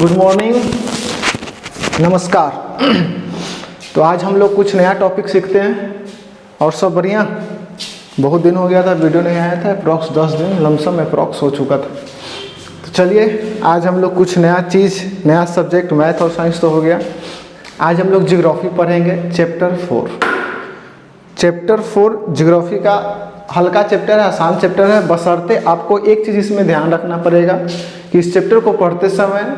Good morning, नमस्कार। तो आज हम लोग कुछ नया टॉपिक सीखते हैं। और सब बढ़िया। बहुत दिन हो गया था, वीडियो नहीं आया था। अप्रॉक्स 10 दिन लमसम अप्रॉक्स हो चुका था। तो चलिए आज हम लोग कुछ नया चीज़, नया सब्जेक्ट, मैथ और साइंस तो हो गया। आज हम लोग ज्योग्राफी पढ़ेंगे, चैप्टर 4। चैप्टर 4 ज्योग्राफी का हल्का चैप्टर है, आसान चैप्टर है। बशर्ते आपको एक चीज़ इसमें ध्यान रखना पड़ेगा कि इस चैप्टर को पढ़ते समय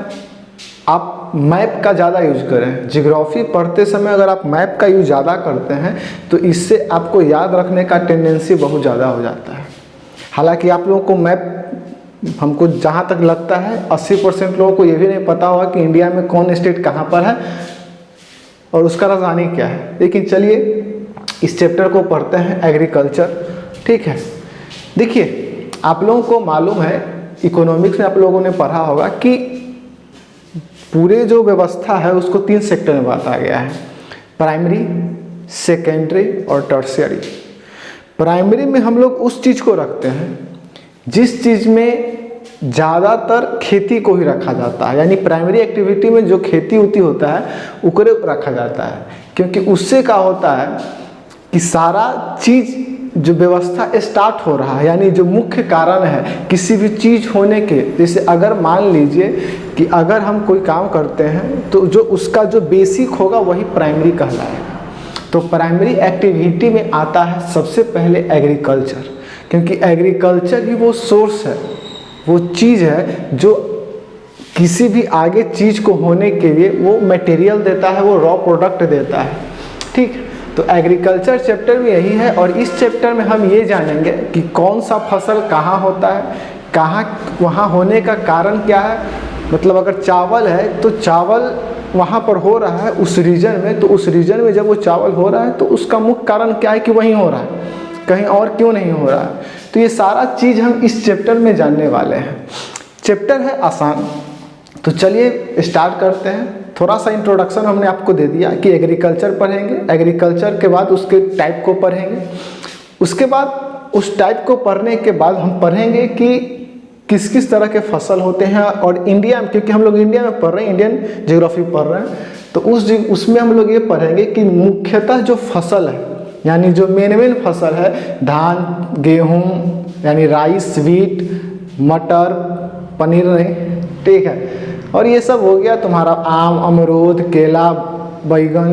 आप मैप का ज़्यादा यूज करें। ज्योग्राफी पढ़ते समय अगर आप मैप का यूज ज़्यादा करते हैं तो इससे आपको याद रखने का टेंडेंसी बहुत ज़्यादा हो जाता है। हालांकि आप लोगों को मैप, हमको जहाँ तक लगता है 80% लोगों को ये भी नहीं पता होगा कि इंडिया में कौन स्टेट कहाँ पर है और उसका राजधानी क्या है। लेकिन चलिए इस चैप्टर को पढ़ते हैं, एग्रीकल्चर। ठीक है, देखिए आप लोगों को मालूम है, इकोनॉमिक्स में आप लोगों ने पढ़ा होगा कि पूरे जो व्यवस्था है उसको 3 सेक्टर में बांटा गया है, प्राइमरी, सेकेंडरी और टर्शियरी। प्राइमरी में हम लोग उस चीज़ को रखते हैं जिस चीज़ में ज़्यादातर खेती को ही रखा जाता है, यानी प्राइमरी एक्टिविटी में जो खेती होती होता है उकरे रखा जाता है। क्योंकि उससे क्या होता है कि सारा चीज़ जो व्यवस्था स्टार्ट हो रहा है, यानी जो मुख्य कारण है किसी भी चीज़ होने के, जैसे अगर मान लीजिए कि अगर हम कोई काम करते हैं तो जो उसका जो बेसिक होगा वही प्राइमरी कहलाएगा। तो प्राइमरी एक्टिविटी में आता है सबसे पहले एग्रीकल्चर, क्योंकि एग्रीकल्चर ही वो सोर्स है, वो चीज़ है जो किसी भी आगे चीज़ को होने के लिए वो मटेरियल देता है, वो रॉ प्रोडक्ट देता है। ठीक, तो एग्रीकल्चर चैप्टर में यही है। और इस चैप्टर में हम ये जानेंगे कि कौन सा फसल कहाँ होता है, कहाँ वहाँ होने का कारण क्या है। मतलब अगर चावल है तो चावल वहाँ पर हो रहा है उस रीजन में, तो उस रीजन में जब वो चावल हो रहा है तो उसका मुख्य कारण क्या है कि वहीं हो रहा है, कहीं और क्यों नहीं हो रहा है। तो ये सारा चीज़ हम इस चैप्टर में जानने वाले हैं। चैप्टर है आसान, तो चलिए स्टार्ट करते हैं। थोड़ा सा इंट्रोडक्शन हमने आपको दे दिया कि एग्रीकल्चर पढ़ेंगे, एग्रीकल्चर के बाद उसके टाइप को पढ़ेंगे, उसके बाद उस टाइप को पढ़ने के बाद हम पढ़ेंगे कि किस किस तरह के फसल होते हैं। और इंडिया में, क्योंकि हम लोग इंडिया में पढ़ रहे हैं, इंडियन ज्योग्राफी पढ़ रहे हैं, तो उसमें हम लोग ये पढ़ेंगे कि मुख्यतः जो फसल है, यानी जो मेन फसल है, धान, गेहूँ यानी राइस, व्हीट, मटर, पनीर नहीं, ठीक है। और ये सब हो गया तुम्हारा आम, अमरूद, केला, बैगन,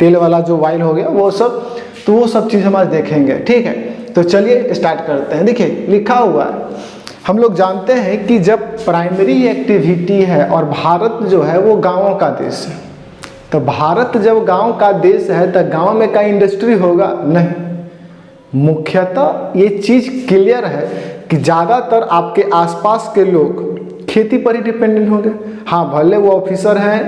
तेल वाला जो वाइल हो गया वो सब। तो वो सब चीज़ हम आज देखेंगे, ठीक है। तो चलिए स्टार्ट करते हैं। देखिए लिखा हुआ है, हम लोग जानते हैं कि जब प्राइमरी एक्टिविटी है और भारत जो है वो गाँवों का देश है, तो भारत जब गाँव का देश है तो गाँव में का इंडस्ट्री होगा नहीं। मुख्यतः ये चीज़ क्लियर है कि ज़्यादातर आपके आसपास के लोग खेती पर ही डिपेंडेंट होंगे। हाँ, भले वो ऑफिसर हैं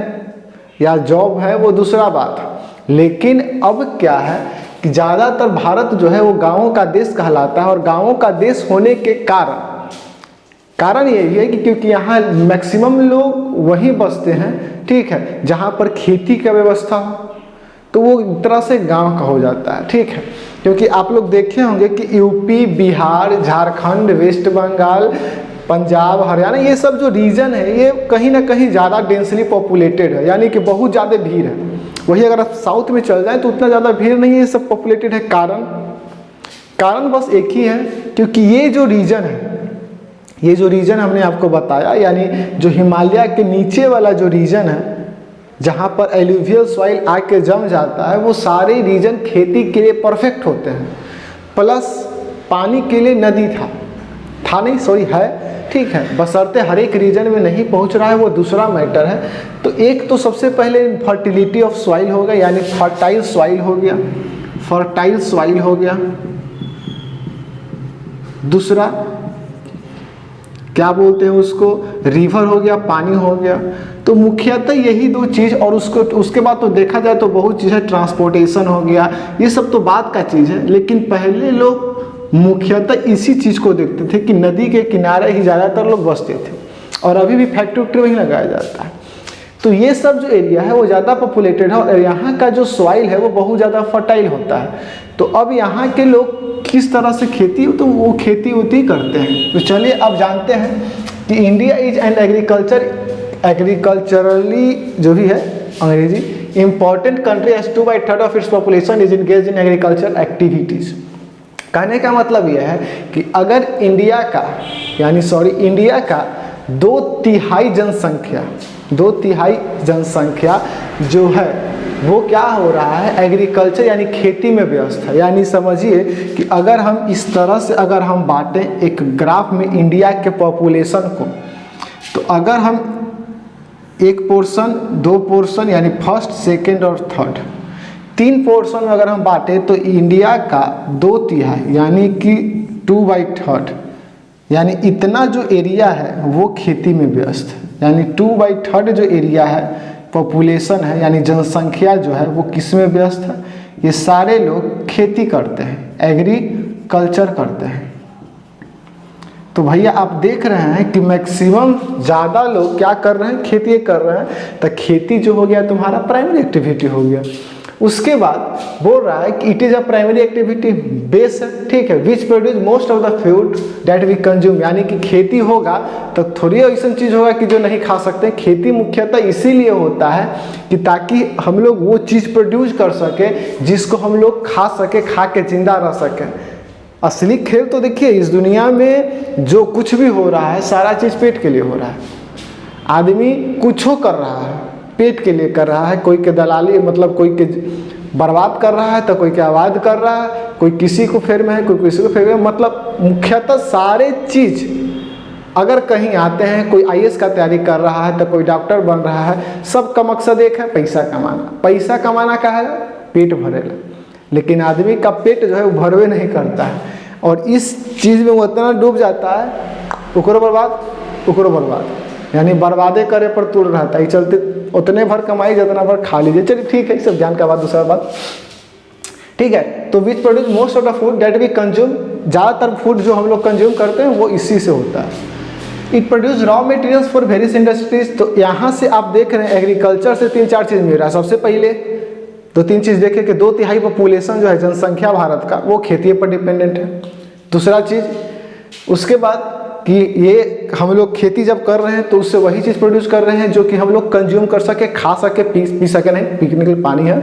या जॉब है वो दूसरा बात है, लेकिन अब क्या है कि ज़्यादातर भारत जो है वो गाँवों का देश कहलाता है। और गाँवों का देश होने के कारण यही है कि क्योंकि यहाँ मैक्सिमम लोग वहीं बसते हैं, ठीक है, जहाँ पर खेती का व्यवस्था हो, तो वो एक तरह से गाँव का हो जाता है, ठीक है। क्योंकि आप लोग देखे होंगे कि यूपी, बिहार, झारखंड, वेस्ट बंगाल, पंजाब, हरियाणा, ये सब जो रीजन है ये कहीं ना कहीं ज़्यादा डेंसली पॉपुलेटेड है, यानी कि बहुत ज़्यादा भीड़ है। वही अगर आप साउथ में चल जाएं तो उतना ज़्यादा भीड़ नहीं है, ये सब पॉपुलेटेड है। कारण बस एक ही है, क्योंकि ये जो रीजन हमने आपको बताया, यानी जो हिमालय के नीचे वाला जो रीजन है जहाँ पर एल्यूवियल सॉइल आके जम जाता है, वो सारे रीजन खेती के लिए परफेक्ट होते हैं। प्लस पानी के लिए नदी है, ठीक है। बशर्ते हर एक रीजन में नहीं पहुंच रहा है, वो दूसरा मैटर है। तो एक तो सबसे पहले फर्टिलिटी ऑफ सॉइल होगा, यानी फर्टाइल सॉइल हो गया। दूसरा क्या बोलते हैं उसको, रिवर हो गया, पानी हो गया। तो मुख्यतः यही 2 चीज़। और उसके बाद तो देखा जाए तो बहुत चीज़ है, ट्रांसपोर्टेशन हो गया, ये सब तो बात का चीज़ है। लेकिन पहले लोग मुख्यतः इसी चीज़ को देखते थे कि नदी के किनारे ही ज़्यादातर लोग बसते थे, और अभी भी फैक्ट्री वहीं लगाया जाता है। तो ये सब जो एरिया है वो ज़्यादा पॉपुलेटेड है और यहाँ का जो सॉइल है वो बहुत ज़्यादा फर्टाइल होता है। तो अब यहाँ के लोग किस तरह से खेती, तो वो खेती उती करते हैं। तो चलिए अब जानते हैं कि India is an agriculture agriculturally जो भी है अंग्रेजी, important country as 2/3 of its population is engage in agriculture activities. कहने का मतलब यह है कि अगर इंडिया का 2/3 जनसंख्या जो है वो क्या हो रहा है, एग्रीकल्चर यानी खेती में व्यस्त है। यानी समझिए कि अगर हम इस तरह से अगर हम बांटें एक ग्राफ में इंडिया के पॉपुलेशन को, तो अगर हम एक पोर्शन, 2 पोर्शन यानी फर्स्ट, सेकंड और थर्ड, 3 पोर्शन में अगर हम बांटे तो इंडिया का 2/3 यानी कि 2/3 यानी इतना जो एरिया है वो खेती में व्यस्त है। यानी 2/3 जो एरिया है, पॉपुलेशन है यानी जनसंख्या जो है वो किस में व्यस्त है, ये सारे लोग खेती करते हैं, एग्रीकल्चर करते हैं। तो भैया आप देख रहे हैं कि मैक्सिमम ज़्यादा लोग क्या कर रहे हैं, खेती कर रहे हैं। तो खेती जो हो गया तुम्हारा प्राइमरी एक्टिविटी हो गया। उसके बाद बोल रहा है कि it is a primary activity base है, ठीक है, which produce most of the food that we consume. यानी कि खेती होगा तो थोड़ी ऐसी चीज़ होगा कि जो नहीं खा सकते। खेती मुख्यतः इसीलिए होता है कि ताकि हम लोग वो चीज़ प्रोड्यूस कर सके जिसको हम लोग खा सके, खा के जिंदा रह सके। असली खेल तो देखिए इस दुनिया में जो कुछ भी हो रहा है सारा चीज़ पेट के लिए हो रहा है। आदमी कुछ कर रहा है पेट के लिए कर रहा है, कोई के दलाली मतलब कोई के बर्बाद कर रहा है तो कोई के आबाद कर रहा है, कोई किसी को फेर में है, कोई किसी को फेर में, मतलब मुख्यतः सारे चीज़ अगर कहीं आते हैं, कोई IAS का तैयारी कर रहा है तो कोई डॉक्टर बन रहा है, सबका मकसद एक है, पैसा कमाना। पैसा कमाना का है, पेट भरेला। लेकिन आदमी का पेट जो है वो भरवे नहीं करता है और इस चीज़ में वो इतना डूब जाता है, उकरो बर्बाद यानी बर्बादे करे पर तुल रहता है। चलते उतने भर कमाई जितना भर खा लीजिए। चलिए ठीक है, सब ज्ञान का बात, दूसरा बात ठीक है। तो which produce most of the food that we consume, ज़्यादातर फूड जो हम लोग कंज्यूम करते हैं वो इसी से होता है। It produce raw materials for various industries. तो यहाँ से आप देख रहे हैं एग्रीकल्चर से 3-4 चीज़ मिल रहा है। सबसे पहले तो 3 चीज़ देखें कि 2/3 पॉपुलेशन जो है जनसंख्या भारत का वो खेती पर डिपेंडेंट है। दूसरा चीज़ उसके बाद कि ये हम लोग खेती जब कर रहे हैं तो उससे वही चीज़ प्रोड्यूस कर रहे हैं जो कि हम लोग कंज्यूम कर सके, खा सके, पी सके, नहीं पीने के लिए पानी है,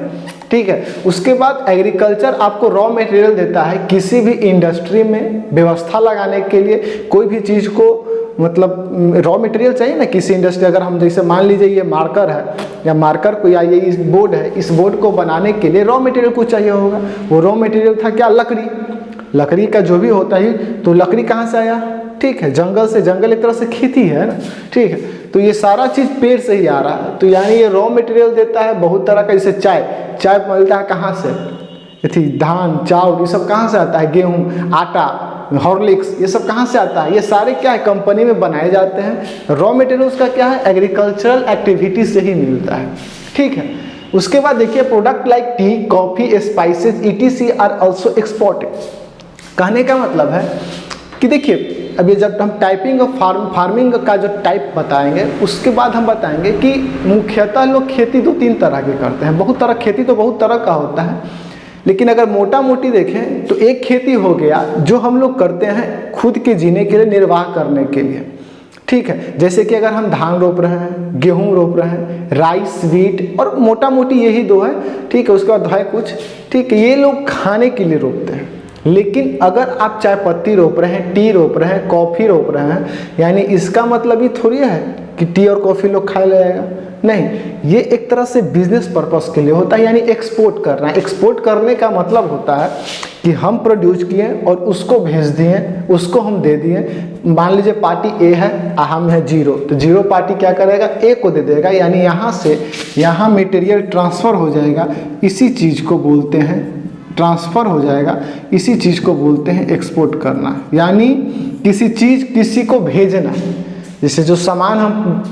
ठीक है। उसके बाद एग्रीकल्चर आपको रॉ मटेरियल देता है किसी भी इंडस्ट्री में व्यवस्था लगाने के लिए। कोई भी चीज़ को मतलब रॉ मटेरियल चाहिए ना किसी इंडस्ट्री, अगर हम जैसे मान लीजिए ये मार्कर है या मार्कर कोई ये इस बोर्ड है, इस बोर्ड को बनाने के लिए रॉ मटेरियल कुछ चाहिए होगा। वो रॉ मटेरियल था क्या, लकड़ी का जो भी होता है। तो लकड़ी कहाँ से आया, ठीक है, जंगल से। जंगल एक तरह से खेती है ना, ठीक है। तो ये सारा चीज़ पेड़ से ही आ रहा है। तो यानी ये रॉ मटेरियल देता है बहुत तरह का। जैसे चाय मिलता है कहाँ से, थी धान, चावल, ये सब कहाँ से आता है, गेहूँ, आटा, हॉर्लिक्स, ये सब कहाँ से आता है, ये सारे क्या है कंपनी में बनाए जाते हैं। रॉ मटेरियल उसका क्या है, एग्रीकल्चरल एक्टिविटी से ही मिलता है, ठीक है। उसके बाद देखिए product like tea, coffee, spices ETC are also exported. कहने का मतलब है कि देखिए अभी जब हम टाइपिंग ऑफ फार्मिंग का जो टाइप बताएंगे उसके बाद हम बताएंगे कि मुख्यतः लोग खेती 2-3 तरह के करते हैं। खेती तो बहुत तरह का होता है, लेकिन अगर मोटा मोटी देखें तो एक खेती हो गया जो हम लोग करते हैं खुद के जीने के लिए, निर्वाह करने के लिए, ठीक है। जैसे कि अगर हम धान रोप रहे हैं, गेहूं रोप रहे हैं, राइस, व्हीट, और मोटा मोटी यही 2 है, ठीक है। उसके बाद है कुछ, ठीक है, ये लोग खाने के लिए रोपते हैं। लेकिन अगर आप चाय पत्ती रोप रहे हैं, टी रोप रहे हैं, कॉफ़ी रोप रहे हैं, यानी इसका मतलब ये थोड़ी है कि टी और कॉफ़ी लोग खा लेगा, नहीं। ये एक तरह से बिजनेस पर्पस के लिए होता है, यानी एक्सपोर्ट करना है। एक्सपोर्ट करने का मतलब होता है कि हम प्रोड्यूस किए और उसको भेज दिए, उसको हम दे दिए। मान लीजिए पार्टी A है, हम है 0, तो 0 पार्टी क्या करेगा, A को दे देगा, यानी यहाँ से यहाँ मटेरियल ट्रांसफ़र हो जाएगा। इसी चीज़ को बोलते हैं ट्रांसफ़र हो जाएगा, इसी चीज़ को बोलते हैं एक्सपोर्ट करना, यानी किसी चीज़ किसी को भेजना। जैसे जो सामान हम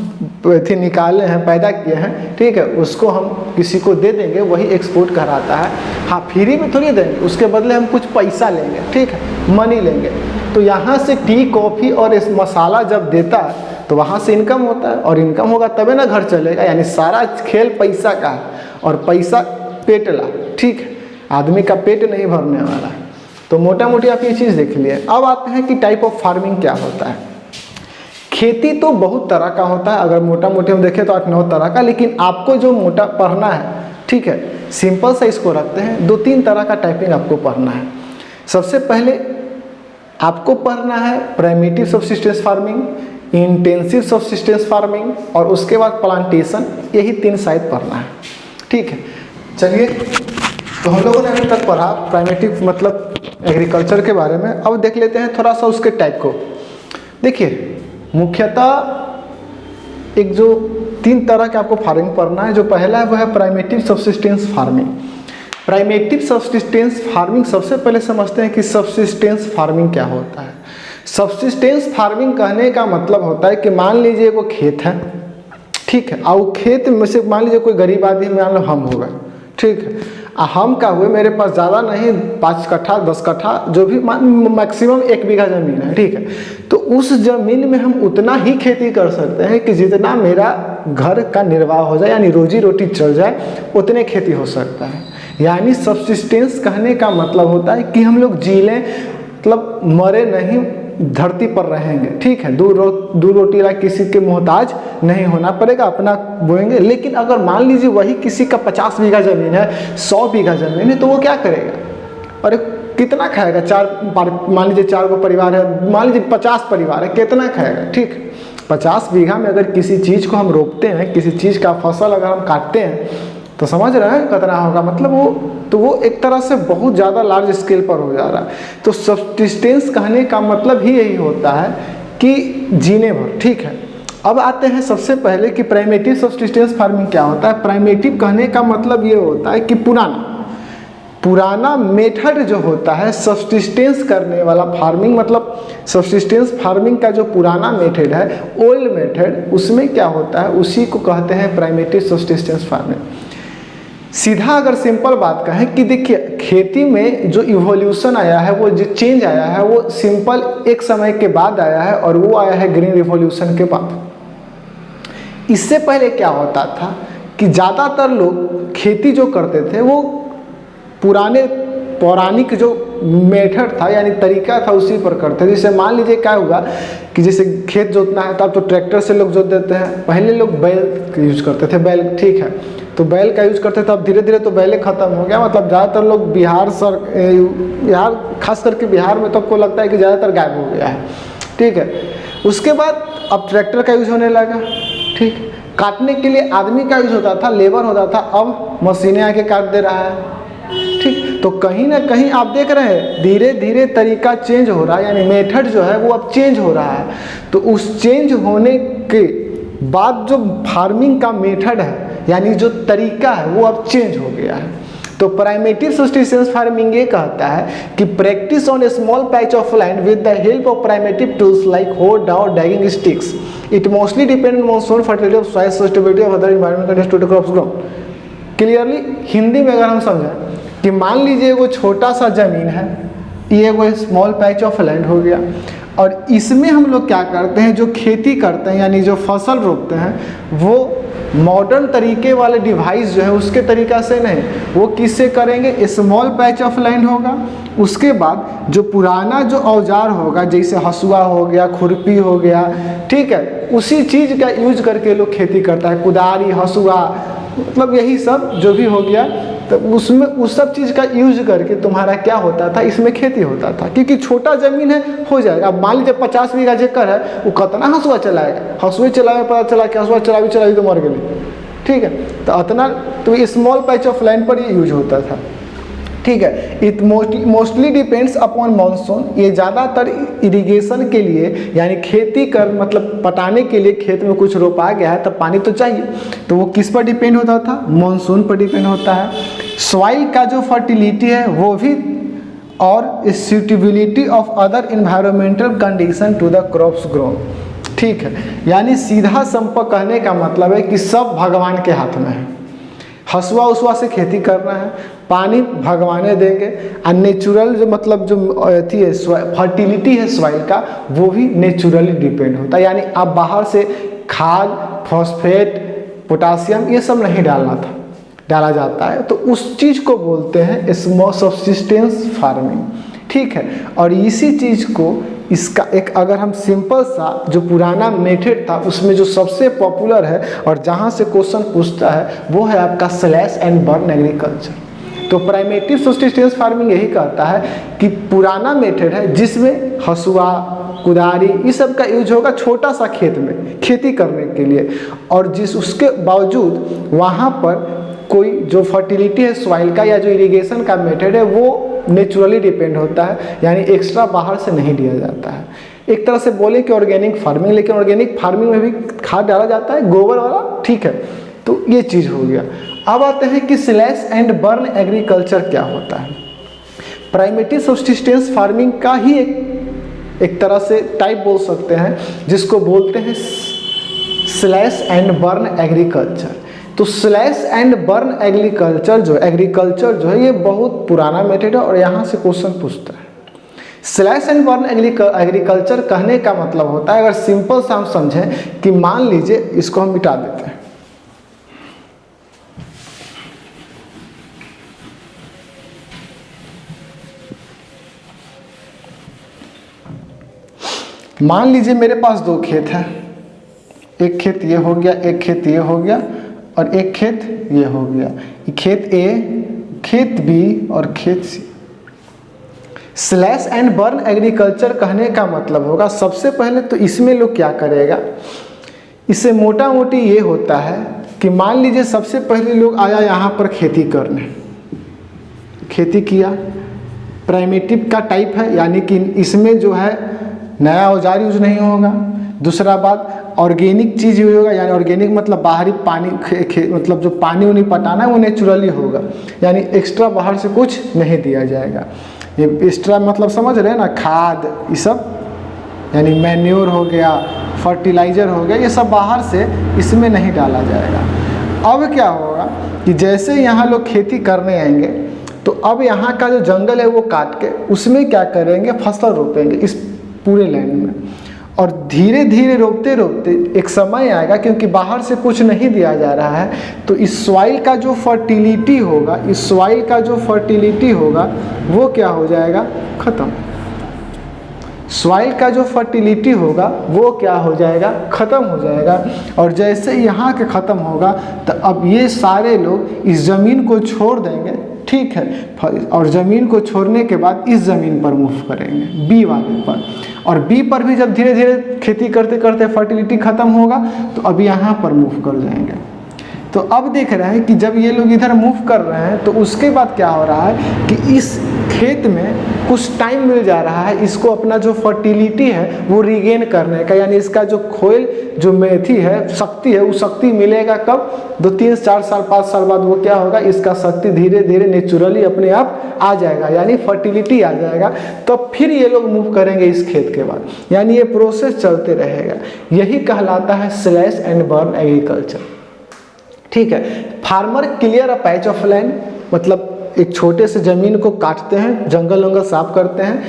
निकाले हैं, पैदा किए हैं, ठीक है, उसको हम किसी को दे देंगे, वही एक्सपोर्ट कहलाता है। हाँ, फ्री में थोड़ी देंगे, उसके बदले हम कुछ पैसा लेंगे, ठीक है, मनी लेंगे। तो यहाँ से टी, कॉफ़ी और इस मसाला जब देता है तो वहाँ से इनकम होता है, और इनकम होगा तभी ना घर चलेगा। यानी सारा खेल पैसा का है, और पैसा पेट ला, ठीक है, आदमी का पेट नहीं भरने वाला है। तो मोटा मोटी आप ये चीज़ देख लिए। अब आते हैं कि टाइप ऑफ फार्मिंग क्या होता है। खेती तो बहुत तरह का होता है, अगर मोटा मोटी हम देखें तो 8-9 तरह का, लेकिन आपको जो मोटा पढ़ना है, ठीक है, सिंपल से इसको रखते हैं, 2-3 तरह का टाइपिंग आपको पढ़ना है। सबसे पहले आपको पढ़ना है primitive subsistence farming, intensive subsistence farming और उसके बाद प्लांटेशन, यही 3 शायद पढ़ना है, ठीक है। चलिए, तो हम लोगों ने अभी तक पढ़ा प्राइमेटिव मतलब एग्रीकल्चर के बारे में। अब देख लेते हैं थोड़ा सा उसके टाइप को। देखिए, मुख्यतः एक जो 3 तरह के आपको फार्मिंग पढ़ना है। जो पहला है वो है primitive subsistence farming. Primitive subsistence farming सबसे पहले समझते हैं कि सब्सिस्टेंस फार्मिंग क्या होता है। सब्सिस्टेंस फार्मिंग कहने का मतलब होता है कि मान लीजिए कोई खेत है, ठीक है, और खेत में से मान लीजिए कोई गरीब आदमी, मान लो हम हो गए, ठीक है, हम क्या हुए, मेरे पास ज़्यादा नहीं 5 कट्ठा 10 कट्ठा जो भी मैक्सिमम 1 बीघा ज़मीन है, ठीक है। तो उस ज़मीन में हम उतना ही खेती कर सकते हैं कि जितना मेरा घर का निर्वाह हो जाए, यानी रोजी रोटी चल जाए, उतने खेती हो सकता है। यानी सब्सिस्टेंस कहने का मतलब होता है कि हम लोग जी लें, मतलब मरे नहीं, धरती पर रहेंगे, ठीक है, दूर रोटी ला किसी के मोहताज नहीं होना पड़ेगा, अपना बोएंगे। लेकिन अगर मान लीजिए वही किसी का 50 बीघा ज़मीन है, 100 बीघा ज़मीन है, तो वो क्या करेगा, अरे कितना खाएगा, मान लीजिए 4 गो परिवार है, मान लीजिए 50 परिवार है, कितना खाएगा, ठीक। 50 बीघा में अगर किसी चीज़ को हम रोपते हैं, किसी चीज़ का फसल अगर हम काटते हैं, तो समझ रहे हैं कितना होगा, मतलब वो एक तरह से बहुत ज़्यादा लार्ज स्केल पर हो जा रहा है। तो सब्सिस्टेंस कहने का मतलब ही यही होता है कि जीने भर, ठीक है। अब आते हैं सबसे पहले कि प्राइमेटिव सब्सिस्टेंस फार्मिंग क्या होता है। प्राइमेटिव कहने का मतलब ये होता है कि पुराना मेथड जो होता है सब्सिस्टेंस करने वाला फार्मिंग, मतलब सब्सिस्टेंस फार्मिंग का जो पुराना मेथड है, ओल्ड मेथड, उसमें क्या होता है, उसी को कहते हैं प्राइमेटिव सब्सिस्टेंस फार्मिंग। सीधा अगर सिंपल बात कहें कि देखिए, खेती में जो इवोल्यूशन आया है, वो जो चेंज आया है, वो सिंपल एक समय के बाद आया है, और वो आया है ग्रीन रिवॉल्यूशन के बाद। इससे पहले क्या होता था कि ज़्यादातर लोग खेती जो करते थे वो पौराणिक जो मेथड था, यानी तरीका था, उसी पर करते थे। जैसे मान लीजिए क्या हुआ कि जैसे खेत जोतना है, तब तो ट्रैक्टर से लोग जोत देते हैं। पहले लोग बैल यूज करते थे, बैल, ठीक है, तो बैल का यूज करते थे। अब धीरे धीरे तो बैले खत्म हो गया, मतलब ज़्यादातर लोग बिहार खास करके बिहार में तो आपको लगता है कि ज़्यादातर गायब हो गया है, ठीक है। उसके बाद अब ट्रैक्टर का यूज होने लगा, ठीक। काटने के लिए आदमी का यूज होता था, लेबर होता था, अब मशीनें आके काट दे रहा है, ठीक। तो कहीं ना कहीं आप देख रहे हैं धीरे धीरे तरीका चेंज हो रहा है, यानी मेथड जो है वो अब चेंज हो रहा है। तो उस चेंज होने के बाद जो फार्मिंग का मेथड है, यानी जो तरीका है, वो अब चेंज हो गया है। तो प्राइमेटिव सब्सिस्टेंस फार्मिंग ये कहता है कि practice on A small patch of land with the help of primitive tools like hoe, dao, digging sticks. It mostly depends on monsoon, fertility of soil, suitability of other environmental conditions to crops grown. Clearly Hindi में अगर हम समझें कि मान लीजिए वो छोटा सा ज़मीन है, ये वो स्मॉल पैच ऑफ लैंड हो गया, और इसमें हम लोग क्या करते हैं, जो खेती करते हैं, यानी जो फसल रोपते हैं, वो मॉडर्न तरीके वाले डिवाइस जो है उसके तरीका से नहीं, वो किससे करेंगे, स्मॉल पैच ऑफ लैंड होगा, उसके बाद जो पुराना जो औजार होगा, जैसे हसुआ हो गया, खुरपी हो गया, ठीक है, उसी चीज़ का यूज करके लोग खेती करता है, कुदारी, हसुआ, मतलब यही सब जो भी हो गया, तो उसमें उस सब चीज़ का यूज करके तुम्हारा क्या होता था, इसमें खेती होता था। क्योंकि छोटा ज़मीन है, हो जाएगा। अब मान लीजिए 50 बीघा जेकर है, वो कितना हसुआ चलाएगा, हसुए चलाए पता चला कि हसुआ चला तो मर गई, ठीक है। तो इतना तो स्मॉल पैच ऑफ लैंड पर ये यूज होता था, ठीक है। It mostly depends upon monsoon. ये ज़्यादातर इरिगेशन के लिए, यानी खेती कर मतलब पटाने के लिए खेत में कुछ रोपा गया है, तब पानी तो चाहिए, तो वो किस पर डिपेंड होता था, मानसून पर डिपेंड होता है। सॉइल का जो फर्टिलिटी है वो भी, और suitability of other environmental condition to the crops grown, ठीक है। यानी सीधा संपर्क कहने का मतलब है कि सब भगवान के हाथ में है। हसुआ उसुआ से खेती करना है, पानी भगवाने देंगे, और नेचुरल जो मतलब जो अथी है फर्टिलिटी है सॉइल का, वो भी नेचुरली डिपेंड होता है। यानी आप बाहर से खाद, फॉस्फेट, पोटासियम ये सब नहीं डाला जाता है। तो उस चीज़ को बोलते हैं स्मॉल सब्सिस्टेंस फार्मिंग, ठीक है। और इसी चीज़ को इसका एक अगर हम सिंपल सा जो पुराना मेथड था उसमें जो सबसे पॉपुलर है और जहाँ से क्वेश्चन पूछता है वो है आपका स्लैश एंड बर्न एग्रीकल्चर। तो प्राइमेटिव सब्सिस्टेंस फार्मिंग यही कहता है कि पुराना मेथड है जिसमें हसुआ, कुदारी ये सब का यूज होगा छोटा सा खेत में खेती करने के लिए, और उसके बावजूद वहाँ पर कोई जो फर्टिलिटी है सॉइल का या जो इरिगेशन का मेथड है वो नेचुरली डिपेंड होता है, यानी एक्स्ट्रा बाहर से नहीं दिया जाता है। एक तरह से बोले कि ऑर्गेनिक फार्मिंग, लेकिन ऑर्गेनिक फार्मिंग में भी खाद डाला जाता है गोबर वाला, ठीक है। तो ये चीज़ हो गया। अब आते हैं कि स्लैश एंड बर्न एग्रीकल्चर क्या होता है। प्राइमेटिव सब्सिस्टेंस फार्मिंग का ही एक तरह से टाइप बोल सकते हैं जिसको बोलते हैं स्लैश एंड बर्न एग्रीकल्चर। तो स्लैश एंड बर्न एग्रीकल्चर जो है ये बहुत पुराना मेथड है और यहाँ से क्वेश्चन पूछता है। स्लैश एंड बर्न एग्रीकल्चर कहने का मतलब होता है, अगर सिंपल सा हम समझें कि मान लीजिए इसको हम मिटा देते हैं, मान लीजिए मेरे पास दो खेत हैं, एक खेत ये हो गया, एक खेत ये हो गया और एक खेत ये हो गया। खेत ए, खेत बी और खेत सी। स्लैश एंड बर्न एग्रीकल्चर कहने का मतलब होगा, सबसे पहले तो इसमें लोग क्या करेगा, इससे मोटा मोटी ये होता है कि मान लीजिए सबसे पहले लोग आया यहाँ पर खेती करने, खेती किया, प्राइमेटिव का टाइप है, यानी कि इसमें जो है नया औजार यूज नहीं होगा। दूसरा बात ऑर्गेनिक चीज़ यूज होगा, यानी ऑर्गेनिक मतलब बाहरी पानी मतलब जो पानी उनी पटाना है वो नेचुरली होगा, यानी एक्स्ट्रा बाहर से कुछ नहीं दिया जाएगा। ये एक्स्ट्रा मतलब समझ रहे हैं ना, खाद ये सब, यानी मैन्योर हो गया, फर्टिलाइज़र हो गया, ये सब बाहर से इसमें नहीं डाला जाएगा। अब क्या होगा कि जैसे यहाँ लोग खेती करने आएंगे तो अब यहाँ का जो जंगल है वो काट के उसमें क्या करेंगे, फसल रोपेंगे इस पूरे लैंड में, और धीरे धीरे रोपते रोपते एक समय आएगा, क्योंकि बाहर से कुछ नहीं दिया जा रहा है, तो इस सॉइल का जो फर्टिलिटी होगा, इस सॉइल का जो फर्टिलिटी होगा वो क्या हो जाएगा, खत्म। सॉइल का जो फर्टिलिटी होगा वो क्या हो जाएगा, ख़त्म हो जाएगा। और जैसे यहाँ के ख़त्म होगा तो अब ये सारे लोग इस ज़मीन को छोड़ देंगे, ठीक है, और ज़मीन को छोड़ने के बाद इस ज़मीन पर मूव करेंगे, बी वाले पर, और बी पर भी जब धीरे धीरे खेती करते करते फर्टिलिटी ख़त्म होगा तो अब यहाँ पर मूव कर जाएंगे। तो अब देख रहे हैं कि जब ये लोग इधर मूव कर रहे हैं तो उसके बाद क्या हो रहा है कि इस खेत में कुछ टाइम मिल जा रहा है इसको अपना जो फर्टिलिटी है वो रिगेन करने का, यानी इसका जो खोल जो मेथी है, शक्ति है, वो शक्ति मिलेगा कब, 2, 3, 4 साल 5 साल बाद वो क्या होगा, इसका शक्ति धीरे धीरे नेचुरली अपने आप आ जाएगा, यानी फर्टिलिटी आ जाएगा। तो फिर ये लोग मूव करेंगे इस खेत के बाद, यानी ये प्रोसेस चलते रहेगा। यही कहलाता है स्लैश एंड बर्न एग्रीकल्चर, ठीक है। Farmer clear a patch of land, मतलब एक छोटे से ज़मीन को काटते हैं, जंगल वंगल साफ करते हैं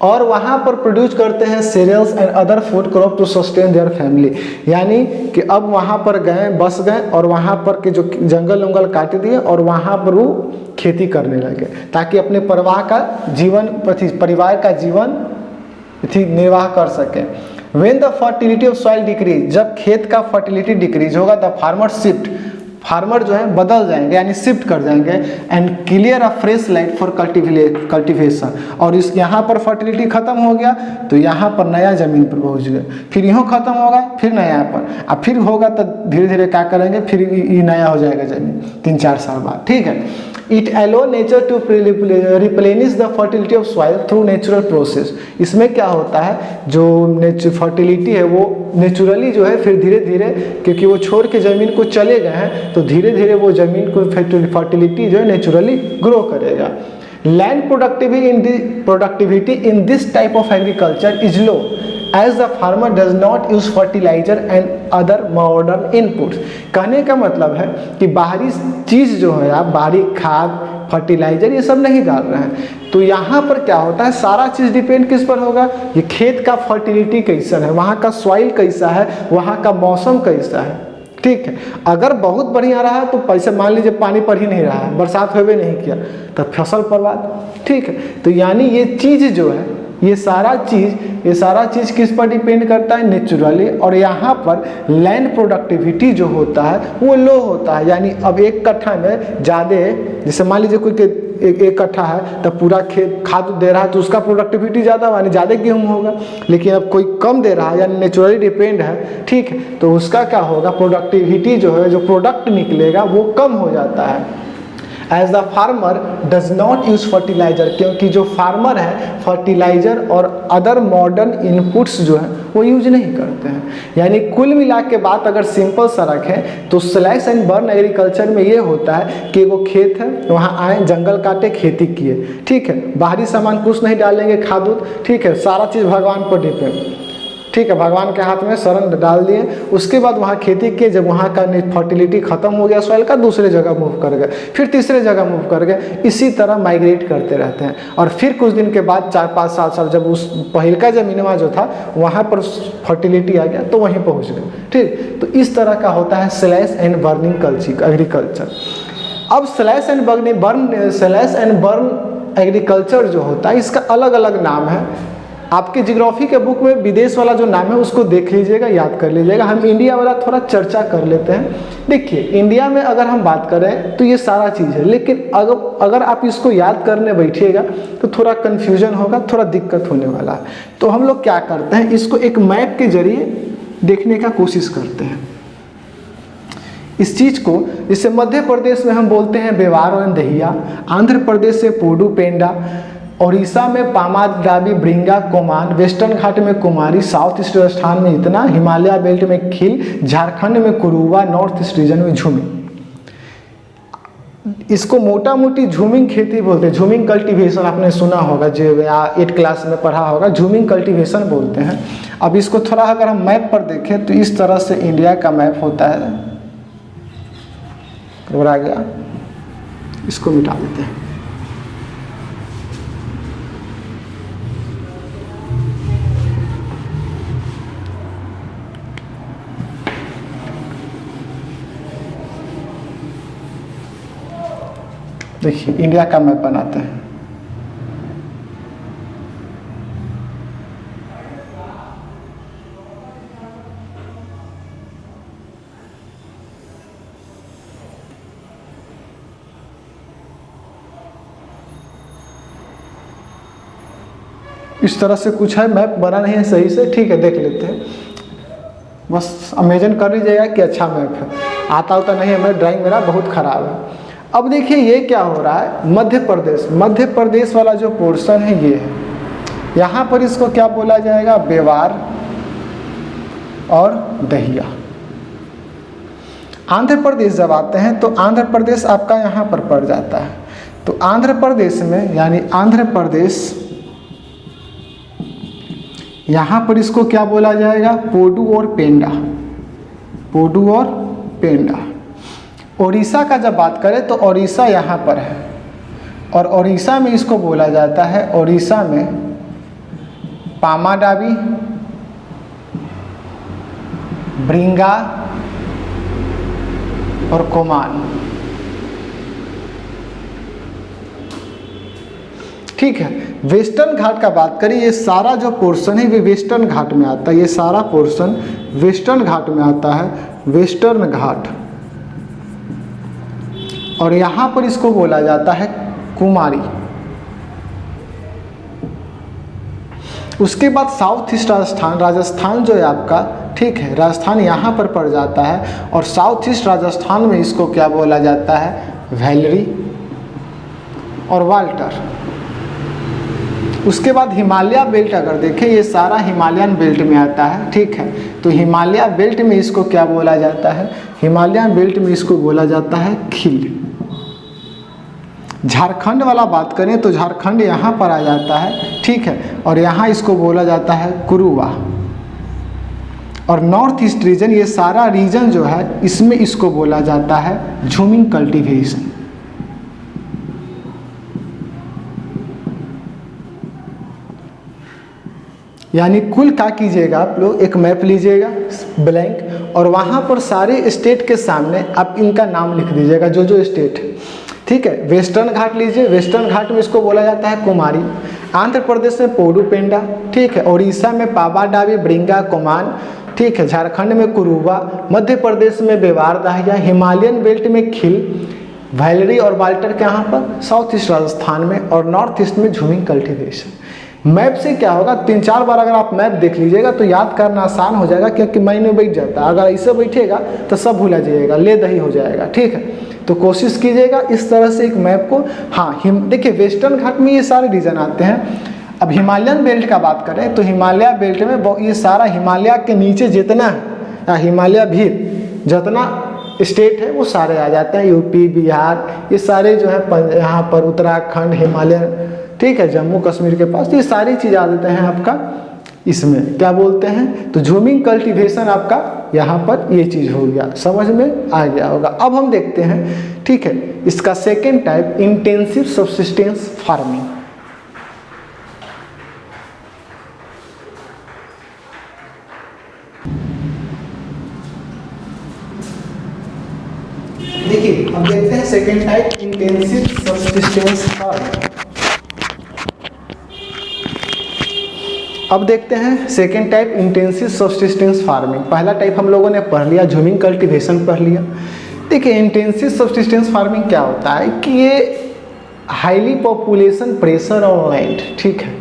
और वहाँ पर प्रोड्यूस करते हैं cereals and other food crop to sustain their family, यानी कि अब वहाँ पर गए, बस गए और वहाँ पर के जो जंगल वंगल काट दिए और वहाँ पर वो खेती करने लगे ताकि अपने परिवार का जीवन निर्वाह कर सकें। When the fertility of soil decrease, जब खेत का फर्टिलिटी डिक्रीज होगा द फार्मर जो है बदल जाएंगे, यानी शिफ्ट कर जाएंगे, and clear a fresh land for cultivation, और इस यहाँ पर फर्टिलिटी खत्म हो गया तो यहाँ पर नया ज़मीन पर पहुँच गए, फिर यूँ खत्म होगा फिर नया पर, अब फिर होगा तो धीरे धीरे क्या करेंगे, फिर ये नया हो जाएगा ज़मीन 3-4 साल बाद, ठीक है। It allow nature to replenish the fertility of soil through natural process, इसमें क्या होता है जो फर्टिलिटी है वो नेचुरली जो है फिर धीरे धीरे, क्योंकि वो छोड़ के ज़मीन को चले गए हैं तो धीरे धीरे वो ज़मीन को फर्टिलिटी जो है नेचुरली ग्रो करेगा। Land productivity in this type of agriculture is low as the farmer does not use fertilizer and other modern inputs। कहने का मतलब है कि बाहरी चीज़ जो है, आप बाहरी खाद, फर्टिलाइजर ये सब नहीं डाल रहे हैं, तो यहाँ पर क्या होता है, सारा चीज़ डिपेंड किस पर होगा, ये खेत का फर्टिलिटी कैसा है, वहाँ का सॉइल कैसा है, वहाँ का मौसम कैसा है, ठीक है। अगर बहुत बढ़िया रहा तो पैसे, मान लीजिए पानी पर ही नहीं रहा, बरसात होवे नहीं किया, तब फसल बर्बाद, ठीक है। तो यानी ये चीज़ जो है ये सारा चीज़ किस पर डिपेंड करता है? नेचुरली। और यहाँ पर लैंड प्रोडक्टिविटी जो होता है वो लो होता है। यानी अब एक कट्ठा में ज़्यादा, जैसे मान लीजिए कोई एक कट्ठा है तब पूरा खेत खाद दे रहा है तो उसका प्रोडक्टिविटी ज़्यादा यानी ज़्यादा गेहूँ होगा। लेकिन अब कोई कम दे रहा है यानी नेचुरली डिपेंड है, ठीक है, तो उसका क्या होगा? प्रोडक्टिविटी जो है, जो प्रोडक्ट निकलेगा वो कम हो जाता है। As the farmer does not use fertiliser, क्योंकि जो फार्मर है फर्टिलाइजर और अदर मॉडर्न इनपुट्स जो है वो यूज नहीं करते हैं। यानी कुल मिला के बात अगर सिंपल सा रखें तो स्लैश एंड बर्न एग्रीकल्चर में ये होता है कि वो खेत है, वहाँ आए, जंगल काटे, खेती किए, ठीक है, बाहरी सामान कुछ नहीं डालेंगे, खाद उद, ठीक है, सारा चीज़ भगवान पर डिपेंड, ठीक है, भगवान के हाथ में शरण डाल दिए। उसके बाद वहाँ खेती किए, जब वहाँ का फर्टिलिटी खत्म हो गया सॉइल का, दूसरे जगह मूव कर गए, फिर तीसरे जगह मूव कर गए, इसी तरह माइग्रेट करते रहते हैं। और फिर कुछ दिन के बाद 4-5 साल जब उस पहिलका ज़मीनवा जो था वहाँ पर फर्टिलिटी आ गया तो वहीं पहुँच गए, ठीक। तो इस तरह का होता है स्लैश एंड बर्निंग एग्रीकल्चर। अब स्लैश एंड बर्न एग्रीकल्चर जो होता है इसका अलग अलग नाम है। आपके जियोग्राफी के बुक में विदेश वाला जो नाम है उसको देख लीजिएगा, याद कर लीजिएगा। हम इंडिया वाला थोड़ा चर्चा कर लेते हैं। देखिए, इंडिया में अगर हम बात करें तो ये सारा चीज़ है, लेकिन अगर आप इसको याद करने बैठिएगा तो थोड़ा कन्फ्यूजन होगा, थोड़ा दिक्कत होने वाला है। तो हम लोग क्या करते हैं, इसको एक मैप के जरिए देखने का कोशिश करते हैं इस चीज़ को। जैसे मध्य प्रदेश में हम बोलते हैं बेवार और दहिया, आंध्र प्रदेश से पोडू पेंडा, उड़ीसा में पामाडाबी, ब्रिंगा, कोमान, वेस्टर्न घाट में कुमारी, साउथ ईस्ट राजस्थान में इतना, हिमालय बेल्ट में खील, झारखंड में कुरुवा, नॉर्थ ईस्ट रीजन में झूमिंग। इसको मोटा मोटी झूमिंग खेती बोलते हैं। झूमिंग कल्टीवेशन आपने सुना होगा, जो 8 क्लास में पढ़ा होगा, झूमिंग कल्टीवेशन बोलते हैं। अब इसको थोड़ा अगर हम मैप पर देखें तो इस तरह से इंडिया का मैप होता है। घबरा गया, इसको मिटा देते हैं। देखिए, इंडिया का मैप बनाते हैं। इस तरह से कुछ है, मैप बना नहीं है सही से, ठीक है, देख लेते हैं। बस इमेजिन कर लीजिएगा कि अच्छा मैप है। आता होता नहीं है, मैं ड्राइंग मेरा बहुत ख़राब है। अब देखिए ये क्या हो रहा है, मध्य प्रदेश वाला जो पोर्शन है ये है। यहाँ पर इसको क्या बोला जाएगा? बेवार और दहिया। आंध्र प्रदेश जब आते हैं तो आंध्र प्रदेश आपका यहाँ पर पड़ जाता है। तो आंध्र प्रदेश में, यानी आंध्र प्रदेश, यहाँ पर इसको क्या बोला जाएगा? पोडू और पेंडा, पोडू और पेंडा। उड़ीसा का जब बात करें तो उड़ीसा यहाँ पर है, और उड़ीसा में इसको बोला जाता है, उड़ीसा में पामाडाबी, ब्रिंगा और कोमान, ठीक है। वेस्टर्न घाट का बात करें, ये सारा जो पोर्शन है वे वेस्टर्न घाट में आता है। ये सारा पोर्शन वेस्टर्न घाट में आता है, वेस्टर्न घाट। और यहाँ पर इसको बोला जाता है कुमारी। उसके बाद साउथ ईस्ट राजस्थान जो है आपका, ठीक है, राजस्थान यहाँ पर पड़ जाता है। और साउथ ईस्ट राजस्थान में इसको क्या बोला जाता है? वैलरी और वाल्टर। उसके बाद हिमालय बेल्ट अगर देखें, ये सारा हिमालयन बेल्ट में आता है, ठीक है। तो हिमालय बेल्ट में इसको क्या बोला जाता है? हिमालयन बेल्ट में इसको बोला जाता है खील। झारखंड वाला बात करें तो झारखंड यहाँ पर आ जाता है, ठीक है, और यहाँ इसको बोला जाता है कुरुवा। और नॉर्थ ईस्ट रीजन, ये सारा रीजन जो है इसमें इसको बोला जाता है झूमिंग कल्टीवेशन। यानी कुल क्या कीजिएगा आप लोग, एक मैप लीजिएगा ब्लैंक, और वहाँ पर सारे स्टेट के सामने आप इनका नाम लिख दीजिएगा, जो जो स्टेट है, ठीक है। वेस्टर्न घाट लीजिए, वेस्टर्न घाट में इसको बोला जाता है कुमारी। आंध्र प्रदेश में पोडुपेंडा, ठीक है, उड़ीसा में पावाडावी ब्रिंगा कोमान, ठीक है, झारखंड में कुरुबा, मध्य प्रदेश में बेवार दाहिया, हिमालयन बेल्ट में खिल, वैलरी और वाल्टर के यहाँ पर, साउथ ईस्ट राजस्थान में, और नॉर्थ ईस्ट में झूमिंग कल्टीवेशन। मैप से क्या होगा, 3-4 बार अगर आप मैप देख लीजिएगा तो याद करना आसान हो जाएगा, क्योंकि माइंड में बैठ जाता है। अगर ऐसे बैठेगा तो सब भूला जाएगा, ले दही हो जाएगा, ठीक है। तो कोशिश कीजिएगा इस तरह से एक मैप को। हाँ, देखिए वेस्टर्न घाट में ये सारे रीजन आते हैं। अब हिमालयन बेल्ट का बात करें तो हिमालय बेल्ट में ये सारा हिमालय के नीचे जितना है, हिमालय भी जितना स्टेट है वो सारे आ जाते हैं। यूपी, बिहार, ये सारे जो है यहाँ पर उत्तराखंड, हिमालय, ठीक है, जम्मू कश्मीर के पास, ये सारी चीज़ आ जाते हैं आपका इसमें। क्या बोलते हैं, तो झूमिंग कल्टीवेशन आपका यहाँ पर ये चीज़ हो गया, समझ में आ गया होगा। अब हम देखते हैं, ठीक है, इसका second type intensive subsistence farming. देखिए अब देखते हैं second type intensive subsistence farming. अब देखते हैं second type intensive subsistence farming. पहला टाइप हम लोगों ने पढ़ लिया, झूमिंग कल्टीवेशन पढ़ लिया। देखिए इंटेंसिव सब्सिस्टेंस फार्मिंग क्या होता है कि ये highly population pressure on land, ठीक है,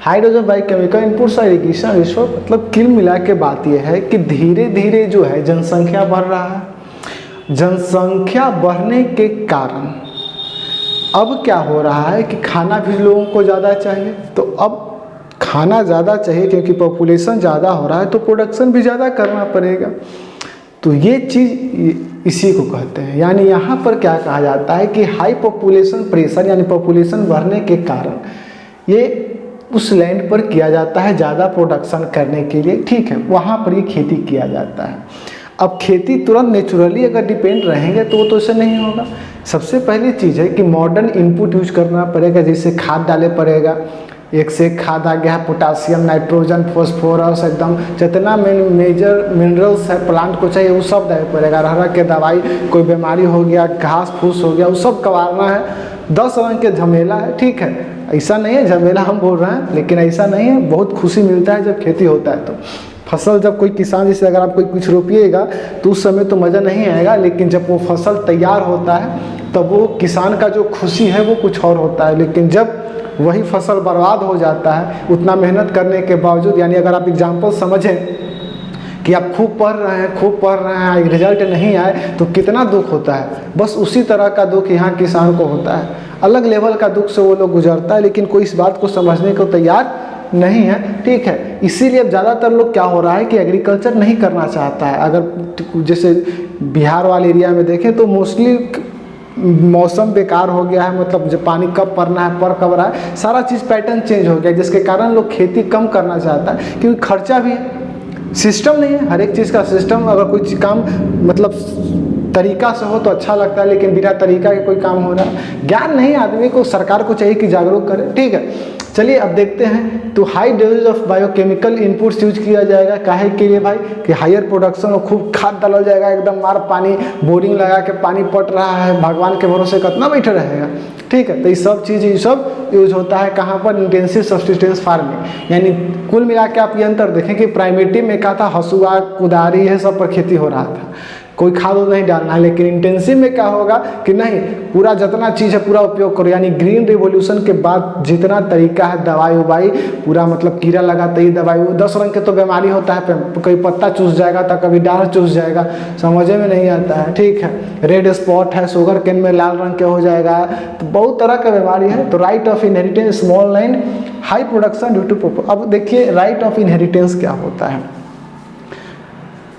हाइड्रोजन बायोकेमिकल इनपुट्स और इरिगेशन रिसोर्स, मतलब कुल मिला के बात यह है कि धीरे धीरे जो है जनसंख्या बढ़ रहा है। जनसंख्या बढ़ने के कारण अब क्या हो रहा है कि खाना भी लोगों को ज़्यादा चाहिए। तो अब खाना ज़्यादा चाहिए क्योंकि पॉपुलेशन ज़्यादा हो रहा है, तो प्रोडक्शन भी ज़्यादा करना पड़ेगा। तो ये चीज़ इसी को कहते हैं। यानी यहाँ पर क्या कहा जाता है कि हाई पॉपुलेशन प्रेशर, यानी पॉपुलेशन बढ़ने के कारण ये उस लैंड पर किया जाता है ज़्यादा प्रोडक्शन करने के लिए, ठीक है, वहाँ पर ये खेती किया जाता है। अब खेती तुरंत नेचुरली अगर डिपेंड रहेंगे तो वो तो ऐसे नहीं होगा। सबसे पहली चीज़ है कि मॉडर्न इनपुट यूज करना पड़ेगा, जैसे खाद डाले पड़ेगा, एक से एक खाद आ गया है, पोटासियम, नाइट्रोजन, फॉस्फोरस, एकदम जितना मेजर मिनरल्स है प्लांट को चाहिए वो सब डाले पड़ेगा। रह के दवाई, कोई बीमारी हो गया, घास फूस हो गया, वो सब कबारना है। 10 रंग के झमेला है, ठीक है, ऐसा नहीं है झमेला हम बोल रहे हैं, लेकिन ऐसा नहीं है। बहुत खुशी मिलता है जब खेती होता है। तो फसल जब कोई किसान, जैसे अगर आप कोई कुछ रोपिएगा तो उस समय तो मज़ा नहीं आएगा, लेकिन जब वो फसल तैयार होता है तब वो किसान का जो खुशी है वो कुछ और होता है। लेकिन जब वही फसल बर्बाद हो जाता है उतना मेहनत करने के बावजूद, यानी अगर आप एग्जाम्पल समझें कि आप खूब पढ़ रहे हैं, रिजल्ट नहीं आए तो कितना दुख होता है। बस उसी तरह का दुख यहाँ किसान को होता है। अलग लेवल का दुख से वो लोग गुजरता है, लेकिन कोई इस बात को समझने को तैयार नहीं है, ठीक है। इसीलिए अब ज़्यादातर लोग क्या हो रहा है कि एग्रीकल्चर नहीं करना चाहता है। अगर जैसे बिहार वाले एरिया में देखें तो मोस्टली मौसम बेकार हो गया है, मतलब जब पानी कब पड़ना है, पर कब रहा है, सारा चीज़ पैटर्न चेंज हो गया, जिसके कारण लोग खेती कम करना चाहता है, क्योंकि खर्चा भी है, सिस्टम नहीं है। हर एक चीज़ का सिस्टम, अगर कोई काम मतलब तरीका से हो तो अच्छा लगता है, लेकिन बिना तरीका के कोई काम हो रहा है। ज्ञान नहीं, आदमी को, सरकार को चाहिए कि जागरूक करे, ठीक है। चलिए अब देखते हैं। तो high dose of biochemical inputs use किया जाएगा, काहे के लिए भाई, कि हायर प्रोडक्शन और खूब खाद डाला जाएगा, एकदम मार पानी, बोरिंग लगा के पानी पट रहा है, भगवान के भरोसे कितना बैठे रहेगा, ठीक है। तो ये सब चीज़, ये सब यूज होता है कहाँ पर, इंटेंसिव सब्सिस्टेंस फार्मिंग। यानी कुल मिला के आप ये अंतर देखें कि प्राइमेटिव में क्या था, हसुआ, कुदारी, यह सब पर खेती हो रहा था, कोई खाद नहीं डालना है। लेकिन इंटेंसिव में क्या होगा कि नहीं, पूरा जितना चीज़ है पूरा उपयोग करो। यानी ग्रीन रिवॉल्यूशन के बाद जितना तरीका है, दवाई उवाई पूरा, मतलब कीड़ा लगाते ही दवाई, 10 रंग के तो बीमारी होता है, कभी पत्ता चूस जाएगा तो कभी डाल चूस जाएगा, समझ में नहीं आता है, ठीक है। रेड स्पॉट है, शुगर केन में लाल रंग के हो जाएगा, तो बहुत तरह का बीमारी है। तो right of inheritance, small land, high production due to. अब देखिए राइट ऑफ इनहेरिटेंस क्या होता है।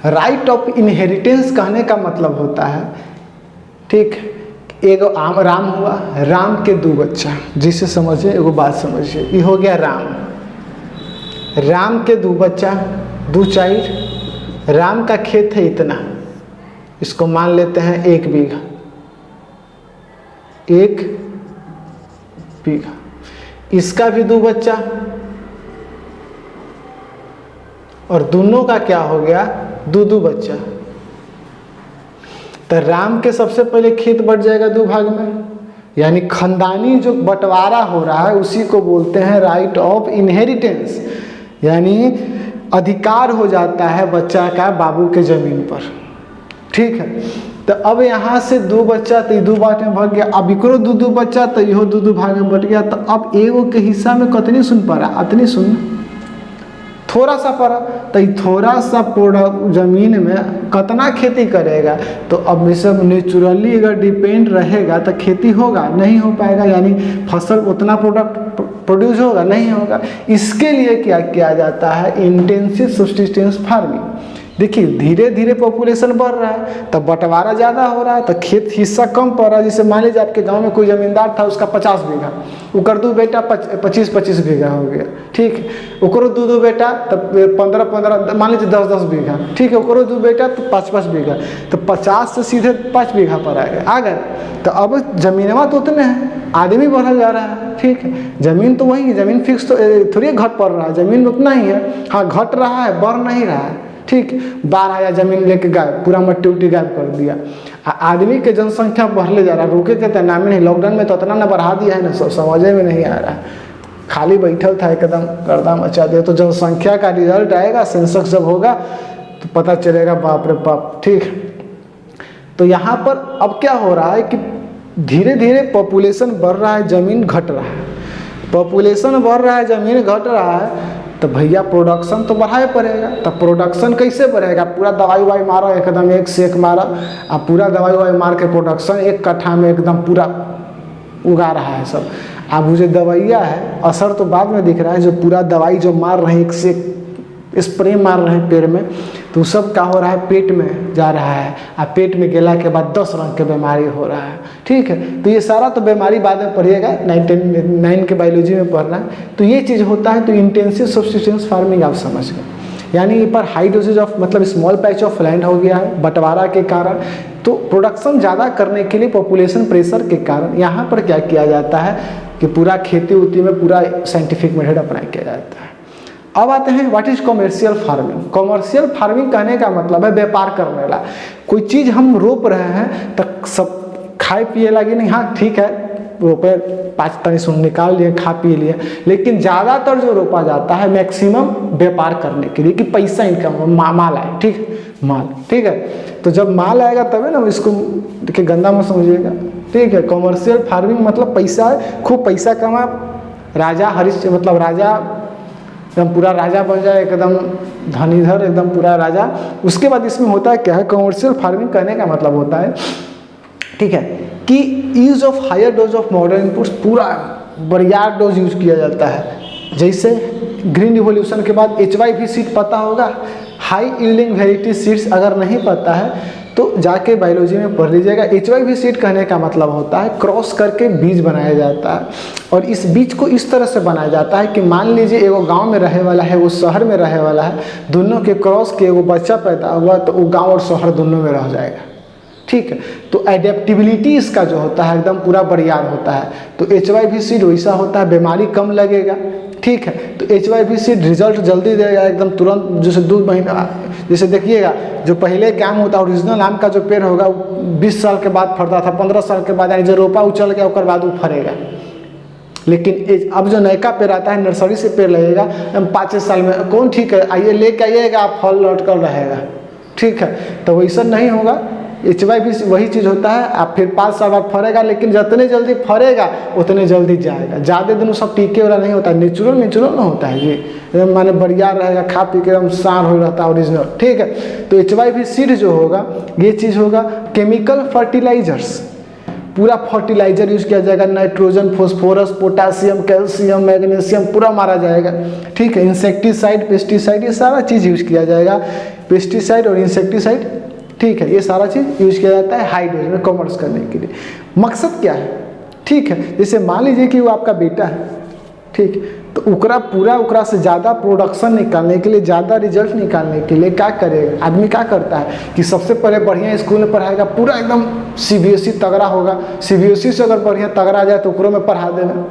राइट ऑफ इनहेरिटेंस कहने का मतलब होता है, ठीक, एक राम हुआ, राम के 2 बच्चा, जिसे समझिए, एगो बात समझिए, ये हो गया राम, राम के 2 बच्चा, 2 चाइल्ड। राम का खेत है इतना, इसको मान लेते हैं 1 बीघा, 1 बीघा। इसका भी 2 बच्चा, और दोनों का क्या हो गया, 2 बच्चा। तो राम के सबसे पहले खेत बढ़ जाएगा 2 भाग में, यानी खानदानी जो बंटवारा हो रहा है उसी को बोलते हैं राइट ऑफ इनहेरिटेंस, यानी अधिकार हो जाता है बच्चा का बाबू के ज़मीन पर। ठीक है, तो अब यहाँ से 2 बच्चा तो 2 भाग में भग गया, अब इकरो 2 बच्चा तो इहो 2 भाग में बट गया। तो अब एगो के हिस्सा में कितनी सुन पड़ा, अतनी सुन, थोड़ा सा पड़ा। तो थोड़ा सा ज़मीन में कितना खेती करेगा, तो अब ये सब नेचुरली अगर डिपेंड रहेगा तो खेती होगा नहीं हो पाएगा, यानी फसल उतना प्रोडक्ट प्रोड्यूस होगा नहीं होगा। इसके लिए क्या किया जाता है, इंटेंसिव सब्सिस्टेंस फार्मिंग। देखिए धीरे धीरे पॉपुलेशन बढ़ रहा है तो बंटवारा ज़्यादा हो रहा है तो खेत हिस्सा कम पड़ रहा है। जैसे मान लीजिए आपके गांव में कोई ज़मींदार था, उसका 50 बीघा, उकर 2 बेटा 25-25 बीघा हो गया। ठीक है, उकरो 2 बेटा तब 15-15, मान लीजिए 10-10 बीघा। ठीक है, उकरो 2 बेटा तो 5-5 बीघा, तो 50 से सीधे 5 बीघा पर आ गए। तो अब ज़मीनवा तो उतने हैं, आदमी बढ़ा जा रहा है। ठीक है, ज़मीन तो वही है, ज़मीन फिक्स तो थोड़ी घट पड़ रहा है, ज़मीन उतना ही है। हाँ घट रहा है, बढ़ नहीं रहा है। ठीक, बाढ़ आया ज़मीन लेके गायब, पूरा मट्टी उट्टी गायब कर दिया। आदमी के जनसंख्या बढ़ले जा रहा है, रुके के तो नाम नहीं। लॉकडाउन में तो इतना ना बढ़ा दिया है ना, समझ में नहीं आ रहा है। खाली बैठल था एकदम गर्दा मचा दिया। तो जनसंख्या का रिजल्ट आएगा, सेंसस जब होगा तो पता चलेगा, बाप रे बाप। ठीक, तो यहाँ पर अब क्या हो रहा है कि धीरे धीरे पॉपुलेशन बढ़ रहा है, ज़मीन घट रहा है। पॉपुलेशन बढ़ रहा है, ज़मीन घट रहा है, तो भैया प्रोडक्शन तो बढ़ाए पड़ेगा। तो प्रोडक्शन कैसे बढ़ेगा, पूरा दवाई ववाई मारो एकदम एक से एक मारो, अब पूरा दवाई ववाई मार के प्रोडक्शन 1 कट्ठा में एकदम पूरा उगा रहा है सब। अब वो जो दवाइयाँ है असर तो बाद में दिख रहा है, जो पूरा दवाई जो मार रहे हैं, एक से स्प्रे मार रहे हैं पेड़ में, तो सब का हो रहा है, पेट में जा रहा है। और पेट में गेला के बाद 10 रंग के बीमारी हो रहा है। ठीक है, तो ये सारा तो बीमारी बाद में पढ़िएगा, 9 के बायोलॉजी में पढ़ना है। तो ये चीज़ होता है। तो इंटेंसिव सब्सिस्टेंस फार्मिंग आप समझ गए, यानी ये पर हाई डोजेज ऑफ मतलब स्मॉल पैच ऑफ लैंड हो गया है बंटवारा के कारण। तो प्रोडक्शन ज़्यादा करने के लिए पॉपुलेशन प्रेशर के कारण यहाँ पर क्या किया जाता है कि पूरा खेती उती में पूरा साइंटिफिक मेथड अप्लाई किया जाता है। अब आते हैं what is commercial farming. Commercial farming कहने का मतलब है व्यापार करने वाला। कोई चीज़ हम रोप रहे हैं तो सब खाए पिए लगे नहीं, हाँ ठीक है रोपे 5 तनी सुन निकाल लिए, खा पी लिए, लेकिन ज़्यादातर जो रोपा जाता है मैक्सिमम व्यापार करने के लिए कि पैसा इनकम माल आए। ठीक, माल। ठीक है, तो जब माल आएगा तभी ना, इसको देखिए गंदा मत समझिएगा। ठीक है, कॉमर्शियल फार्मिंग मतलब पैसा है, खूब पैसा कमा, राजा हरीश मतलब राजा एकदम पूरा राजा बन जाए, एकदम धनीधर एकदम पूरा राजा। उसके बाद इसमें होता है क्या है, कॉमर्शियल फार्मिंग करने का मतलब होता है, ठीक है, कि use of higher dose of modern inputs, पूरा बढ़िया डोज यूज किया जाता है। जैसे ग्रीन रिवॉल्यूशन के बाद HYV सीड पता होगा, हाई यील्डिंग वेराइटी सीड्स अगर नहीं पता है तो जाके बायोलॉजी में पढ़ लीजिएगा। HYV सीड कहने का मतलब होता है क्रॉस करके बीज बनाया जाता है, और इस बीज को इस तरह से बनाया जाता है कि मान लीजिए एगो गांव में रहे वाला है, वो शहर में रहे वाला है, दोनों के क्रॉस के एगो बच्चा पैदा हुआ तो वो गांव और शहर दोनों में रह जाएगा। ठीक है, तो एडेप्टिबिलिटी इसका जो होता है एकदम पूरा बरियार होता है। तो HYV सीड वैसा होता है, बीमारी कम लगेगा। ठीक है, तो HYV सीड रिजल्ट जल्दी देगा एकदम तुरंत। जैसे 2 महीना, जैसे देखिएगा जो पहले के आम होता है, ओरिजिनल आम का जो पेड़ होगा 20 साल के बाद फरता था, 15 साल के बाद, यानी जो रोपा उछल गया उसके बाद वो फरेगा। लेकिन अब जो नयका पेड़ आता है, नर्सरी से पेड़ लगेगा 5 साल में, कौन ठीक है आइए लेके आइएगा, आप फल लटकल रहेगा। ठीक है, तो वैसा नहीं होगा। HYV वही चीज़ होता है, आप फिर 5 साल बाद फरेगा, लेकिन जितने जल्दी फरेगा उतने जल्दी जाएगा। ज़्यादा दिन सब टीके वाला नहीं होता है, नेचुरल ना होता है ये, एकदम माने बढ़िया रहेगा, खा पी के एकदम सार हो रहता है ओरिजिनल। ठीक है, तो HYV सीड जो होगा ये चीज़ होगा। केमिकल फर्टिलाइजर्स, पूरा फर्टिलाइजर यूज किया जाएगा, nitrogen, phosphorus, potassium, calcium, magnesium पूरा मारा जाएगा। ठीक है, इंसेक्टिसाइड, पेस्टिसाइड, ये सारा चीज़ यूज किया जाएगा। पेस्टिसाइड और इंसेक्टिसाइड, ठीक है, ये सारा चीज़ यूज किया जाता है हाई डोज में कॉमर्स करने के लिए। मकसद क्या है, ठीक है, जैसे मान लीजिए कि वो आपका बेटा है, ठीक, तो उकरा से ज़्यादा प्रोडक्शन निकालने के लिए, ज़्यादा रिजल्ट निकालने के लिए क्या करेगा आदमी, क्या करता है कि सबसे पहले बढ़िया स्कूल में पढ़ाएगा, पूरा एकदम CBSE तगड़ा होगा। CBSE से अगर बढ़िया तगड़ा आ जाए तो ओकरों में पढ़ा देना।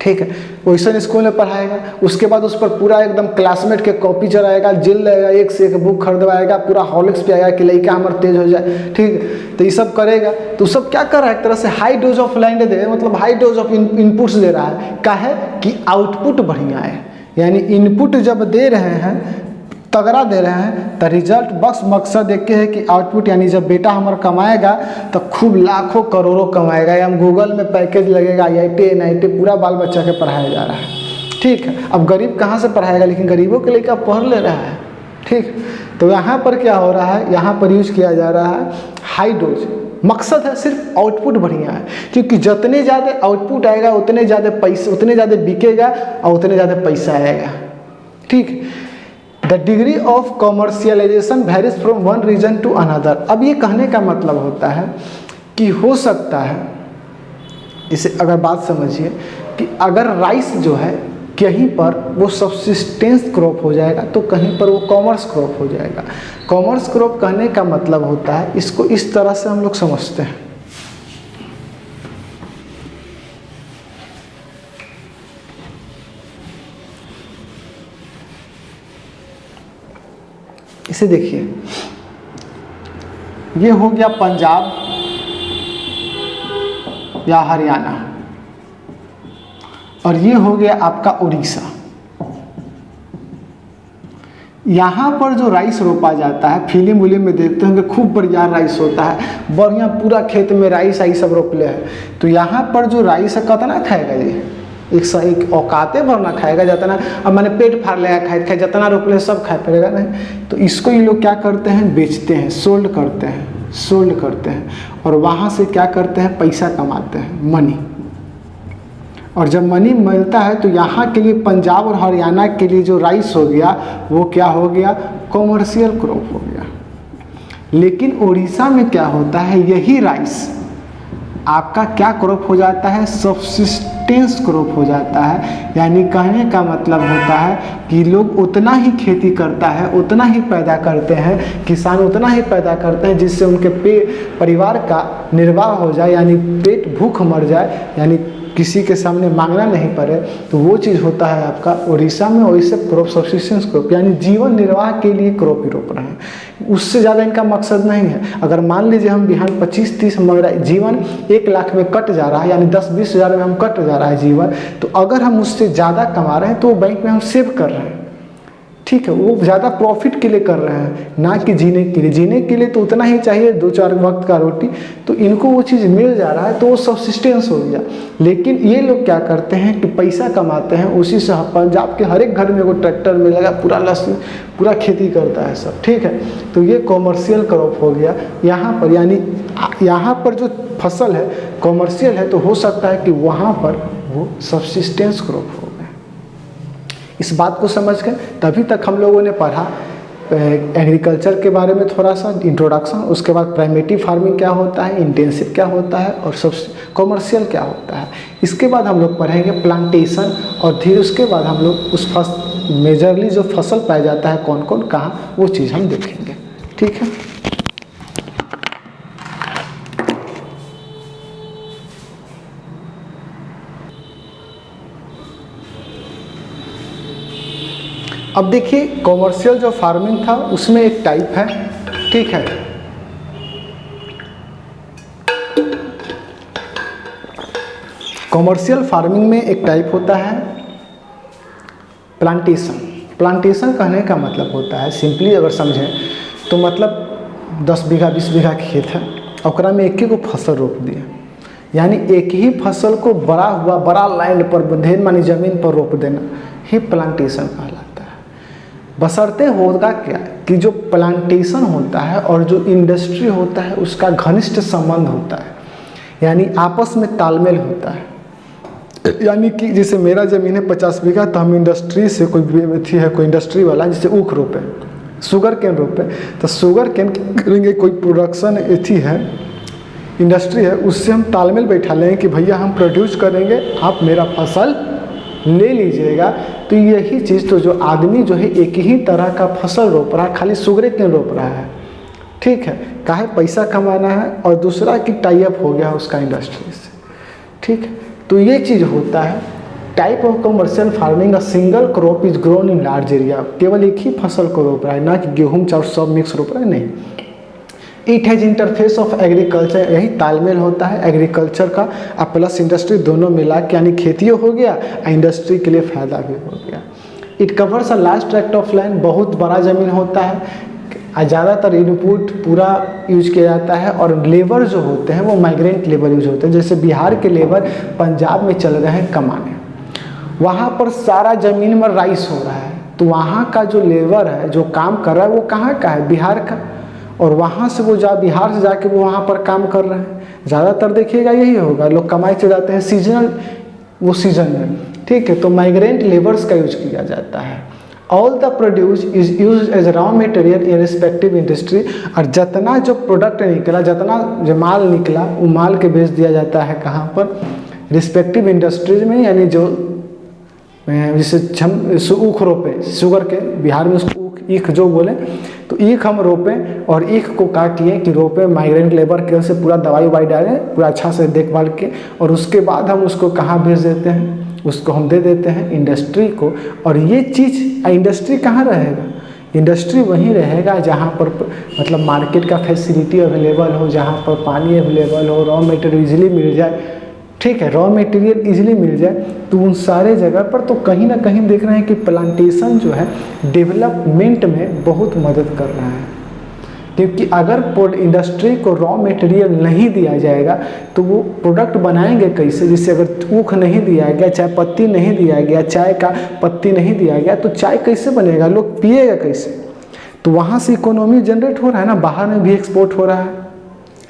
ठीक है, वैसन स्कूल में पढ़ाएगा, उसके बाद उस पर पूरा एकदम क्लासमेट के कॉपी चलाएगा, जेल लगेगा, एक से एक बुक खरीदवाएगा, पूरा हॉर्लिक्स पियाएगा कि लड़का हमारा तेज हो जाए। ठीक है, तो ये सब करेगा। तो सब क्या कर रहा है, एक तरह से हाई डोज ऑफ लैंड दे, मतलब हाई डोज ऑफ इनपुट्स दे रहा है। क्या है कि आउटपुट बढ़िया है, यानी इनपुट जब दे रहे हैं तगड़ा दे रहे हैं तो रिजल्ट बस मकसद एक है कि आउटपुट, यानी जब बेटा हमारा कमाएगा तो खूब लाखों करोड़ों कमाएगा, या हम गूगल में पैकेज लगेगा, IIT NIT पूरा बाल बच्चा के पढ़ाया जा रहा है। ठीक है, अब गरीब कहाँ से पढ़ाएगा, लेकिन गरीबों के लिए क्या पढ़ ले रहा है। ठीक, तो यहाँ पर क्या हो रहा है, यहाँ पर यूज किया जा रहा है हाई डोज। मकसद है सिर्फ आउटपुट बढ़िया है, क्योंकि जितने ज़्यादा आउटपुट आएगा उतने ज़्यादा पैसे, उतने ज़्यादा बिकेगा और उतने ज़्यादा पैसा आएगा। ठीक, the degree of commercialisation varies from one region to another. अब ये कहने का मतलब होता है कि हो सकता है, इसे अगर बात समझिए कि अगर राइस जो है कहीं पर वो सब्सिस्टेंस क्रॉप हो जाएगा तो कहीं पर वो कॉमर्स क्रॉप हो जाएगा। कॉमर्स क्रॉप कहने का मतलब होता है, इसको इस तरह से हम लोग समझते हैं। इसे देखिए, ये हो गया पंजाब या हरियाणा, और ये हो गया आपका उड़ीसा। यहाँ पर जो राइस रोपा जाता है, फिल्म विल्म में देखते होंगे खूब बढ़िया राइस होता है, बढ़िया पूरा खेत में राइस आई सब रोपले है। तो यहाँ पर जो राइस है कितना खाएगा जी, एक औकाते भर ना खाएगा, जितना अब मैंने पेट फाड़ लेगा खाए खाए, जितना रोपले सब खाए पड़ेगा नहीं। तो इसको ये लोग क्या करते हैं, बेचते हैं, सोल्ड करते हैं और वहाँ से क्या करते हैं, पैसा कमाते हैं, मनी। और जब मनी मिलता है तो यहाँ के लिए, पंजाब और हरियाणा के लिए जो राइस हो गया वो क्या हो गया, कॉमर्शियल क्रॉप हो गया। लेकिन उड़ीसा में क्या होता है, यही राइस आपका क्या क्रॉप हो जाता है, सब्सिस्टेंस क्रॉप हो जाता है। यानी कहने का मतलब होता है कि लोग उतना ही खेती करता है, उतना ही पैदा करते हैं, किसान उतना ही पैदा करते हैं जिससे उनके परिवार का निर्वाह हो जाए, यानी पेट भूख मर जाए, यानी किसी के सामने मांगना नहीं पड़े। तो वो चीज़ होता है आपका उड़ीसा में, वैसे क्रॉप सब्सिस्टेंस क्रॉप, यानी जीवन निर्वाह के लिए क्रॉप ही रोप रहे हैं, उससे ज़्यादा इनका मकसद नहीं है। अगर मान लीजिए हम बिहान 25-30 मगर जीवन 1 लाख में कट जा रहा है, यानी 10-20 हज़ार में हम कट जा रहा है जीवन, तो अगर हम उससे ज़्यादा कमा रहे हैं तो वो बैंक में हम सेव कर रहे हैं। ठीक है, वो ज़्यादा प्रॉफिट के लिए कर रहे हैं, ना कि जीने के लिए। जीने के लिए तो उतना ही चाहिए, 2-4 वक्त का रोटी, तो इनको वो चीज़ मिल जा रहा है तो वो सब्सिस्टेंस हो गया। लेकिन ये लोग क्या करते हैं कि पैसा कमाते हैं, उसी से पंजाब के हर एक घर में वो ट्रैक्टर मिलेगा, पूरा लहसुन पूरा खेती करता है सब। ठीक है, तो ये कॉमर्शियल क्रॉप हो गया यहाँ पर, यानी यहाँ पर जो फसल है कॉमर्शियल है, तो हो सकता है कि वहाँ पर वो सब्सिस्टेंस क्रॉप हो। इस बात को समझ कर तभी तक हम लोगों ने पढ़ा एग्रीकल्चर के बारे में थोड़ा सा इंट्रोडक्शन, उसके बाद प्राइमेटिव फार्मिंग क्या होता है, इंटेंसिव क्या होता है और सब कॉमर्शियल क्या होता है। इसके बाद हम लोग पढ़ेंगे प्लांटेशन, और फिर उसके बाद हम लोग उस मेजरली जो फसल पाया जाता है कौन कौन कहाँ, वो चीज़ हम देखेंगे। ठीक है, अब देखिए कॉमर्शियल जो फार्मिंग था उसमें एक टाइप है। ठीक है, कॉमर्शियल फार्मिंग में एक टाइप होता है प्लांटेशन। प्लांटेशन कहने का मतलब होता है, सिंपली अगर समझें तो मतलब 10 बीघा 20 बीघा खेत है, ओकरा में एक ही को फसल रोप दिए, यानी एक ही फसल को बड़ा लैंड पर ढेर मानी जमीन पर रोप देना ही प्लांटेशन कहलाता है। बशर्ते होगा क्या कि जो प्लांटेशन होता है और जो इंडस्ट्री होता है उसका घनिष्ठ संबंध होता है, यानी आपस में तालमेल होता है। यानी कि जैसे मेरा ज़मीन है 50 बीघा, तो हम इंडस्ट्री से कोई इंडस्ट्री वाला जैसे ऊख रोपे, शुगर केन रोपे, तो शुगर केन करेंगे, कोई प्रोडक्शन एथी है इंडस्ट्री है, उससे हम तालमेल बैठा लेंगे कि भैया हम प्रोड्यूस करेंगे, आप मेरा फसल ले लीजिएगा। तो यही चीज़, तो जो आदमी जो है एक ही तरह का फसल रोप रहा है, खाली शुगर केन रोप रहा है। ठीक है, काहे पैसा कमाना है, और दूसरा कि टाई अप हो गया उसका इंडस्ट्री से। ठीक है, तो ये चीज़ होता है type of commercial farming, a single crop is grown in large area, केवल एक ही फसल को रोप रहा है, ना कि गेहूँ चावल सब मिक्स रोप रहा है, नहीं। It has interface of agriculture, यही तालमेल होता है एग्रीकल्चर का प्लस इंडस्ट्री, दोनों मिला के, यानी खेती हो गया, इंडस्ट्री के लिए फ़ायदा भी हो गया। It covers a large tract of land, बहुत बड़ा ज़मीन होता है, ज़्यादातर इनपुट पूरा यूज किया जाता है, और लेबर जो होते हैं वो माइग्रेंट लेबर यूज होते हैं। जैसे बिहार के लेबर पंजाब में चल रहे हैं कमाने, वहाँ पर सारा ज़मीन में राइस हो रहा है, तो वहाँ का जो लेबर है जो काम कर रहा है वो कहाँ का है, बिहार का, और वहाँ से वो बिहार से जाके वो वहाँ पर काम कर रहे हैं। ज़्यादातर देखिएगा यही होगा, लोग कमाई से जाते हैं सीजनल, वो सीजन में, ठीक है। तो माइग्रेंट लेबर्स का यूज किया जाता है। All the produce is use as raw material in respective industry, और जितना जो प्रोडक्ट निकला, जितना जो माल निकला, वो माल के बेच दिया जाता है कहाँ पर, रिस्पेक्टिव इंडस्ट्रीज में, यानी जो जैसे ऊख रोपे, शुगर के बिहार में उसको ईख जो बोले, तो ईख हम रोपें और ईख को काटिए कि रोपें, माइग्रेंट लेबर के से पूरा दवाई ववाई डालें, पूरा अच्छा से देखभाल के, और उसके बाद हम उसको कहाँ भेज देते हैं, उसको हम दे देते हैं इंडस्ट्री को। और ये चीज़ इंडस्ट्री कहाँ रहेगा, इंडस्ट्री वहीं रहेगा जहाँ पर मतलब मार्केट का फैसिलिटी अवेलेबल हो, जहाँ पर पानी अवेलेबल हो, रॉ मटेरियल इजीली मिल जाए, ठीक है, रॉ मटेरियल इजीली मिल जाए, तो उन सारे जगह पर तो कहीं ना कहीं देख रहे हैं कि प्लांटेशन जो है डेवलपमेंट में बहुत मदद कर रहा है। क्योंकि अगर इंडस्ट्री को रॉ मटेरियल नहीं दिया जाएगा तो वो प्रोडक्ट बनाएंगे कैसे, जैसे अगर ऊख नहीं दिया गया, चाय पत्ती नहीं दिया गया, चाय का पत्ती नहीं दिया गया, तो चाय कैसे बनेगा, लोग पिएगा कैसे। तो वहाँ से इकोनॉमी जनरेट हो रहा है ना, बाहर में भी एक्सपोर्ट हो रहा है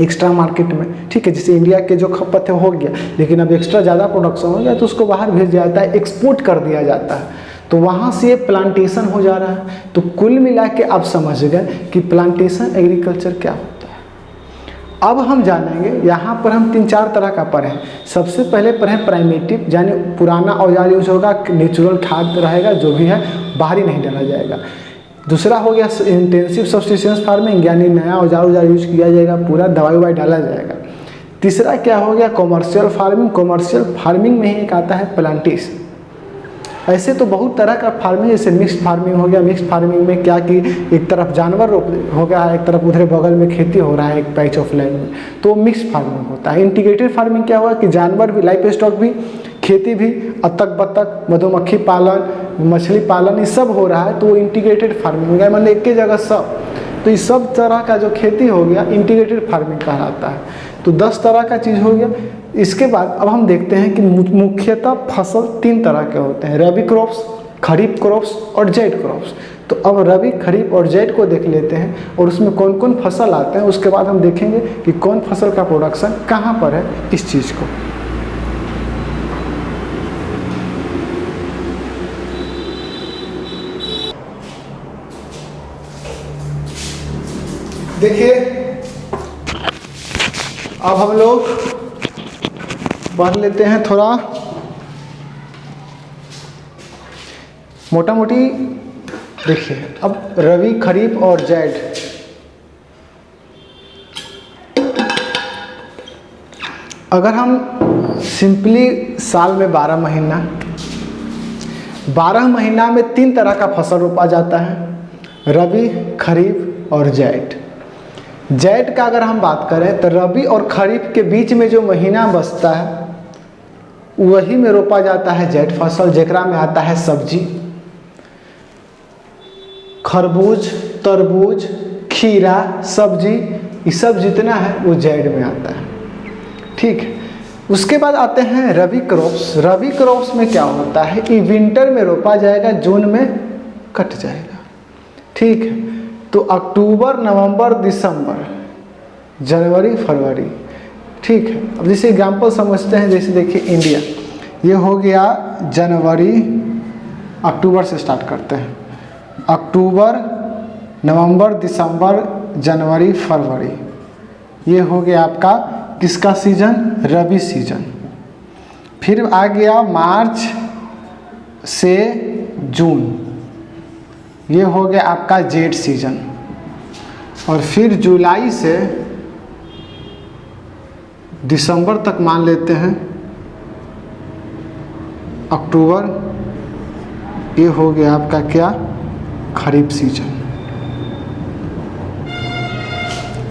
एक्स्ट्रा मार्केट में, ठीक है। जैसे इंडिया के जो खपत है हो गया, लेकिन अब एक्स्ट्रा ज़्यादा प्रोडक्शन हो गया तो उसको बाहर भेज दिया जाता है, एक्सपोर्ट कर दिया जाता है, तो वहाँ से प्लांटेशन हो जा रहा है। तो कुल मिला के आप समझ गए कि प्लांटेशन एग्रीकल्चर क्या होता है। अब हम जानेंगे, यहाँ पर हम 3-4 तरह का पढ़ें। सबसे पहले पढ़ें प्राइमेटिव, यानी पुराना औजार यूज होगा, नेचुरल खाद रहेगा, जो भी है बाहरी नहीं डाला जाएगा। दूसरा हो गया इंटेंसिव सब्सिस्टेंस फार्मिंग, यानी नया औजार यूज किया जाएगा, पूरा दवाई ववाई डाला जाएगा। तीसरा क्या हो गया कॉमर्शियल फार्मिंग, कॉमर्शियल फार्मिंग में ही एक आता है प्लांटेशन। ऐसे तो बहुत तरह का फार्मिंग, जैसे मिक्स्ड फार्मिंग हो गया, मिक्स्ड फार्मिंग में क्या कि एक तरफ जानवर हो गया है, एक तरफ उधर बगल में खेती हो रहा है एक पैच ऑफ लैंड में, तो मिक्स्ड फार्मिंग होता है। इंटीग्रेटेड फार्मिंग क्या हुआ कि जानवर भी, लाइफ स्टॉक भी, खेती भी, अत्तक बत्तख, मधुमक्खी पालन, मछली पालन, ये सब हो रहा है, तो वो इंटीग्रेटेड फार्मिंग हो गया, मतलब एक ही जगह सब। तो ये सब तरह का जो खेती हो गया इंटीग्रेटेड फार्मिंग कहलाता है। तो 10 तरह का चीज़ हो गया। इसके बाद अब हम देखते हैं कि मुख्यतः फसल 3 तरह के होते हैं, रबी क्रॉप्स, खरीफ क्रॉप्स और जेड क्रॉप्स। तो अब रबी, खरीफ और जेड को देख लेते हैं और उसमें कौन कौन फसल आते हैं, उसके बाद हम देखेंगे कि कौन फसल का प्रोडक्शन कहाँ पर है इस चीज़ को। देखिए अब हम लोग पढ़ लेते हैं थोड़ा मोटा मोटी। देखिए अब रबी, खरीफ और जेड, अगर हम सिंपली साल में 12 महीना, 12 महीना में 3 तरह का फसल रोपा जाता है, रबी, खरीफ और जेड। जेड का अगर हम बात करें तो रबी और खरीफ के बीच में जो महीना बसता है वही में रोपा जाता है जेड फसल, जेकरा में आता है सब्जी, खरबूज, तरबूज, खीरा, सब्जी, ये सब जितना है वो जेड में आता है, ठीक है। उसके बाद आते हैं रबी क्रॉप्स। रबी क्रॉप्स में क्या होता है कि विंटर में रोपा जाएगा, जून में कट जाएगा, ठीक है। तो अक्टूबर, नवंबर, दिसंबर, जनवरी, फरवरी, ठीक है। अब जैसे एग्जाम्पल समझते हैं, जैसे देखिए इंडिया, ये हो गया जनवरी, अक्टूबर से स्टार्ट करते हैं, अक्टूबर, नवंबर, दिसंबर, जनवरी, फरवरी, ये हो गया आपका किसका सीजन, रबी सीजन। फिर आ गया मार्च से जून, ये हो गया आपका जेड सीजन। और फिर जुलाई से दिसंबर तक मान लेते हैं, अक्टूबर, ये हो गया आपका क्या, खरीफ सीजन।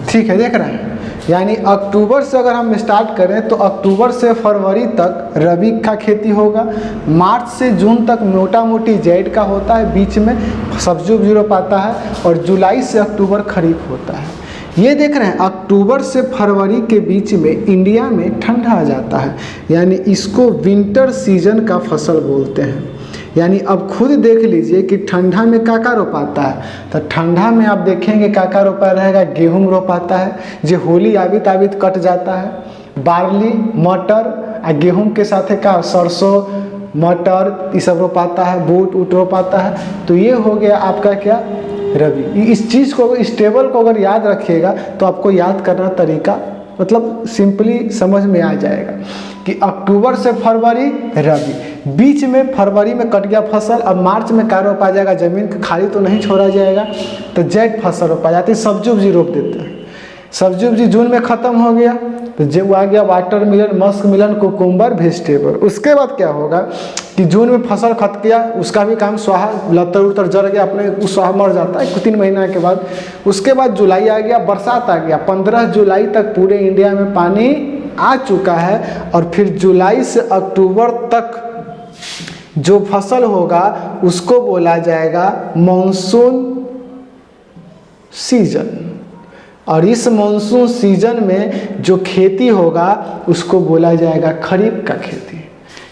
ठीक है, देख रहे हैं, यानी अक्टूबर से अगर हम स्टार्ट करें तो अक्टूबर से फरवरी तक रबी का खेती होगा, मार्च से जून तक मोटा मोटी जेड का होता है, बीच में सब्जी उब्जी रोपाता है, और जुलाई से अक्टूबर खरीफ होता है। ये देख रहे हैं, अक्टूबर से फरवरी के बीच में इंडिया में ठंड आ जाता है, यानी इसको विंटर सीजन का फसल बोलते हैं। यानी अब खुद देख लीजिए कि ठंडा में क्या रोपाता है, तो ठंडा में आप देखेंगे क्या रोपा रहेगा, गेहूँ रोपाता है, जो होली आबित आबित कट जाता है, बार्ली, मटर, आ गेहूँ के साथ क्या सरसों, मटर, ये सब रोपाता है, बूट उट रोपाता है। तो ये हो गया आपका क्या, रबी। इस चीज़ को, इस टेबल को अगर याद रखिएगा तो आपको याद करना तरीका मतलब सिंपली समझ में आ जाएगा कि अक्टूबर से फरवरी रबी, बीच में फरवरी में कट गया फसल, अब मार्च में क्या रोपा जाएगा, ज़मीन खाली तो नहीं छोड़ा जाएगा, तो जेड फसल रोपा जाती है, सब्जी उब्जी रोप देते हैं। सब्जी उब्जी जून में ख़त्म हो गया तो जब आ गया वाटर मिलन, मस्क मिलन, कुकुम्बर, वेजिटेबल। उसके बाद क्या होगा कि जून में फसल खत गया, उसका भी काम स्वाहा, लतर उतर जड़ गया अपने, उस स्वाहा मर जाता है 3 महीना के बाद। उसके बाद जुलाई आ गया, बरसात आ गया, 15 जुलाई तक पूरे इंडिया में पानी आ चुका है, और फिर जुलाई से अक्टूबर तक जो फसल होगा उसको बोला जाएगा मॉनसून सीजन। और इस मॉनसून सीजन में जो खेती होगा उसको बोला जाएगा खरीफ का खेती।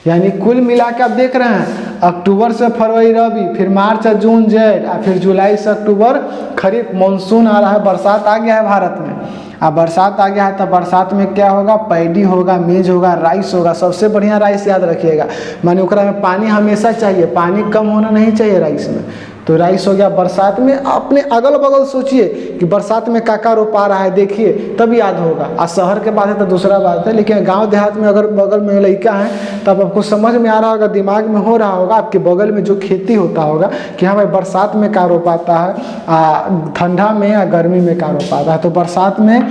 यानी कुल मिला के आप देख रहे हैं, अक्टूबर से फरवरी रबी, फिर मार्च और जून जेड, और फिर जुलाई से अक्टूबर खरीफ। मॉनसून आ रहा है, बरसात आ गया है भारत में। अब बरसात आ गया है तो बरसात में क्या होगा, पैडी होगा, मेज होगा, राइस होगा। सबसे बढ़िया राइस याद रखिएगा, माने ओकरा में पानी हमेशा चाहिए, पानी कम होना नहीं चाहिए राइस में। तो राइस हो गया बरसात में। अपने अगल बगल सोचिए कि बरसात में काका रोपा रहा है, देखिए तब याद होगा। आज शहर के बात है तो दूसरा बात है, लेकिन गांव देहात में अगर बगल में लड़का है तब आपको समझ में आ रहा होगा, दिमाग में हो रहा होगा आपके बगल में जो खेती होता होगा कि हाँ भाई बरसात में क्या रोपाता है, ठंडा में या गर्मी में क्या रोपाता है। तो बरसात में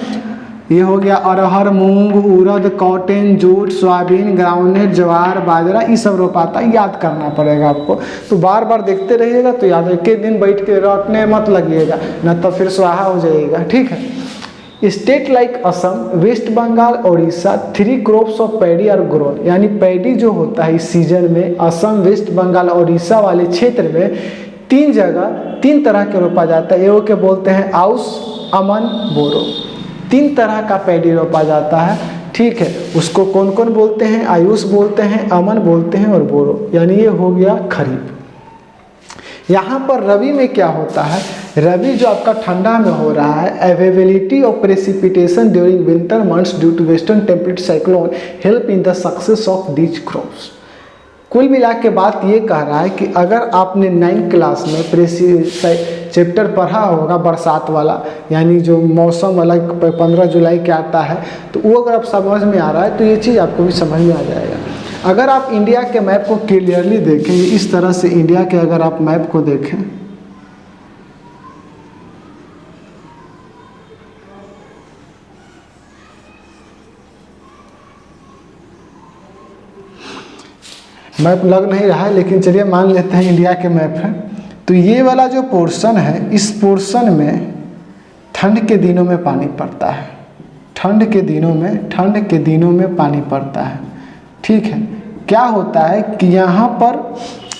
ये हो गया अरहर, मूंग, उड़द, कॉटन, जूट, सोयाबीन, ग्राउंडनट, ज्वार, बाजरा, ये सब रोपाता है। याद करना पड़ेगा आपको, तो बार बार देखते रहिएगा तो याद। एक एक दिन बैठ के रटने मत लगिएगा, न तो फिर स्वाहा हो जाएगा। ठीक है। State like Assam, West Bengal, Orissa, 3 crops of paddy are grown. यानी पैडी जो होता है इस सीजन में असम, वेस्ट बंगाल, उड़ीसा वाले क्षेत्र में 3 जगह 3 तरह के रोपा जाता है। एगो के बोलते हैं आउस, अमन, बोरो। 3 तरह का पैडी रोपा जाता है। ठीक है, उसको कौन कौन बोलते हैं, आयुष बोलते हैं, अमन बोलते हैं और बोरो। यानी ये हो गया खरीफ। यहाँ पर रबी में क्या होता है, रबी जो आपका ठंडा में हो रहा है, availability of precipitation during winter months due to western temperate cyclone help in the success of these crops. कुल मिला के बात ये कह रहा है कि अगर आपने 9th क्लास में चैप्टर पढ़ा होगा बरसात वाला, यानी जो मौसम वाला 15 जुलाई के आता है, तो वो अगर आप समझ में आ रहा है तो ये चीज़ आपको भी समझ में आ जाएगा। अगर आप इंडिया के मैप को क्लियरली देखें, इस तरह से इंडिया के अगर आप मैप को देखें, मैप लग नहीं रहा है लेकिन चलिए मान लेते हैं इंडिया के मैप है। तो ये वाला जो पोर्शन है, इस पोर्शन में ठंड के दिनों में पानी पड़ता है, ठंड के दिनों में पानी पड़ता है। ठीक है, क्या होता है कि यहाँ पर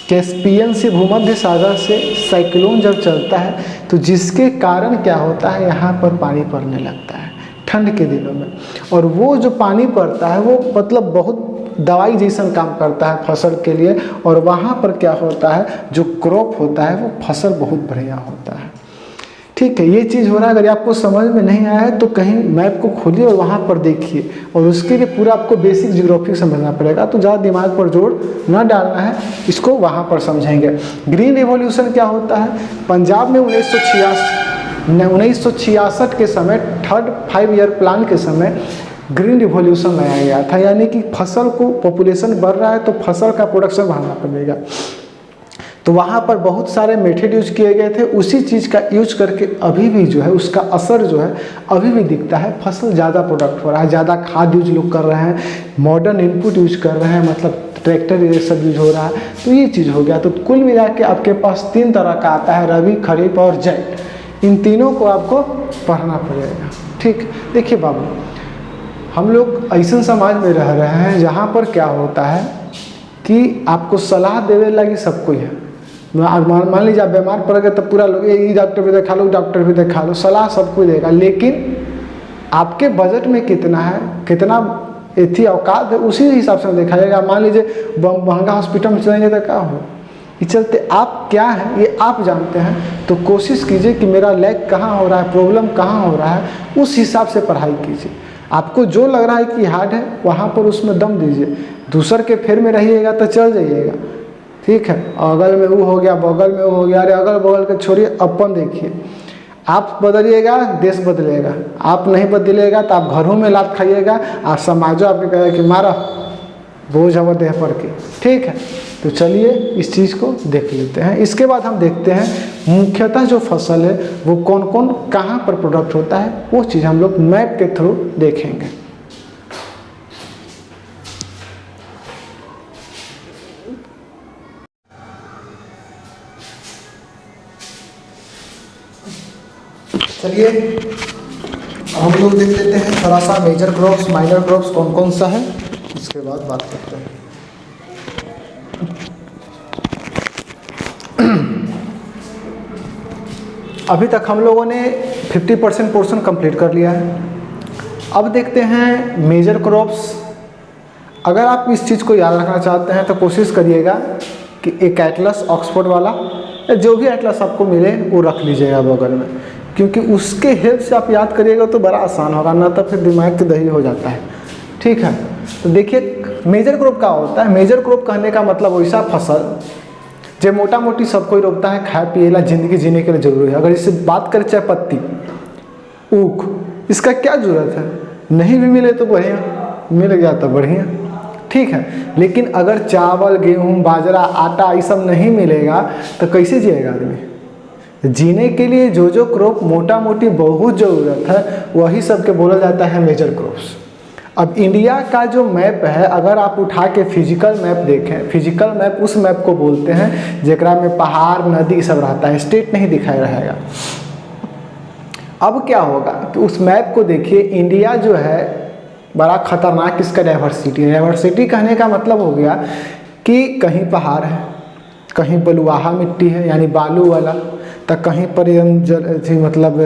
कैस्पियन से भूमध्य सागर से साइक्लोन जब चलता है तो जिसके कारण क्या होता है, यहाँ पर पानी पड़ने लगता है ठंड के दिनों में। और वो जो पानी पड़ता है वो मतलब बहुत दवाई जैसा काम करता है फसल के लिए, और वहाँ पर क्या होता है, जो क्रॉप होता है वो फसल बहुत बढ़िया होता है। ठीक है, ये चीज़ हो रहा है। अगर आपको समझ में नहीं आया है तो कहीं मैप को खोलिए और वहाँ पर देखिए, और उसके लिए पूरा आपको बेसिक ज्योग्राफी समझना पड़ेगा। तो ज़्यादा दिमाग पर जोर ना डालना है, इसको वहाँ पर समझेंगे। ग्रीन रिवॉल्यूशन क्या होता है, पंजाब में 1966 के समय 3rd 5-year प्लान के समय ग्रीन रिवॉल्यूशन लाया गया था। यानी कि फसल को, पॉपुलेशन बढ़ रहा है तो फसल का प्रोडक्शन बढ़ाना पड़ेगा। तो वहाँ पर बहुत सारे मेथड यूज किए गए थे। उसी चीज़ का यूज करके अभी भी जो है उसका असर जो है अभी भी दिखता है। फसल ज़्यादा प्रोडक्ट हो रहा है, ज़्यादा खाद यूज लोग कर रहे हैं, मॉडर्न इनपुट यूज कर रहे हैं, मतलब ट्रैक्टर ये सब यूज हो रहा है, तो ये चीज़ हो गया। तो कुल मिला के आपके पास 3 तरह का आता है, रबी, खरीफ और जैद। इन तीनों को आपको पढ़ना पड़ेगा। ठीक, देखिए बाबू, हम लोग ऐसे समाज में रह रहे हैं जहाँ पर क्या होता है कि आपको सलाह देने लगी सब कोई है। मान लीजिए आप बीमार पड़ गए तो पूरा लोग ये डॉक्टर भी दिखा लो, डॉक्टर भी दिखा लो, सलाह सब कोई देगा, लेकिन आपके बजट में कितना है, कितना इतनी औकात है, उसी हिसाब से देखा जाएगा। मान लीजिए महंगा हॉस्पिटल में चलेंगे तो क्या हो, इस चलते आप क्या हैं ये आप जानते हैं। तो कोशिश कीजिए कि मेरा लैग कहाँ हो रहा है, प्रॉब्लम कहाँ हो रहा है, उस हिसाब से पढ़ाई कीजिए। आपको जो लग रहा है कि हार्ड है वहाँ पर उसमें दम दीजिए, दूसर के फेर में रहिएगा तो चल जाइएगा। ठीक है, अगल में वो हो गया, बगल में वो हो गया, अरे अगल बगल के छोड़िए, अपन देखिए। आप बदलिएगा देश बदलेगा, आप नहीं बदलेगा तो आप घरों में लात खाइएगा और समाजो आपके कहेगा कि मारा बोझ हवा देह पर के। ठीक है, तो चलिए इस चीज़ को देख लेते हैं। इसके बाद हम देखते हैं मुख्यतः जो फसल है वो कौन कौन कहाँ पर प्रोडक्ट होता है, वो चीज़ हम लोग मैप के थ्रू देखेंगे। चलिए हम लोग देख लेते हैं थोड़ा सा मेजर क्रॉप्स, माइनर क्रॉप्स कौन कौन सा है, इसके बाद बात करते हैं। अभी तक हम लोगों ने 50% पोर्शन कंप्लीट कर लिया है। अब देखते हैं मेजर क्रॉप्स। अगर आप इस चीज़ को याद रखना चाहते हैं तो कोशिश करिएगा कि एक एटलस ऑक्सफोर्ड वाला या जो भी एटलस आपको मिले वो रख लीजिएगा बगल में, क्योंकि उसके हेल्प से आप याद करिएगा तो बड़ा आसान होगा, ना तो फिर दिमाग की दही हो जाता है। ठीक है, तो देखिए मेजर क्रॉप क्या होता है। मेजर क्रॉप कहने का मतलब वैसा फसल जो मोटा मोटी सब कोई रोकता है, खाए पिएला जिंदगी जीने के लिए जरूरी है। अगर इससे बात करें चाय पत्ती, ऊख, इसका क्या जरूरत है, नहीं भी मिले तो बढ़िया, मिल गया तो बढ़िया। ठीक है, लेकिन अगर चावल, गेहूँ, बाजरा, आटा ये सब नहीं मिलेगा तो कैसे जिएगा आदमी। जीने के लिए जो जो क्रॉप मोटा मोटी बहुत ज़रूरत है वही सब के बोला जाता है मेजर क्रॉप्स। अब इंडिया का जो मैप है, अगर आप उठा के फिजिकल मैप देखें, फिजिकल मैप उस मैप को बोलते हैं जेकरा में पहाड़, नदी सब रहता है, स्टेट नहीं दिखाई रहेगा। अब क्या होगा कि उस मैप को देखिए, इंडिया जो है बड़ा खतरनाक इसका डाइवर्सिटी है। डाइवर्सिटी कहने का मतलब हो गया कि कहीं पहाड़ है, कहीं बलुआहा मिट्टी है यानी बालू वाला, तो कहीं पर मतलब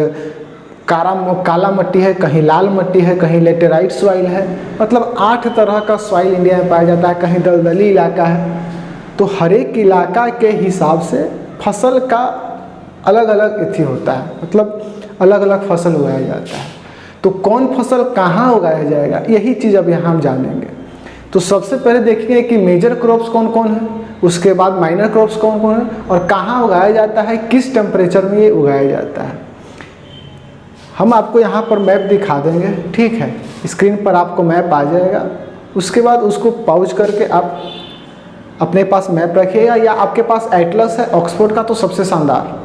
काला मट्टी है, कहीं लाल मट्टी है, कहीं लेटेराइट सॉइल है। मतलब 8 तरह का सॉइल इंडिया में पाया जाता है। कहीं दलदली इलाका है। तो हर एक इलाका के हिसाब से फसल का अलग अलग अथी होता है, मतलब अलग अलग फसल उगाया जाता है। तो कौन फसल कहाँ उगाया जाएगा यही चीज़ अब यहाँ हम जानेंगे। तो सबसे पहले देखिए कि मेजर क्रॉप्स कौन कौन है, उसके बाद माइनर क्रॉप्स कौन कौन है और कहाँ उगाया जाता है, किस टेम्परेचर में ये उगाया जाता है। हम आपको यहाँ पर मैप दिखा देंगे। ठीक है, स्क्रीन पर आपको मैप आ जाएगा। उसके बाद उसको पॉज करके आप अपने पास मैप रखिएगा, या आपके पास एटलस है ऑक्सफोर्ड का तो सबसे शानदार,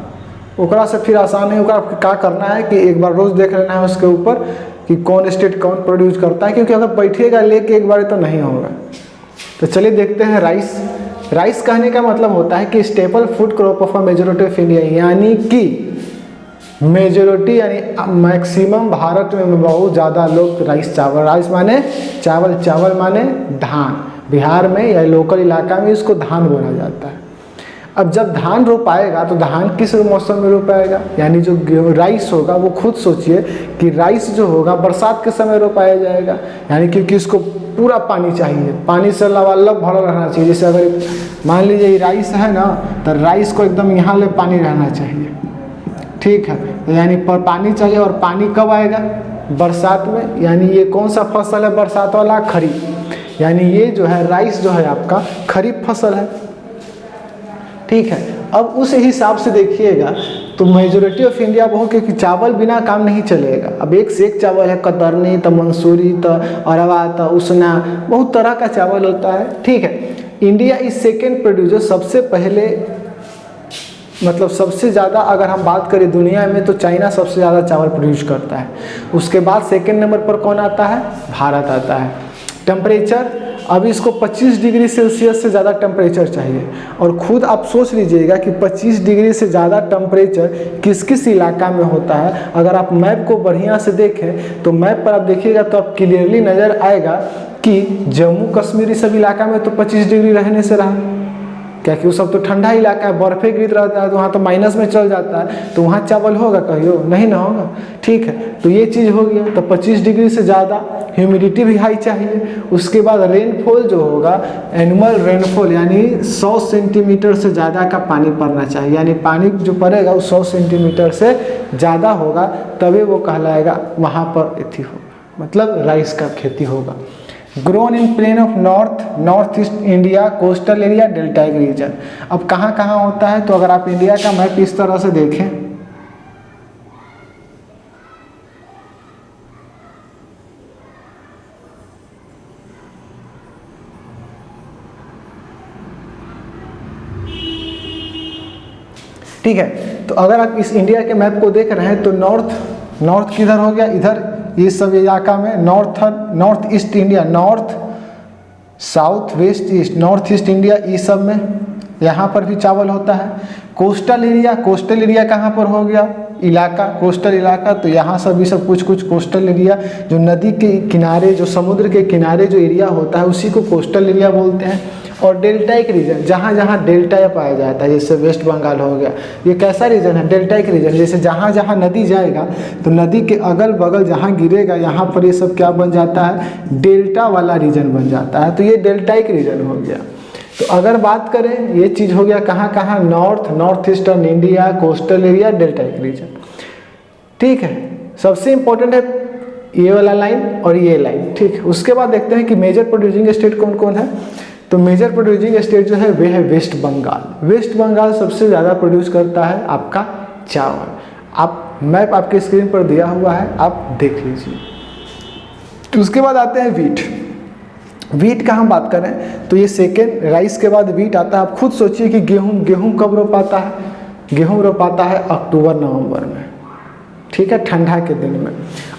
ओकरा से फिर आसान है। ओकरा क्या करना है कि एक बार रोज़ देख लेना है उसके ऊपर कि कौन स्टेट कौन प्रोड्यूस करता है, क्योंकि अगर बैठिएगा लेके एक बार तो नहीं होगा। तो चलिए देखते हैं राइस। राइस कहने का मतलब होता है कि staple food crop of a majority of India, यानी कि मेजॉरिटी यानी मैक्सिमम भारत में बहुत ज़्यादा लोग राइस, चावल, राइस माने चावल, चावल माने धान। बिहार में या लोकल इलाका में इसको धान बोला जाता है। अब जब धान रोपाएगा तो धान किस मौसम में रोपाएगा, यानी जो राइस होगा वो खुद सोचिए कि राइस जो होगा बरसात के समय रोपाया जाएगा, यानी क्योंकि इसको पूरा पानी चाहिए, पानी से लबालब भरा रहना चाहिए। जैसे अगर मान लीजिए ये राइस है ना, तो राइस को एकदम यहाँ ले पानी रहना चाहिए। ठीक है, यानी पर पानी चाहिए, और पानी कब आएगा, बरसात में। यानी ये कौन सा फसल है बरसात वाला, खरीफ। यानी ये जो है राइस जो है आपका खरीफ फसल है। ठीक है, अब उस हिसाब से देखिएगा तो मेजॉरिटी ऑफ इंडिया बहुत, क्योंकि चावल बिना काम नहीं चलेगा। अब एक से एक चावल है, कतरनी तो मंसूरी तो अरवा तो उसना, बहुत तरह का चावल होता है। ठीक है, इंडिया इज सेकेंड प्रोड्यूसर, सबसे पहले मतलब सबसे ज़्यादा अगर हम बात करें दुनिया में तो चाइना सबसे ज़्यादा चावल प्रोड्यूस करता है। उसके बाद सेकेंड नंबर पर कौन आता है, भारत आता है। टेम्परेचर अभी इसको 25 डिग्री सेल्सियस से ज़्यादा टेम्परेचर चाहिए। और खुद आप सोच लीजिएगा कि 25 डिग्री से ज़्यादा टेम्परेचर किस किस इलाका में होता है। अगर आप मैप को बढ़िया से देखें तो मैप पर आप देखिएगा तो आप क्लियरली नज़र आएगा कि जम्मू कश्मीर इस सब इलाका में तो 25 डिग्री रहने से रहा, क्योंकि वो सब तो ठंडा इलाका है, बर्फे गिर रहता है तो वहाँ तो माइनस में चल जाता है, तो वहाँ चावल होगा कहियो, नहीं ना होगा। ठीक है, तो ये चीज़ हो गया। तो 25 डिग्री से ज़्यादा, ह्यूमिडिटी भी हाई चाहिए। उसके बाद रेनफॉल जो होगा, एनुअल रेनफॉल यानी 100 सेंटीमीटर से ज़्यादा का पानी पड़ना चाहिए, यानी पानी जो पड़ेगा वो 100 सेंटीमीटर से ज़्यादा होगा, तभी वो कहलाएगा वहाँ पर एथी होगा, मतलब राइस का खेती होगा। Grown in plain of north east India, coastal area, deltaic region. अब कहाँ कहाँ होता है, तो अगर आप इंडिया का मैप इस तरह से देखें, ठीक है, तो अगर आप इस इंडिया के मैप को देख रहे हैं तो नॉर्थ किधर हो गया, इधर ये सब इलाका में north east India, north south west east, north east India, ये सब में यहाँ पर भी चावल होता है। कोस्टल एरिया कहाँ पर हो गया, इलाका, कोस्टल इलाका, तो यहाँ सब भी सब कुछ कोस्टल एरिया, जो नदी के किनारे, जो समुद्र के किनारे जो एरिया होता है उसी को कोस्टल एरिया बोलते हैं। और डेल्टाइक रीजन, जहाँ जहाँ डेल्टा पाया जाता है, जैसे वेस्ट बंगाल हो गया, ये कैसा रीजन है, डेल्टाइक रीजन। जैसे जहाँ जहाँ नदी जाएगा तो नदी के अगल बगल जहाँ गिरेगा यहाँ पर ये सब क्या बन जाता है, डेल्टा वाला रीजन बन जाता है, तो ये डेल्टाइक रीजन हो गया। तो अगर बात करें, ये चीज़ हो गया कहाँ कहाँ, north eastern India, coastal area, deltaic region. ठीक है, सबसे इम्पोर्टेंट है ये वाला लाइन और ये लाइन। ठीक है, उसके बाद देखते हैं कि मेजर प्रोड्यूसिंग स्टेट कौन कौन है। तो मेजर प्रोड्यूसिंग स्टेट जो है वे है वेस्ट बंगाल। वेस्ट बंगाल सबसे ज़्यादा प्रोड्यूस करता है आपका चावल। आप मैप आपके स्क्रीन पर दिया हुआ है, आप देख लीजिए। तो उसके बाद आते हैं वीट का हम बात करें तो ये सेकेंड, राइस के बाद वीट आता है। आप खुद सोचिए कि गेहूँ कब रोपाता है, गेहूँ रोपाता है अक्टूबर नवंबर में। ठीक है, ठंडा के दिन में।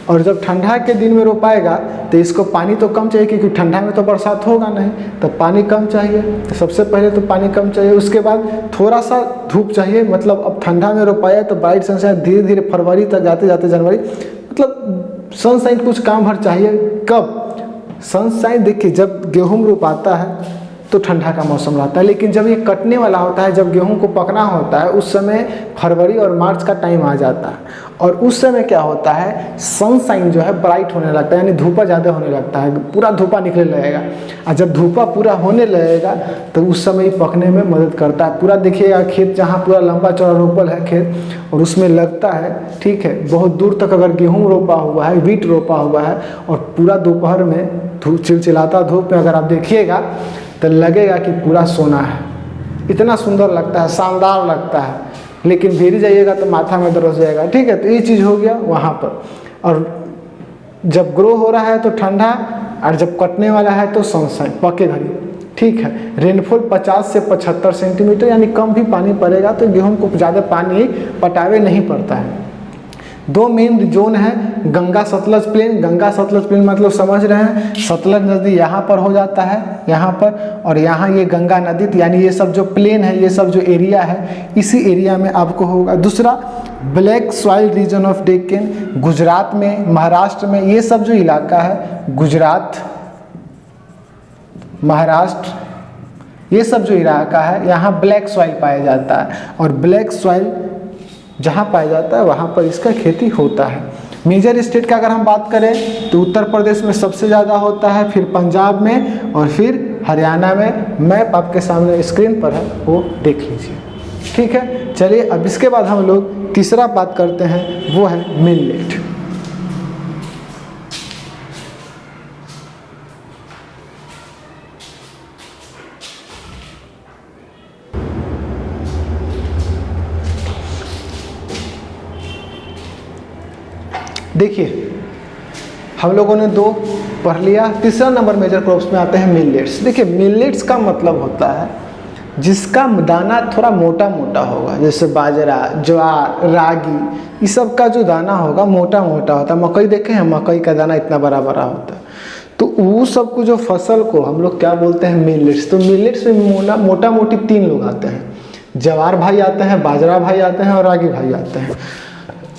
और जब ठंडा के दिन में रोपाएगा तो इसको पानी तो कम चाहिए, क्योंकि ठंडा में तो बरसात होगा नहीं, तो पानी कम चाहिए। तो सबसे पहले तो पानी कम चाहिए, उसके बाद थोड़ा सा धूप चाहिए। मतलब अब ठंडा में रोपाया तो ब्राइट सनशाइन, धीरे धीरे फरवरी तक जाते जाते जनवरी, मतलब सनशाइन कुछ काम भर चाहिए। कब सनशाइन, देखिए जब गेहूँ रोपाता है तो ठंडा का मौसम रहता है, लेकिन जब ये कटने वाला होता है, जब गेहूं को पकना होता है, उस समय फरवरी और मार्च का टाइम आ जाता है। और उस समय क्या होता है, सनशाइन जो है ब्राइट होने लगता है, यानी धूपा ज़्यादा होने लगता है, पूरा धूपा निकलने लगेगा। और जब धूपा पूरा होने लगेगा तो उस समय पकने में मदद करता है। पूरा देखिएगा खेत जहाँ पूरा लंबा चौड़ा रोपल है खेत और उसमें लगता है, ठीक है, बहुत दूर तक अगर गेहूँ रोपा हुआ है, वीट रोपा हुआ है और पूरा दोपहर में चिलचिलाता धूप में अगर आप देखिएगा तो लगेगा कि पूरा सोना है, इतना सुंदर लगता है, शानदार लगता है। लेकिन भीड़ जाइएगा तो माथा में दर्द हो जाएगा। ठीक है, तो ये चीज़ हो गया वहाँ पर। और जब ग्रो हो रहा है तो ठंडा, और जब कटने वाला है तो सनशाइन, पके घड़ी। ठीक है, रेनफॉल 50 से 75 सेंटीमीटर, यानी कम भी पानी पड़ेगा तो गेहूँ को ज़्यादा पानी पटावे नहीं पड़ता है। दो मेन जोन है, गंगा सतलज प्लेन। गंगा सतलज प्लेन मतलब समझ रहे हैं, सतलज नदी यहाँ पर हो जाता है, यहाँ पर, और यहाँ ये गंगा नदी, यानी ये सब जो प्लेन है, ये सब जो एरिया है, इसी एरिया में आपको होगा। दूसरा black soil region of Deccan, Gujarat में, महाराष्ट्र में, ये सब जो इलाका है, गुजरात, महाराष्ट्र, ये सब जो इलाका है, यहाँ ब्लैक सॉइल पाया जाता है। और ब्लैक सॉइल जहाँ पाया जाता है वहाँ पर इसका खेती होता है। मेजर स्टेट का अगर हम बात करें तो उत्तर प्रदेश में सबसे ज़्यादा होता है, फिर पंजाब में और फिर हरियाणा में। मैप आपके सामने स्क्रीन पर है, वो देख लीजिए। ठीक है, चलिए अब इसके बाद हम लोग तीसरा बात करते हैं, वो है मिलेट। देखिए हम लोगों ने दो पढ़ लिया, तीसरा नंबर मेजर क्रॉप्स में आते हैं मिलेट्स। देखिए मिलेट्स का मतलब होता है जिसका दाना थोड़ा मोटा मोटा होगा, जैसे बाजरा, ज्वार, रागी, इस सब का जो दाना होगा मोटा मोटा होता है। मकई देखे हैं, मकई का दाना इतना बड़ा बड़ा होता है। तो वो सब को जो फसल को हम लोग क्या बोलते हैं, मिलेट्स। तो मिलेट्स में मोटा मोटी 3 लोग आते हैं, ज्वार भाई आते हैं, बाजरा भाई आते हैं और रागी भाई आते हैं।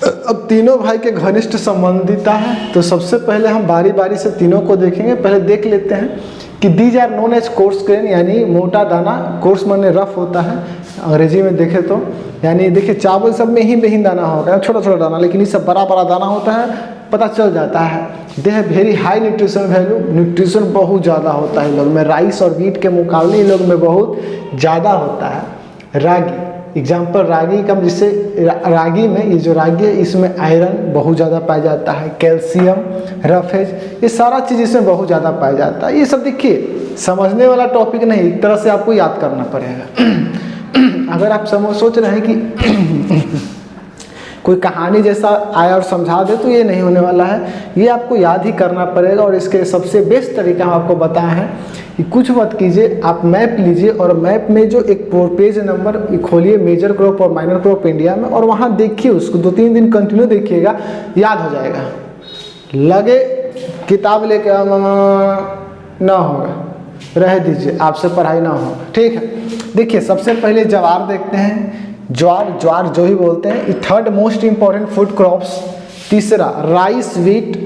अब तीनों भाई के घनिष्ठ संबंधिता है। तो सबसे पहले हम बारी बारी से तीनों को देखेंगे। पहले देख लेते हैं कि these are known as coarse grain, यानी मोटा दाना। कोर्स माने रफ होता है, अंग्रेजी में देखें तो। यानी देखिए चावल सब में ही दाना होगा, छोटा छोटा दाना, लेकिन ये सब बड़ा बड़ा दाना होता है, पता चल जाता है। They have very high nutrition value, nutrition बहुत ज़्यादा होता है इन लोग में, राइस और वीट के मुकाबले इन लोग में बहुत ज़्यादा होता है। रागी एग्जाम्पल, रागी का जिससे रागी में ये जो रागी है इसमें आयरन बहुत ज़्यादा पाया जाता है, कैल्शियम, रफेज, ये सारा चीज़ इसमें बहुत ज़्यादा पाया जाता है। ये सब देखिए समझने वाला टॉपिक नहीं, एक तरह से आपको याद करना पड़ेगा। अगर आप सोच रहे हैं कि कोई कहानी जैसा आया और समझा दे, तो ये नहीं होने वाला है, ये आपको याद ही करना पड़ेगा। और इसके सबसे बेस्ट तरीका हम आपको बताए हैं कि कुछ मत कीजिए, आप मैप लीजिए और मैप में जो एक पेज नंबर खोलिए, मेजर क्रॉप और माइनर क्रॉप इंडिया में, और वहाँ देखिए उसको 2-3 दिन कंटिन्यू देखिएगा, याद हो जाएगा। लगे किताब लेके ना होगा, रह दीजिए, आपसे पढ़ाई ना हो, ठीक है। देखिए सबसे पहले ज्वार देखते हैं। ज्वार जो ही बोलते हैं, third most important food crops. तीसरा राइस वीट,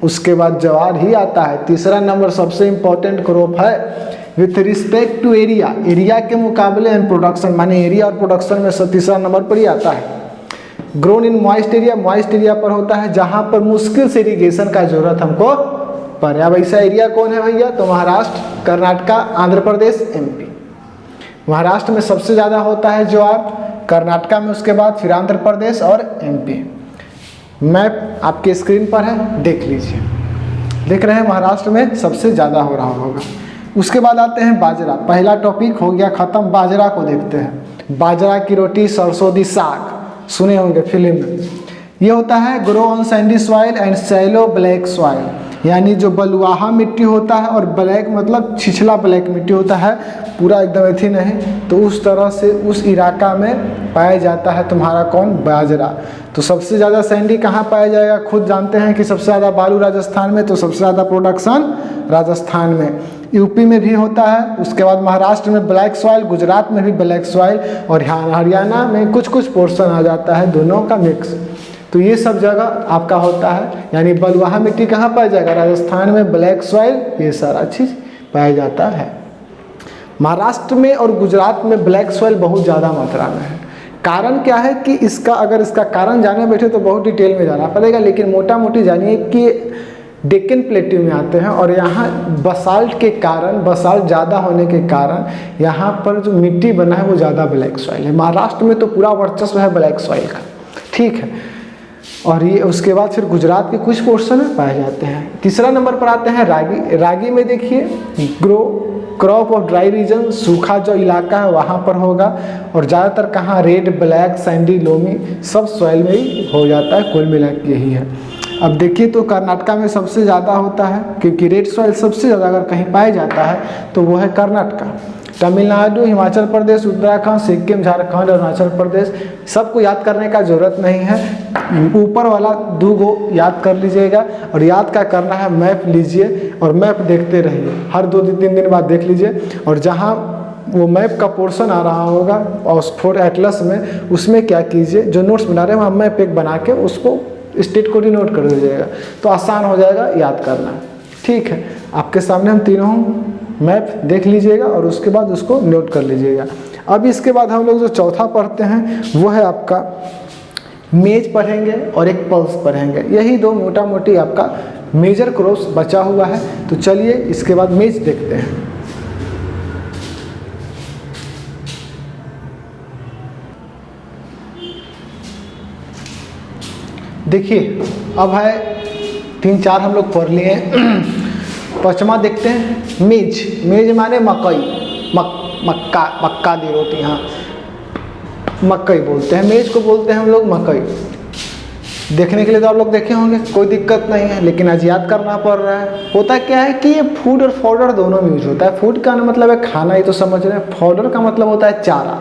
उसके बाद ज्वार ही आता है। तीसरा नंबर सबसे इंपॉर्टेंट क्रॉप है विथ रिस्पेक्ट टू एरिया के मुकाबले एंड प्रोडक्शन, माने एरिया और प्रोडक्शन में तीसरा नंबर पर ही आता है। ग्रोन इन मॉइस्ट एरिया पर होता है जहाँ पर मुश्किल से इरीगेशन का जरूरत हमको पड़े। अब ऐसा एरिया कौन है भैया, तो महाराष्ट्र, कर्नाटका, आंध्र प्रदेश, MP। महाराष्ट्र में सबसे ज़्यादा होता है ज्वार, कर्नाटका में उसके बाद फिर आंध्र प्रदेश और MP। मैप आपके स्क्रीन पर है, देख लीजिए, देख रहे हैं महाराष्ट्र में सबसे ज़्यादा हो रहा होगा। उसके बाद आते हैं बाजरा, पहला टॉपिक हो गया ख़त्म। बाजरा को देखते हैं। बाजरा की रोटी, सरसों दी साग, सुने होंगे फिल्म में। ये होता है grow on sandy soil and shallow black soil, यानी जो बलुआहा मिट्टी होता है और ब्लैक मतलब छिछला ब्लैक मिट्टी होता है, पूरा एकदम एथी नहीं, तो उस तरह से उस इलाका में पाया जाता है तुम्हारा कौन, बाजरा। तो सबसे ज़्यादा सैंडी कहाँ पाया जाएगा, खुद जानते हैं कि सबसे ज़्यादा बालू राजस्थान में, तो सबसे ज़्यादा प्रोडक्शन राजस्थान में। यूपी में भी होता है, उसके बाद महाराष्ट्र में ब्लैक सॉइल, गुजरात में भी ब्लैक सॉइल, और हरियाणा में कुछ कुछ पोर्शन आ जाता है, दोनों का मिक्स। तो ये सब जगह आपका होता है, यानी बलुआहा मिट्टी कहाँ पाया जाएगा, राजस्थान में, ब्लैक सॉइल, ये सारा चीज़ पाया जाता है। महाराष्ट्र में और गुजरात में ब्लैक सॉइल बहुत ज़्यादा मात्रा में है। कारण क्या है कि इसका, अगर इसका कारण जानने बैठे तो बहुत डिटेल में जाना पड़ेगा, लेकिन मोटा मोटी जानिए कि डेक्कन प्लेट्यू में आते हैं, और यहाँ बसाल्ट के कारण, बसाल्ट ज़्यादा होने के कारण यहाँ पर जो मिट्टी बना है वो ज़्यादा ब्लैक सॉइल है। महाराष्ट्र में तो पूरा वर्चस्व है ब्लैक सॉइल का, ठीक है। और ये उसके बाद फिर गुजरात के कुछ पोर्शन में पाए जाते हैं। तीसरा नंबर पर आते हैं रागी। रागी में देखिए grow crop of dry region, सूखा जो इलाका है वहाँ पर होगा, और ज़्यादातर कहाँ, रेड, ब्लैक, सैंडी, लोमी, सब सॉइल में ही हो जाता है, कुल मिला के यही है। अब देखिए तो कर्नाटका में सबसे ज़्यादा होता है, क्योंकि रेड सॉइल सबसे ज़्यादा अगर कहीं पाया जाता है तो वो है कर्नाटका। तमिलनाडु, हिमाचल प्रदेश, उत्तराखंड, सिक्किम, झारखंड, अरुणाचल प्रदेश, सबको याद करने का ज़रूरत नहीं है, ऊपर वाला 2 गो याद कर लीजिएगा। और याद क्या करना है, मैप लीजिए और मैप देखते रहिए, हर 2-3 दिन बाद देख लीजिए, और जहाँ वो मैप का पोर्शन आ रहा होगा ऑक्सफोर्ड एटलस में, उसमें क्या कीजिए, जो नोट्स बना रहे हैं वहाँ मैप एक बना के उसको स्टेट को डिनोट कर दीजिएगा, तो आसान हो जाएगा याद करना, ठीक है। आपके सामने हम तीनों मैप देख लीजिएगा और उसके बाद उसको नोट कर लीजिएगा। अब इसके बाद हम लोग जो चौथा पढ़ते हैं वो है आपका मेज पढ़ेंगे और एक पल्स पढ़ेंगे। यही 2 मोटा मोटी आपका मेजर क्रॉप्स बचा हुआ है। तो चलिए इसके बाद मेज देखते हैं। देखिए अब है 3-4 हम लोग पढ़ लिए हैं। पचमा देखते हैं, मेज माने मकई, मक्का दी रोटी, हाँ मकई बोलते हैं, मेज को बोलते हैं हम लोग मकई। देखने के लिए तो आप लोग देखे होंगे, कोई दिक्कत नहीं है, लेकिन आज याद करना पड़ रहा है। होता क्या है कि ये फूड और फॉडर दोनों में यूज होता है। फूड का मतलब है खाना, ये तो समझ रहे हैं। फॉडर का मतलब होता है चारा,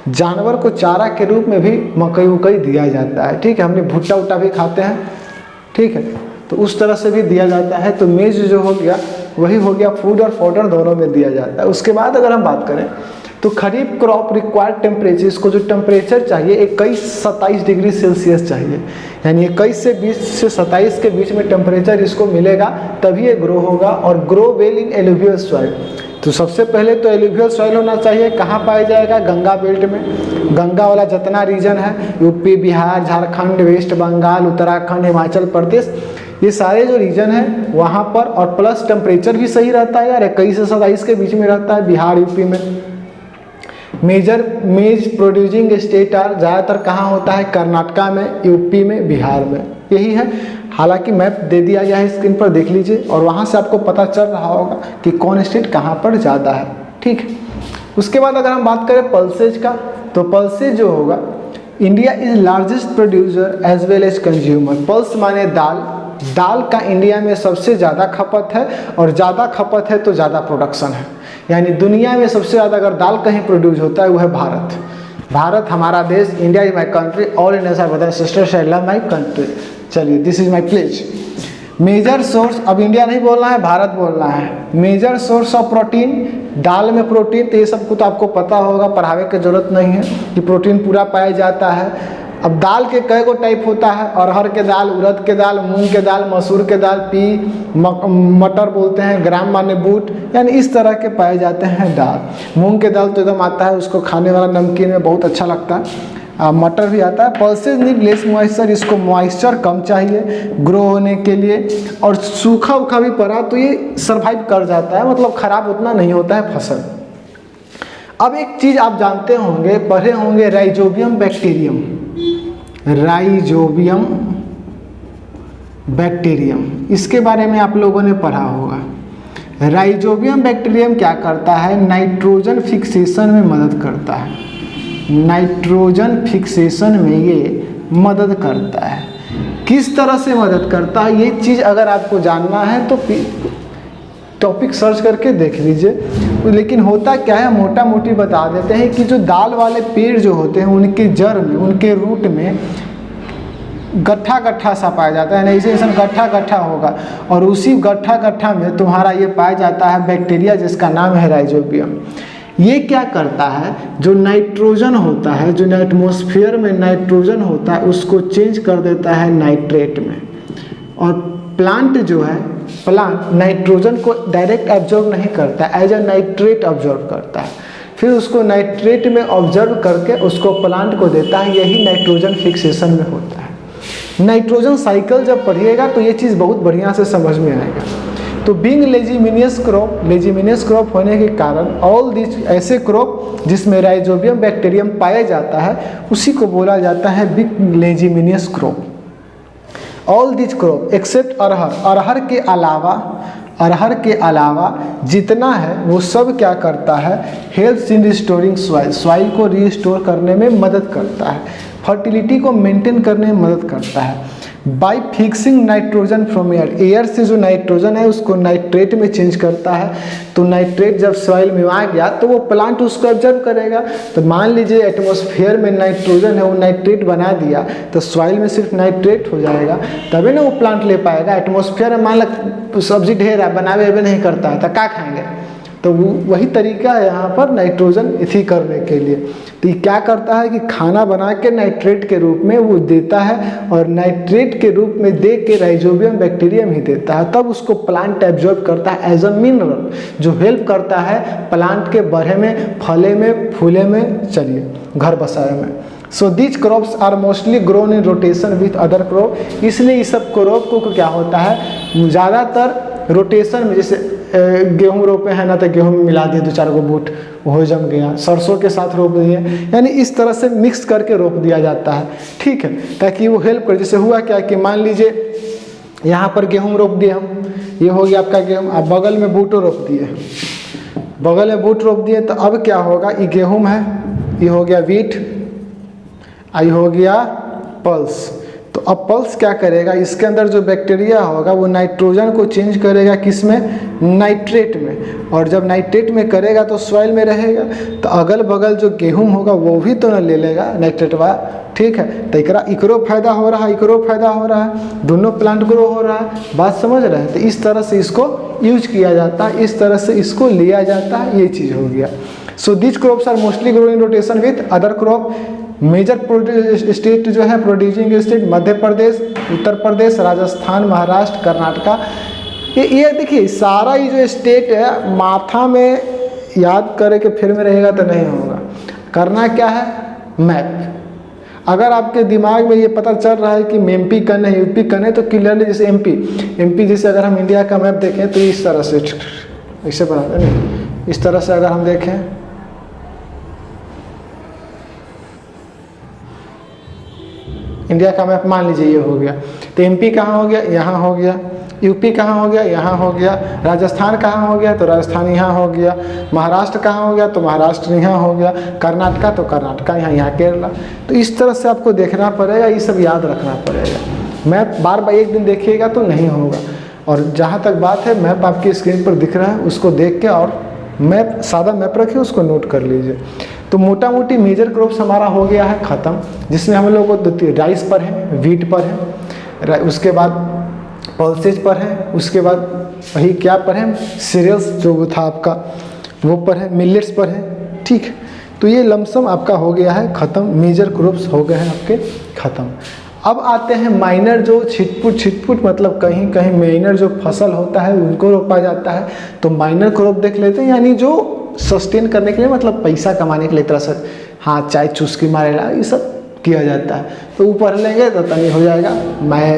जानवर को चारा के रूप में भी मकई उकई दिया जाता है, ठीक है। हमने भुट्टा उट्टा भी खाते हैं, ठीक है। तो उस तरह से भी दिया जाता है। तो मेज जो हो गया वही हो गया फूड और फॉडर दोनों में दिया जाता है। उसके बाद अगर हम बात करें तो खरीफ क्रॉप रिक्वायर्ड टेम्परेचर, इसको जो टेम्परेचर चाहिए 21-27 डिग्री सेल्सियस चाहिए, यानी 21 से 20 से 27 के बीच में टेम्परेचर इसको मिलेगा तभी ये ग्रो होगा। और grow well in alluvial soil, तो सबसे पहले तो एलुवियल सॉइल होना चाहिए। कहाँ पाया जाएगा? गंगा बेल्ट में। गंगा वाला जितना रीजन है, यूपी, बिहार, झारखंड, वेस्ट बंगाल, उत्तराखंड, हिमाचल प्रदेश, ये सारे जो रीजन है वहाँ पर, और प्लस टेम्परेचर भी सही रहता है यार, 21 से 27 के बीच में रहता है बिहार यूपी में। मेजर मेज प्रोड्यूसिंग स्टेट आर, ज़्यादातर कहाँ होता है? कर्नाटका में, यूपी में, बिहार में, यही है। हालांकि मैप दे दिया गया है स्क्रीन पर, देख लीजिए, और वहाँ से आपको पता चल रहा होगा कि कौन स्टेट कहाँ पर ज़्यादा है, ठीक है। उसके बाद अगर हम बात करें पल्सेज का, तो पल्सेज जो होगा, India is largest producer as well as consumer. Pulse माने दाल, दाल का इंडिया में सबसे ज़्यादा खपत है, और ज़्यादा खपत है तो ज़्यादा प्रोडक्शन है। यानी दुनिया में सबसे ज़्यादा अगर दाल कहीं प्रोड्यूस होता है वो है भारत। भारत हमारा देश, India is my country, all Indians are brother sisters, I love my country. चलिए, this is my pledge. Major source, अब इंडिया नहीं बोलना है, भारत बोलना है। मेजर सोर्स ऑफ प्रोटीन, दाल में प्रोटीन, तो ये सब कुछ तो आपको पता होगा, पढ़ावे की जरूरत नहीं है कि प्रोटीन पूरा पाया जाता है। अब दाल के कई गो टाइप होता है? अरहर के दाल, उड़द के दाल, मूंग के दाल, मसूर के दाल, मटर बोलते हैं, ग्राम माने बूट, यानी इस तरह के पाए जाते हैं दाल। मूंग के दाल तो एकदम आता है, उसको खाने वाला नमकीन में बहुत अच्छा लगता है। मटर भी आता है। पल्सेज नीड लेस मॉइस्चर, इसको मॉइस्चर कम चाहिए ग्रो होने के लिए, और सूखा उखा भी पड़ा तो ये सर्वाइव कर जाता है, मतलब खराब उतना नहीं होता है फसल। अब एक चीज़ आप जानते होंगे, पढ़े होंगे, राइजोबियम बैक्टीरियम। राइजोबियम बैक्टीरियम, इसके बारे में आप लोगों ने पढ़ा होगा। राइजोबियम बैक्टीरियम क्या करता है? नाइट्रोजन फिक्सेशन में मदद करता है। नाइट्रोजन फिक्सेशन में ये मदद करता है। किस तरह से मदद करता है, ये चीज़ अगर आपको जानना है तो टॉपिक सर्च करके देख लीजिए। लेकिन होता क्या है, मोटा मोटी बता देते हैं कि जो दाल वाले पेड़ जो होते हैं उनके जड़ में, उनके रूट में गट्ठा गट्ठा सा पाया जाता है, यानी ऐसे ऐसा गट्ठा गट्ठा होगा, और उसी गट्ठा गट्ठा में तुम्हारा ये पाया जाता है बैक्टीरिया, जिसका नाम है राइजोबियम। ये क्या करता है? जो नाइट्रोजन होता है, जो एटमॉस्फेयर में नाइट्रोजन होता है, उसको चेंज कर देता है नाइट्रेट में। और प्लांट जो है, प्लांट नाइट्रोजन को डायरेक्ट एब्जॉर्ब नहीं करता, एज अ नाइट्रेट ऑब्जर्व करता है, फिर उसको नाइट्रेट में ऑब्जर्व करके उसको प्लांट को देता है। यही नाइट्रोजन फिक्सेशन में होता है। नाइट्रोजन साइकिल जब पढ़िएगा तो ये चीज़ बहुत बढ़िया से समझ में आएगा। तो being leguminous crop, leguminous crop होने के कारण ऑल दिस, ऐसे क्रॉप जिसमें राइजोबियम बैक्टीरियम पाया जाता है उसी को बोला जाता है big leguminous crop. All this crop except arhar, अरहर के अलावा जितना है वो सब क्या करता है? Helps in restoring soil, soil को रिस्टोर करने में मदद करता है, फर्टिलिटी को मेंटेन करने में मदद करता है। By fixing nitrogen from air, air से जो नाइट्रोजन है उसको नाइट्रेट में चेंज करता है। तो नाइट्रेट जब सॉइल में आ गया तो वो प्लांट उसको ऑब्जर्व करेगा। तो मान लीजिए एटमॉस्फेयर में नाइट्रोजन है, वो नाइट्रेट बना दिया तो सॉइल में सिर्फ नाइट्रेट हो जाएगा, तभी ना वो प्लांट ले पाएगा। एटमॉस्फेयर में मान लो सब्जी ढेर है, बनावे नहीं करता है तो क्या खाएंगे? तो वही तरीका है यहाँ पर नाइट्रोजन इथी करने के लिए। तो ये क्या करता है कि खाना बना के नाइट्रेट के रूप में वो देता है, और नाइट्रेट के रूप में दे के राइजोबियम बैक्टीरियम ही देता है, तब उसको प्लांट एब्जॉर्ब करता है एज अ मिनरल, जो हेल्प करता है प्लांट के बढ़े में, फले में, फूले में, चलिए घर बसाए में। So this crops are mostly grown in rotation with other crop, इसलिए इस सब क्रॉप को क्या होता है ज़्यादातर रोटेशन में, जैसे गेहूँ रोपे हैं ना तो गेहूँ में मिला दिए 2-4 गो बूट, वो जम गया, सरसों के साथ रोप दिए, यानी इस तरह से मिक्स करके रोप दिया जाता है, ठीक है, ताकि वो हेल्प करे। जैसे हुआ क्या कि मान लीजिए यहाँ पर गेहूँ रोप दिए हम, ये हो गया आपका गेहूँ, आप बगल में बूटो रोप दिए, बगल में बूट रोप दिए, तो अब क्या होगा, ये गेहूँ है, ये हो गया वीट, ये हो गया पल्स। तो अब पल्स क्या करेगा, इसके अंदर जो बैक्टीरिया होगा वो नाइट्रोजन को चेंज करेगा किस में, नाइट्रेट में। और जब नाइट्रेट में करेगा तो सॉइल में रहेगा, तो अगल बगल जो गेहूं होगा वो भी तो न ले लेगा नाइट्रेटवा, ठीक है। तो इकरो फायदा हो रहा है, इकरो फायदा हो रहा है, दोनों प्लांट ग्रो हो रहा है, बात समझ रहे हैं। तो इस तरह से इसको यूज किया जाता है, इस तरह से इसको लिया जाता है, ये चीज़ हो गया। So this crops are mostly grow in rotation with other crop. Major state जो है प्रोड्यूसिंग स्टेट मध्य प्रदेश, उत्तर प्रदेश, राजस्थान, महाराष्ट्र, कर्नाटका। ये देखिए सारा ये जो स्टेट है माथा में याद करे के फिर में रहेगा तो नहीं होगा। करना क्या है, मैप। अगर आपके दिमाग में ये पता चल रहा है कि एमपी कन है, यूपी कन है, तो क्लियरली जैसे एमपी जैसे अगर हम इंडिया का मैप देखें तो इस तरह से ऐसे बनाते हैं, इस तरह से अगर हम देखें इंडिया का मैप, मान लीजिए ये हो गया, तो एमपी कहाँ हो गया, यहाँ हो गया। यूपी कहाँ हो गया, यहाँ हो गया। राजस्थान कहाँ हो गया, तो राजस्थान यहाँ हो गया। महाराष्ट्र कहाँ हो गया, तो महाराष्ट्र यहाँ हो गया। कर्नाटका तो कर्नाटका यहाँ केरला। तो इस तरह से आपको देखना पड़ेगा, ये सब याद रखना पड़ेगा। मैप बार बार एक दिन देखिएगा तो नहीं होगा। और जहाँ तक बात है, मैप आपकी स्क्रीन पर दिख रहा है, उसको देख के और मैप सादा मैप रखिए, उसको नोट कर लीजिए। तो मोटा मोटी मेजर क्रॉप्स हमारा हो गया है ख़त्म, जिसमें हम लोग को राइस पर है, वीट पर है, उसके बाद पल्सेज पर है, उसके बाद वही क्या पर है, सीरियल्स जो था आपका वो पर है, मिलेट्स पर है, ठीक है। तो ये लमसम आपका हो गया है ख़त्म, मेजर क्रॉप्स हो गए हैं आपके ख़त्म। अब आते हैं माइनर, जो छिटपुट मतलब कहीं कहीं माइनर जो फसल होता है उनको रोपा जाता है। तो माइनर क्रॉप देख लेते हैं, यानी जो सस्टेन करने के लिए मतलब पैसा कमाने के लिए तरह से, हाँ चाय चुस्की मारेला, ये सब किया जाता है। तो ऊपर लेंगे तो तनी हो जाएगा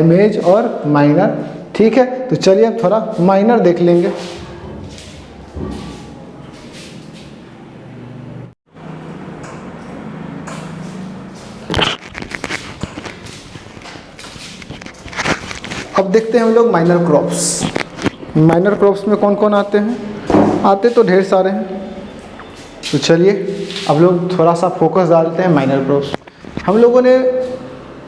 मेज और माइनर, ठीक है। तो चलिए अब थोड़ा माइनर देख लेंगे। अब देखते हैं हम लोग माइनर क्रॉप्स। माइनर क्रॉप्स में कौन कौन आते हैं, आते तो ढेर सारे हैं। तो चलिए अब लोग थोड़ा सा फोकस डालते हैं माइनर क्रॉप्स। हम लोगों ने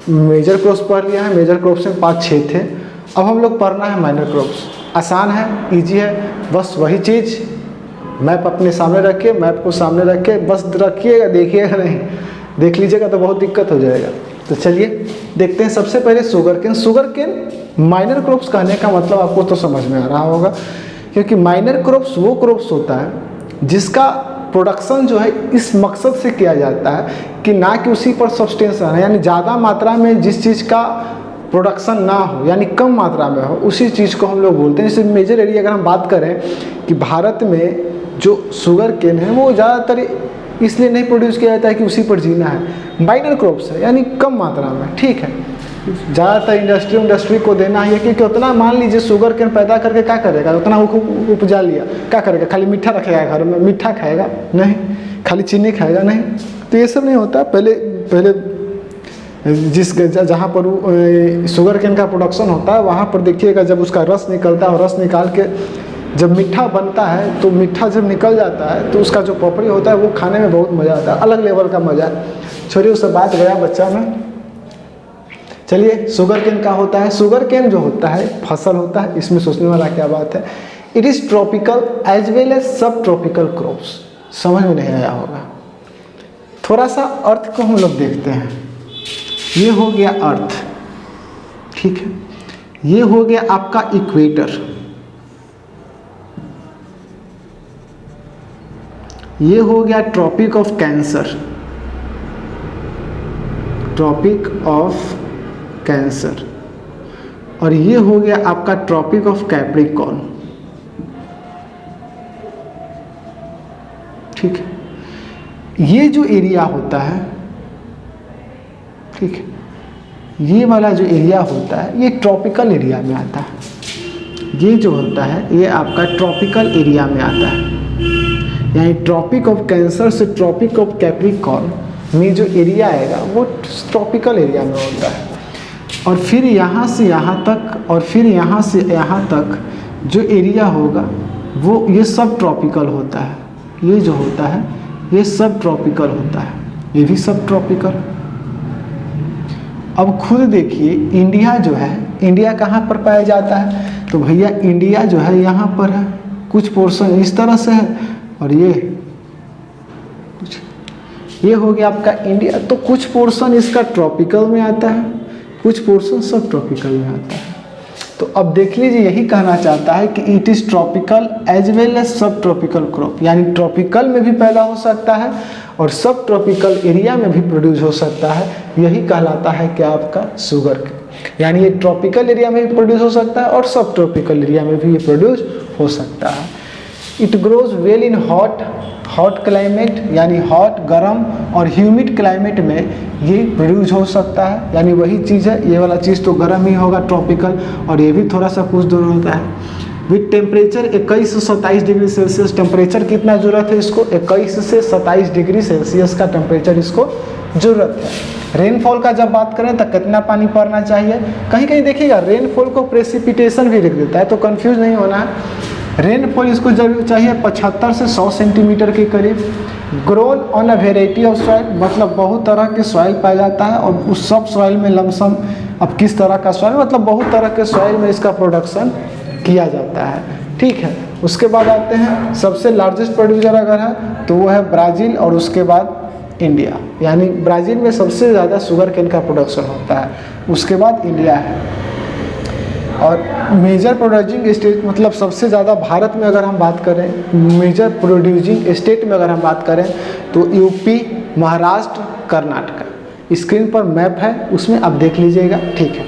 मेजर क्रॉप्स पढ़ लिया है, मेजर क्रॉप्स में 5-6 थे। अब हम लोग पढ़ना है माइनर क्रॉप्स। आसान है, इजी है, बस वही चीज़ मैप अपने सामने रखिए, मैप को सामने रख के बस रखिएगा, देखिएगा नहीं, देख लीजिएगा तो बहुत दिक्कत हो जाएगा। तो चलिए देखते हैं। सबसे पहले sugarcane. Sugarcane minor crops कहने का मतलब आपको तो समझ में आ रहा होगा, क्योंकि माइनर क्रॉप्स वो क्रॉप्स होता है जिसका प्रोडक्शन जो है इस मकसद से किया जाता है कि ना कि उसी पर सब्सटेंस है, यानी ज़्यादा मात्रा में जिस चीज़ का प्रोडक्शन ना हो, यानी कम मात्रा में हो, उसी चीज़ को हम लोग बोलते हैं। जैसे मेजर एरिया अगर हम बात करें कि भारत में जो शुगर केन है वो ज़्यादातर इसलिए नहीं प्रोड्यूस किया जाता है कि उसी पर जीना है, माइनर क्रॉप्स है, यानी कम मात्रा में, ठीक है। ज़्यादातर इंडस्ट्री को देना है, क्योंकि उतना मान लीजिए शुगर केन पैदा करके क्या करेगा, उतना उपजा लिया, क्या करेगा, खाली मीठा रखेगा घर में, मीठा खाएगा नहीं, खाली चीनी खाएगा नहीं। तो ये सब नहीं होता। पहले जहाँ पर शुगर केन का प्रोडक्शन होता है वहाँ पर देखिएगा, जब उसका रस निकलता है और रस निकाल के जब मीठा बनता है, तो मीठा जब निकल जाता है तो उसका जो पपड़ी होता है वो खाने में बहुत मज़ा आता है, अलग लेवल का मज़ा है। छोड़िए उससे बात गया बच्चा में। चलिए शुगर केन का होता है, शुगर केन जो होता है फसल होता है, इसमें सोचने वाला क्या बात है। It is tropical as well as subtropical crops. समझ में नहीं आया होगा। थोड़ा सा अर्थ को हम लोग देखते हैं। ये हो गया अर्थ, ठीक है। ये हो गया आपका इक्वेटर, ये हो गया tropic of cancer, tropic of cancer, और ये हो गया आपका ट्रॉपिक ऑफ कैप्रिकॉर्न, ठीक है। ये जो एरिया होता है, ठीक है, ये वाला जो एरिया होता है ये ट्रॉपिकल एरिया में आता है। ये जो होता है ये आपका ट्रॉपिकल एरिया में आता है, यानी ट्रॉपिक ऑफ कैंसर से ट्रॉपिक ऑफ कैप्रिकॉर्न में जो एरिया आएगा वो ट्रॉपिकल एरिया में होता है। और फिर यहाँ से यहाँ तक और फिर यहाँ से यहाँ तक जो एरिया होगा वो ये सब ट्रॉपिकल होता है। ये जो होता है ये सब ट्रॉपिकल होता है, ये भी सब ट्रॉपिकल। अब खुद देखिए इंडिया जो है, इंडिया कहाँ पर पाया जाता है, तो भैया इंडिया जो है यहाँ पर है, कुछ पोर्शन इस तरह से है और ये हो गया आपका इंडिया। तो कुछ पोर्शन इसका ट्रॉपिकल में आता है, कुछ पोर्शन सब ट्रॉपिकल में आता है। तो अब देख लीजिए यही कहना चाहता है कि it is tropical as well as subtropical crop, यानी ट्रॉपिकल में भी पैदा हो सकता है और सब ट्रॉपिकल एरिया में भी प्रोड्यूस हो सकता है। यही कहलाता है कि आपका शुगर केन, यानी ये ट्रॉपिकल एरिया में भी प्रोड्यूस हो सकता है और सब ट्रॉपिकल एरिया में भी ये प्रोड्यूस हो सकता है। It grows well in hot climate, यानी हॉट गर्म और ह्यूमिड क्लाइमेट में ये प्रोड्यूस हो सकता है, यानी वही चीज़ है, ये वाला चीज़ तो गर्म ही होगा ट्रॉपिकल, और ये भी थोड़ा सा कुछ दूर होता है। विथ टेम्परेचर 21 से 27 डिग्री सेल्सियस, टेम्परेचर कितना ज़रूरत है इसको, 21 से 27 डिग्री सेल्सियस का टेम्परेचर इसको ज़रूरत है। रेनफॉल का जब बात करें तो कितना पानी पड़ना चाहिए, कहीं कहीं देखिएगा रेनफॉल को प्रेसिपिटेशन भी लिख देता है, तो कंफ्यूज नहीं होना है। रेनफॉल इसको जरूर चाहिए 75 से 100 सेंटीमीटर के करीब। Grown on a variety of soil, मतलब बहुत तरह के सॉइल पाया जाता है और उस सब सॉइल में लमसम, अब किस तरह का सॉइल, मतलब बहुत तरह के सॉइल में इसका प्रोडक्शन किया जाता है। ठीक है, उसके बाद आते हैं सबसे लार्जेस्ट प्रोड्यूसर अगर है तो वो है ब्राज़ील और उसके बाद इंडिया, यानी ब्राज़ील में सबसे ज़्यादा शुगर केन का प्रोडक्शन होता है, उसके बाद इंडिया है। और मेजर प्रोड्यूसिंग स्टेट, मतलब सबसे ज़्यादा भारत में अगर हम बात करें, मेजर प्रोड्यूसिंग स्टेट में अगर हम बात करें तो यूपी, महाराष्ट्र, कर्नाटका। स्क्रीन पर मैप है, उसमें आप देख लीजिएगा। ठीक है,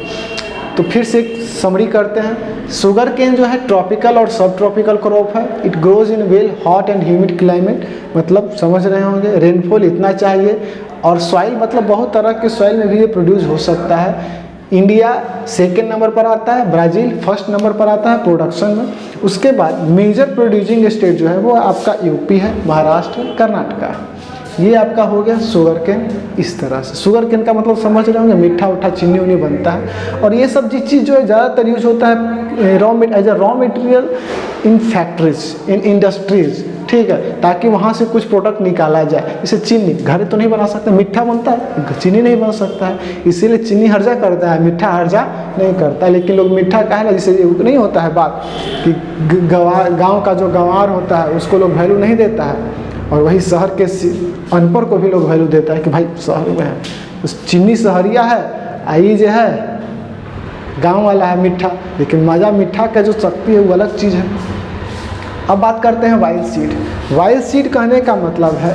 तो फिर से समरी करते हैं। शुगर केन जो है ट्रॉपिकल और सब ट्रॉपिकल क्रॉप है। It grows in well hot and humid climate, मतलब समझ रहे होंगे रेनफॉल इतना चाहिए, और सॉइल मतलब बहुत तरह के सॉइल में भी ये प्रोड्यूस हो सकता है। इंडिया सेकेंड नंबर पर आता है, ब्राज़ील फर्स्ट नंबर पर आता है प्रोडक्शन में। उसके बाद मेजर प्रोड्यूसिंग स्टेट जो है वो आपका यूपी है, महाराष्ट्र, कर्नाटका है। ये आपका हो गया शुगर केन। इस तरह से शुगर केन का मतलब समझ रहे होंगे, मीठा उठा चीनी उनी बनता है, और ये सब चीज़ जो है ज़्यादातर यूज होता है as a raw material in factories, in industries. ठीक है, ताकि वहाँ से कुछ प्रोडक्ट निकाला जाए। जैसे चीनी घर तो नहीं बना सकते, मीठा बनता है, चीनी नहीं बन सकता है, इसीलिए चीनी हर्जा करता है, मीठा हर्जा नहीं करता। लेकिन लोग मीठा का है ना, जैसे नहीं होता है बात कि गाँव का जो गंवार होता है उसको लोग वैल्यू नहीं देता है, और वही शहर के अनपढ़ को भी लोग वैल्यू देता है कि भाई शहर में है, चीनी शहरिया है, आई जो है गांव वाला है मीठा। लेकिन मज़ा मीठा का जो शक्ति है वो अलग चीज़ है। अब बात करते हैं वाइल्ड सीड। वाइल्ड सीड कहने का मतलब है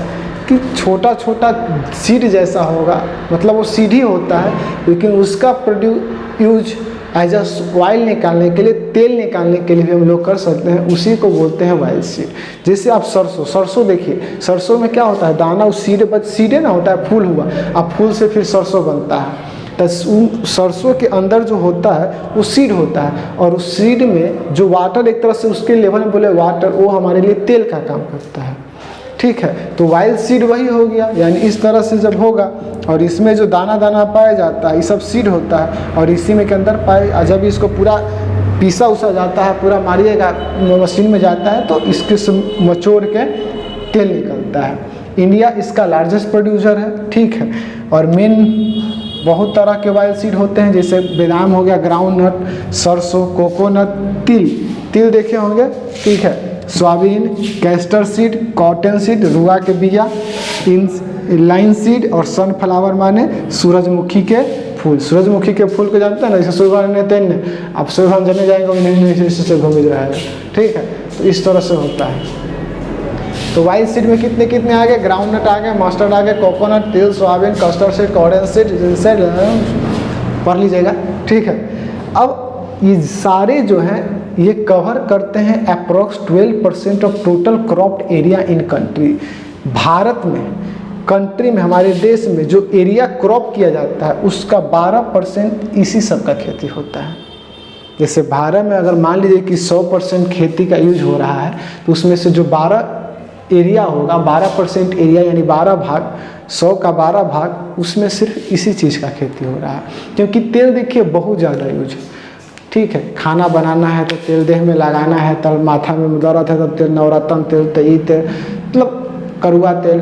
कि छोटा छोटा सीड जैसा होगा, मतलब वो सीड ही होता है, लेकिन उसका यूज एज अ ऑयल निकालने के लिए, तेल निकालने के लिए भी हम लोग कर सकते हैं, उसी को बोलते हैं वाइल्ड सीड। जैसे आप सरसों देखिए, सरसों में क्या होता है, दाना उस सीडे ना होता है, फूल हुआ, अब फूल से फिर सरसों बनता है। तो सरसों के अंदर जो होता है वो सीड होता है, और उस सीड में जो वाटर, एक तरह से उसके लेवल में बोले वाटर, वो हमारे लिए तेल का काम करता है। ठीक है, तो वाइल्ड सीड वही हो गया, यानी इस तरह से जब होगा, और इसमें जो दाना दाना पाया जाता है ये सब सीड होता है, और इसी में के अंदर पाए, जब इसको पूरा पीसा उसा जाता है, पूरा मारिएगा मशीन में जाता है, तो इसके मचोड़ के तेल निकलता है। इंडिया इसका लार्जेस्ट प्रोड्यूसर है। ठीक है, और मेन बहुत तरह के वाइल्ड सीड होते हैं, जैसे बादाम हो गया, ग्राउंड नट, सरसों, कोकोनट, तिल देखे होंगे। ठीक है, soybean, castor seed, cotton seed, रुआ के बिया, लाइन सीड, और सनफ्लावर माने सूरजमुखी के फूल। सूरजमुखी के फूल को जानते हैं ना, जैसे सूर्यभन तेन, आप सूर्यभन जने जाएंगे नहीं से घूम रहा है। ठीक है, तो इस तरह से होता है। तो वाइल्ड सीड में कितने कितने आ गए, ग्राउंड नट आ गए, मस्टर्ड आ गए, कोकोनट, तिल, soybean, custard seed, cotton seed, पढ़ लीजिएगा। ठीक है, अब ये सारे जो हैं ये कवर करते हैं approx 12% of total cropped area in country. Bharat में, कंट्री में, हमारे देश में जो एरिया क्रॉप किया जाता है उसका 12% इसी सब का खेती होता है। जैसे भारत में अगर मान लीजिए कि 100% खेती का यूज हो रहा है, तो उसमें से जो 12 एरिया होगा, 12% एरिया यानी 12 भाग, 100 का 12 भाग, उसमें सिर्फ इसी चीज़ का खेती हो रहा है। क्योंकि तेल देखिए बहुत ज़्यादा यूज है। ठीक है, खाना बनाना है तो तेल देह में लगाना है, तब माथा में दर्द है तब तेल, नवरत्न तेल, तेल, मतलब कड़ुआ तेल,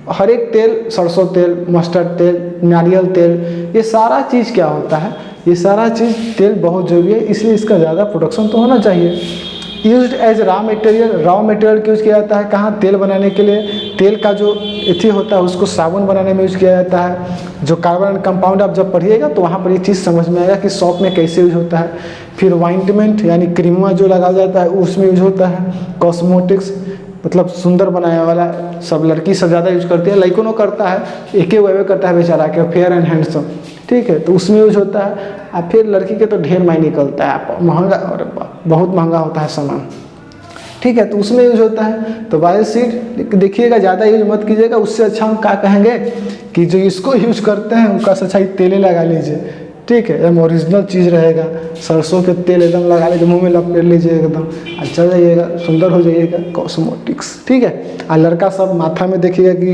हर एक तेल, सरसों तेल, मस्टर्ड तेल, नारियल तेल, ये सारा चीज़ क्या होता है, ये सारा चीज़ तेल बहुत ज़रूरी है, इसलिए इसका ज़्यादा प्रोडक्शन तो होना चाहिए। Used as raw material use किया जाता है कहाँ, तेल बनाने के लिए। तेल का जो इथी होता है उसको साबुन बनाने में यूज़ किया जाता है। जो कार्बन कंपाउंड आप जब पढ़िएगा तो वहाँ पर ये चीज़ समझ में आएगा कि सॉप में कैसे यूज होता है। फिर ऑइंटमेंट यानी क्रीमा जो लगाया जाता है उसमें यूज होता है। कॉस्मेटिक्स मतलब सुंदर बनाने वाला, सब लड़की सब ज़्यादा यूज करती है, लड़कों करता है, एक ही वे करता है बेचारा के, फेयर एंड हैंडसम, ठीक है, तो उसमें यूज होता है। और फिर लड़की के तो ढेर मायने निकलता है, महंगा और बहुत महंगा होता है सामान, ठीक है, तो उसमें यूज होता है। तो बायो सीड देखिएगा, ज़्यादा यूज मत कीजिएगा, उससे अच्छा हम क्या कहेंगे कि जो इसको यूज करते हैं उनका अच्छा तेल लगा लीजिए, ठीक है, एकदम ओरिजिनल चीज़ रहेगा। सरसों के तेल एकदम लगा लीजिए, मुँह में लपेट लीजिए, एकदम अच्छा जाइएगा, सुंदर हो जाइएगा। कॉस्मेटिक्स, ठीक है। और लड़का सब माथा में देखिएगा कि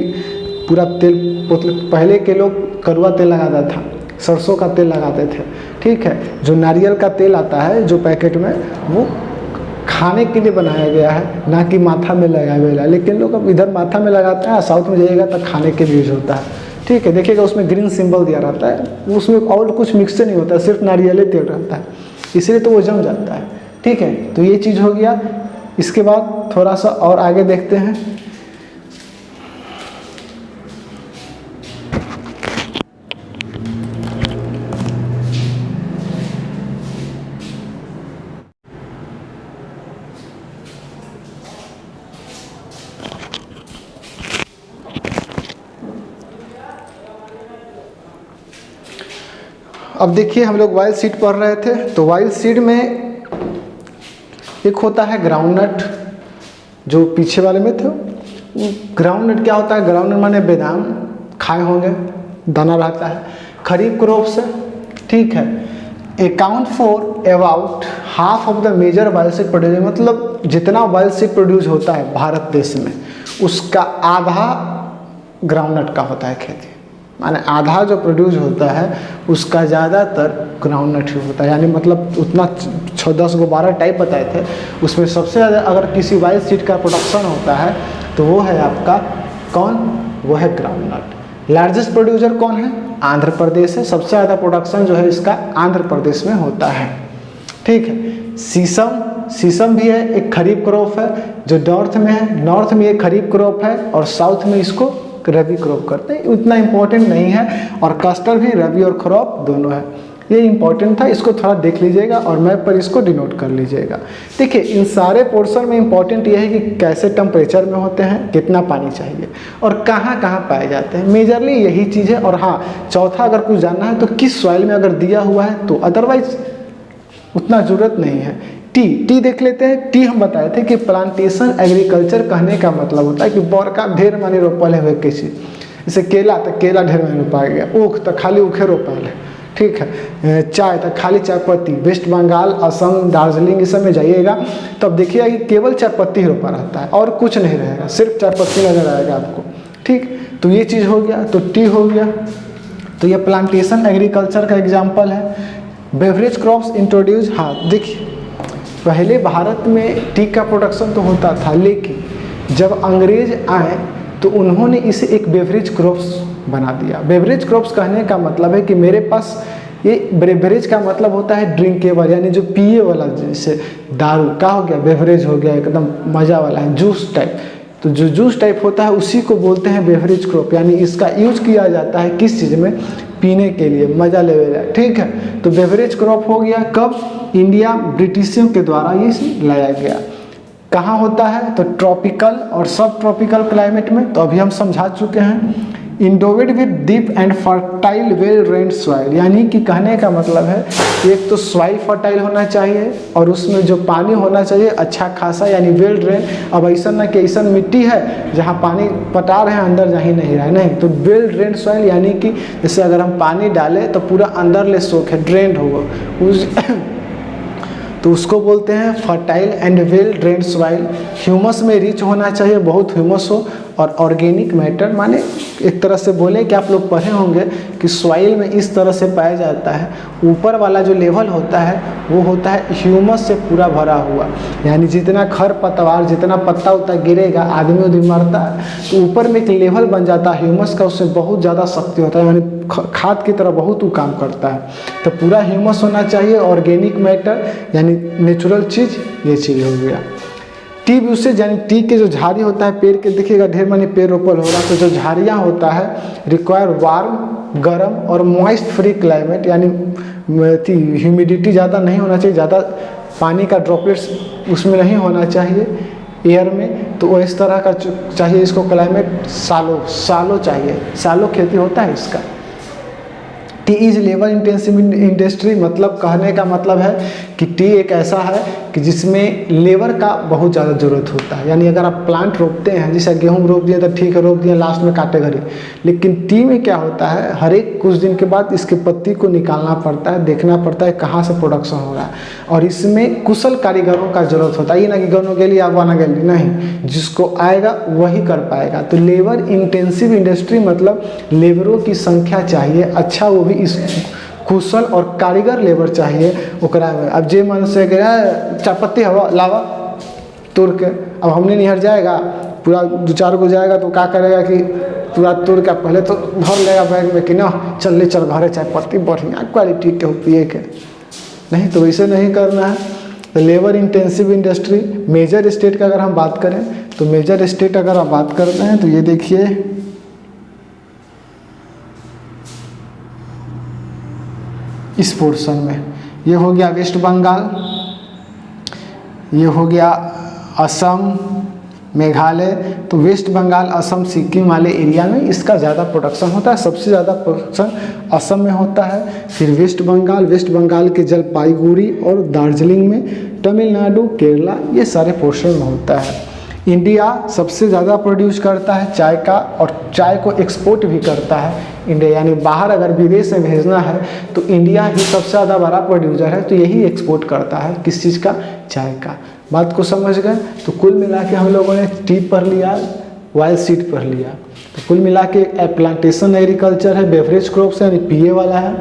पूरा तेल, पहले के लोग कड़वा तेल लगाता था, सरसों का तेल लगाते थे, ठीक है। जो नारियल का तेल आता है जो पैकेट में, वो खाने के लिए बनाया गया है, ना कि माथा में लगाया गया है। लेकिन लोग अब इधर माथा में लगाते हैं, साउथ में जाइएगा तो खाने के लिए यूज होता है, ठीक है। देखिएगा उसमें ग्रीन सिंबल दिया रहता है, उसमें और कुछ मिक्स नहीं होता है, सिर्फ नारियल तेल रहता है, इसलिए तो वो जम जाता है, ठीक है। तो ये चीज़ हो गया। इसके बाद थोड़ा सा और आगे देखते हैं। अब देखिए हम लोग वाइल्ड सीड पढ़ रहे थे, तो वाइल्ड सीड में एक होता है ग्राउंडनट, जो पीछे वाले में थे। ग्राउंडनट क्या होता है, ग्राउंडनट माने बादाम, खाए होंगे, दाना रहता है, खरीफ क्रॉप से, ठीक है। Account for about half of the major wild seed produce, मतलब जितना वाइल्ड सीड प्रोड्यूस होता है भारत देश में, उसका आधा ग्राउंडनट का होता है खेती, माने आधा जो प्रोड्यूस होता है उसका ज़्यादातर ग्राउंडनट ही होता है। यानी मतलब उतना 6-10 को 12 टाइप बताए थे, उसमें सबसे ज़्यादा अगर किसी वाइल्ड सीड का प्रोडक्शन होता है तो वो है आपका कौन, वो है ग्राउंडनट। लार्जेस्ट प्रोड्यूसर कौन है, आंध्र प्रदेश है, सबसे ज़्यादा प्रोडक्शन जो है इसका आंध्र प्रदेश में होता है, ठीक है। शीशम भी है, एक खरीफ क्रॉप है जो नॉर्थ में है, नॉर्थ में एक खरीफ क्रॉप है और साउथ में इसको रबी क्रॉप करते हैं, उतना इम्पोर्टेंट नहीं है। और कस्टर्ड भी रबी और क्रॉप दोनों है, ये इम्पोर्टेंट था, इसको थोड़ा देख लीजिएगा और मैप पर इसको डिनोट कर लीजिएगा। देखिए इन सारे पोर्शन में इम्पोर्टेंट ये है कि कैसे टेम्परेचर में होते हैं, कितना पानी चाहिए और कहाँ कहाँ पाए जाते हैं, मेजरली यही चीज़ है। और हाँ, चौथा अगर कुछ जानना है तो किस सॉइल में अगर दिया हुआ है तो, अदरवाइज उतना ज़रूरत नहीं है। टी देख लेते हैं। टी हम बताए थे कि प्लांटेशन एग्रीकल्चर कहने का मतलब होता है कि बड़का ढेर माने रोपल है किसी, जैसे केला तो केला ढेर माने रोपा गया, ऊख तो खाली ऊखे रोपल है, ठीक है। चाय तो खाली चाय पत्ती, वेस्ट बंगाल, असम, दार्जिलिंग इस सब में जाइएगा तब देखिएगा कि केवल चाय पत्ती रोपा रहता है और कुछ नहीं रहेगा, सिर्फ चाय पत्ती नजर आएगा आपको, ठीक। तो ये चीज़ हो गया, तो टी हो गया, तो ये प्लांटेशन एग्रीकल्चर का एग्जाम्पल है। बेवरेज क्रॉप्स इंट्रोड्यूस, हाँ देखिए पहले भारत में टी का प्रोडक्शन तो होता था, लेकिन जब अंग्रेज आए तो उन्होंने इसे एक बेवरेज क्रॉप्स बना दिया। बेवरेज क्रॉप्स कहने का मतलब है कि मेरे पास ये बेवरेज का मतलब होता है ड्रिंकेबल, यानी जो पिए वाला, जैसे दारू का हो गया, बेवरेज हो गया एकदम मज़ा वाला है, जूस टाइप। तो जो जूस टाइप होता है उसी को बोलते हैं बेवरेज क्रॉप, यानी इसका यूज किया जाता है किस चीज़ में, पीने के लिए, मज़ा लेने, ठीक है। तो बेवरेज क्रॉप हो गया कब, इंडिया ब्रिटिशों के द्वारा ये लाया गया। कहाँ होता है, तो ट्रॉपिकल और सब ट्रॉपिकल क्लाइमेट में, तो अभी हम समझा चुके हैं। Endowed with deep and fertile well drained soil, यानी कि कहने का मतलब है एक तो सॉइल फर्टाइल होना चाहिए और उसमें जो पानी होना चाहिए अच्छा खासा, यानी वेल ड्रेन। अब ऐसा ना कि ऐसा मिट्टी है जहाँ पानी पटा रहे हैं अंदर जा ही नहीं रहा है, नहीं, तो वेल ड्रेन्ड सॉइल यानी कि जैसे अगर हम पानी डालें तो पूरा अंदर ले सोख है, ड्रेन्ड होगा उस तो उसको बोलते हैं fertile and well drained soil. Humus में रिच होना चाहिए, बहुत ह्यूमस हो, और ऑर्गेनिक मैटर माने एक तरह से बोले कि आप लोग पढ़े होंगे कि सॉइल में इस तरह से पाया जाता है, ऊपर वाला जो लेवल होता है वो होता है ह्यूमस से पूरा भरा हुआ, यानी जितना खर पतवार जितना पत्ता उत्ता गिरेगा आदमी उदमी मरता है तो ऊपर में एक लेवल बन जाता है ह्यूमस का, उससे बहुत ज़्यादा शक्ति होता है, यानी खाद की तरह बहुत वो काम करता है। तो पूरा ह्यूमस होना चाहिए, ऑर्गेनिक मैटर यानी नेचुरल चीज़, ये चीज़ हो गया। टी यूसेज यानी टी के जो झाड़ी होता है पेड़ के, देखिएगा ढेर मानी पेड़ रोपल होगा तो जो झाड़ियाँ होता है रिक्वायर वार्म गर्म और मॉइस्ट फ्री क्लाइमेट, यानी ह्यूमिडिटी ज़्यादा नहीं होना चाहिए, ज़्यादा पानी का ड्रॉपलेट्स उसमें नहीं होना चाहिए एयर में, तो वो इस तरह का चाहिए इसको क्लाइमेट। सालो चाहिए, सालो खेती होता है इसका। T is labour intensive industry, मतलब कहने का मतलब है कि टी एक ऐसा है कि जिसमें लेबर का बहुत ज़्यादा ज़रूरत होता है, यानी अगर आप प्लांट रोपते हैं, जैसे गेहूँ रोप दिए तो ठीक है रोप दिए लास्ट में काटे घड़ी, लेकिन टी में क्या होता है हर एक कुछ दिन के बाद इसके पत्ती को निकालना पड़ता है, देखना पड़ता है कहाँ से प्रोडक्शन हो रहा है, और इसमें कुशल कारीगरों का ज़रूरत होता है। ये ना कि गनो गेली या वाना गेली, नहीं, जिसको आएगा वही कर पाएगा। तो लेबर इंटेंसिव इंडस्ट्री मतलब लेबरों की संख्या चाहिए, अच्छा वो भी इस कुशल और कारीगर लेबर चाहिए ओकरा में। अब जे मन से चापत्ती हवा लावा तोड़ के, अब हमने निहर जाएगा पूरा 2-4 को जाएगा तो क्या करेगा कि पूरा तोड़ के पहले तो भर लेगा बैग में कि ना चल ले चल घरे चाय पत्ती बढ़िया क्वालिटी के हो पिए के, नहीं तो वैसे नहीं करना है। तो labour intensive industry major state का अगर हम बात करें तो मेजर स्टेट अगर आप बात करते हैं तो ये देखिए इस पोर्शन में, ये हो गया वेस्ट बंगाल, ये हो गया असम मेघालय। तो वेस्ट बंगाल असम सिक्किम वाले एरिया में इसका ज़्यादा प्रोडक्शन होता है, सबसे ज़्यादा प्रोडक्शन असम में होता है, फिर वेस्ट बंगाल के जलपाईगुड़ी और दार्जिलिंग में, तमिलनाडु केरला ये सारे पोर्शन में होता है। इंडिया सबसे ज़्यादा प्रोड्यूस करता है चाय का, और चाय को एक्सपोर्ट भी करता है इंडिया, यानी बाहर अगर विदेश में भेजना है तो इंडिया ही सबसे ज़्यादा बड़ा प्रोड्यूसर है, तो यही एक्सपोर्ट करता है किस चीज़ का, चाय का। बात को समझ गए। तो कुल मिला के हम लोगों ने टी पढ़ लिया, वाइल्ड सीड पढ़ लिया, तो कुल मिला के प्लांटेशन एग्रीकल्चर है, बेवरेज क्रॉप्स है यानी पीए वाला है,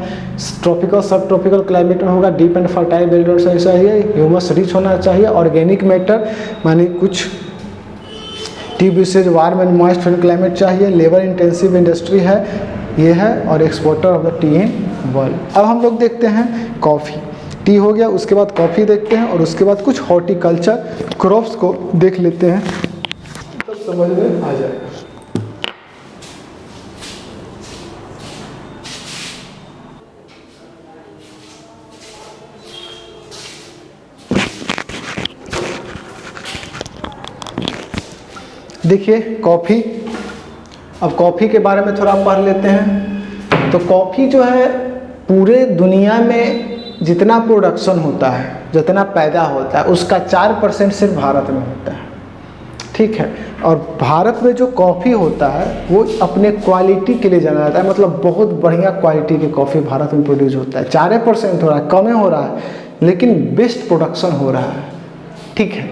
ट्रॉपिकल सब ट्रॉपिकल क्लाइमेट में होगा, डीप एंड फर्टाइल बेल्ट चाहिए, ह्यूमस रिच होना चाहिए, ऑर्गेनिक मैटर माने कुछ T usage warm and moist climate चाहिए, लेबर इंटेंसिव इंडस्ट्री है ये है, और exporter of the T in world. अब हम लोग देखते हैं कॉफ़ी, टी हो गया, उसके बाद कॉफ़ी देखते हैं, और उसके बाद कुछ हॉर्टिकल्चर क्रॉप्स को देख लेते हैं, तब समझ में आ जाएगा। देखिए कॉफ़ी, अब कॉफ़ी के बारे में थोड़ा पढ़ लेते हैं। तो कॉफ़ी जो है पूरे दुनिया में जितना प्रोडक्शन होता है, जितना पैदा होता है, उसका 4% सिर्फ भारत में होता है, ठीक है। और भारत में जो कॉफ़ी होता है वो अपने क्वालिटी के लिए जाना जाता है, मतलब बहुत बढ़िया क्वालिटी की कॉफ़ी भारत में प्रोड्यूस होता है। 4% हो रहा है, कम हो रहा है, लेकिन बेस्ट प्रोडक्शन हो रहा है, ठीक है।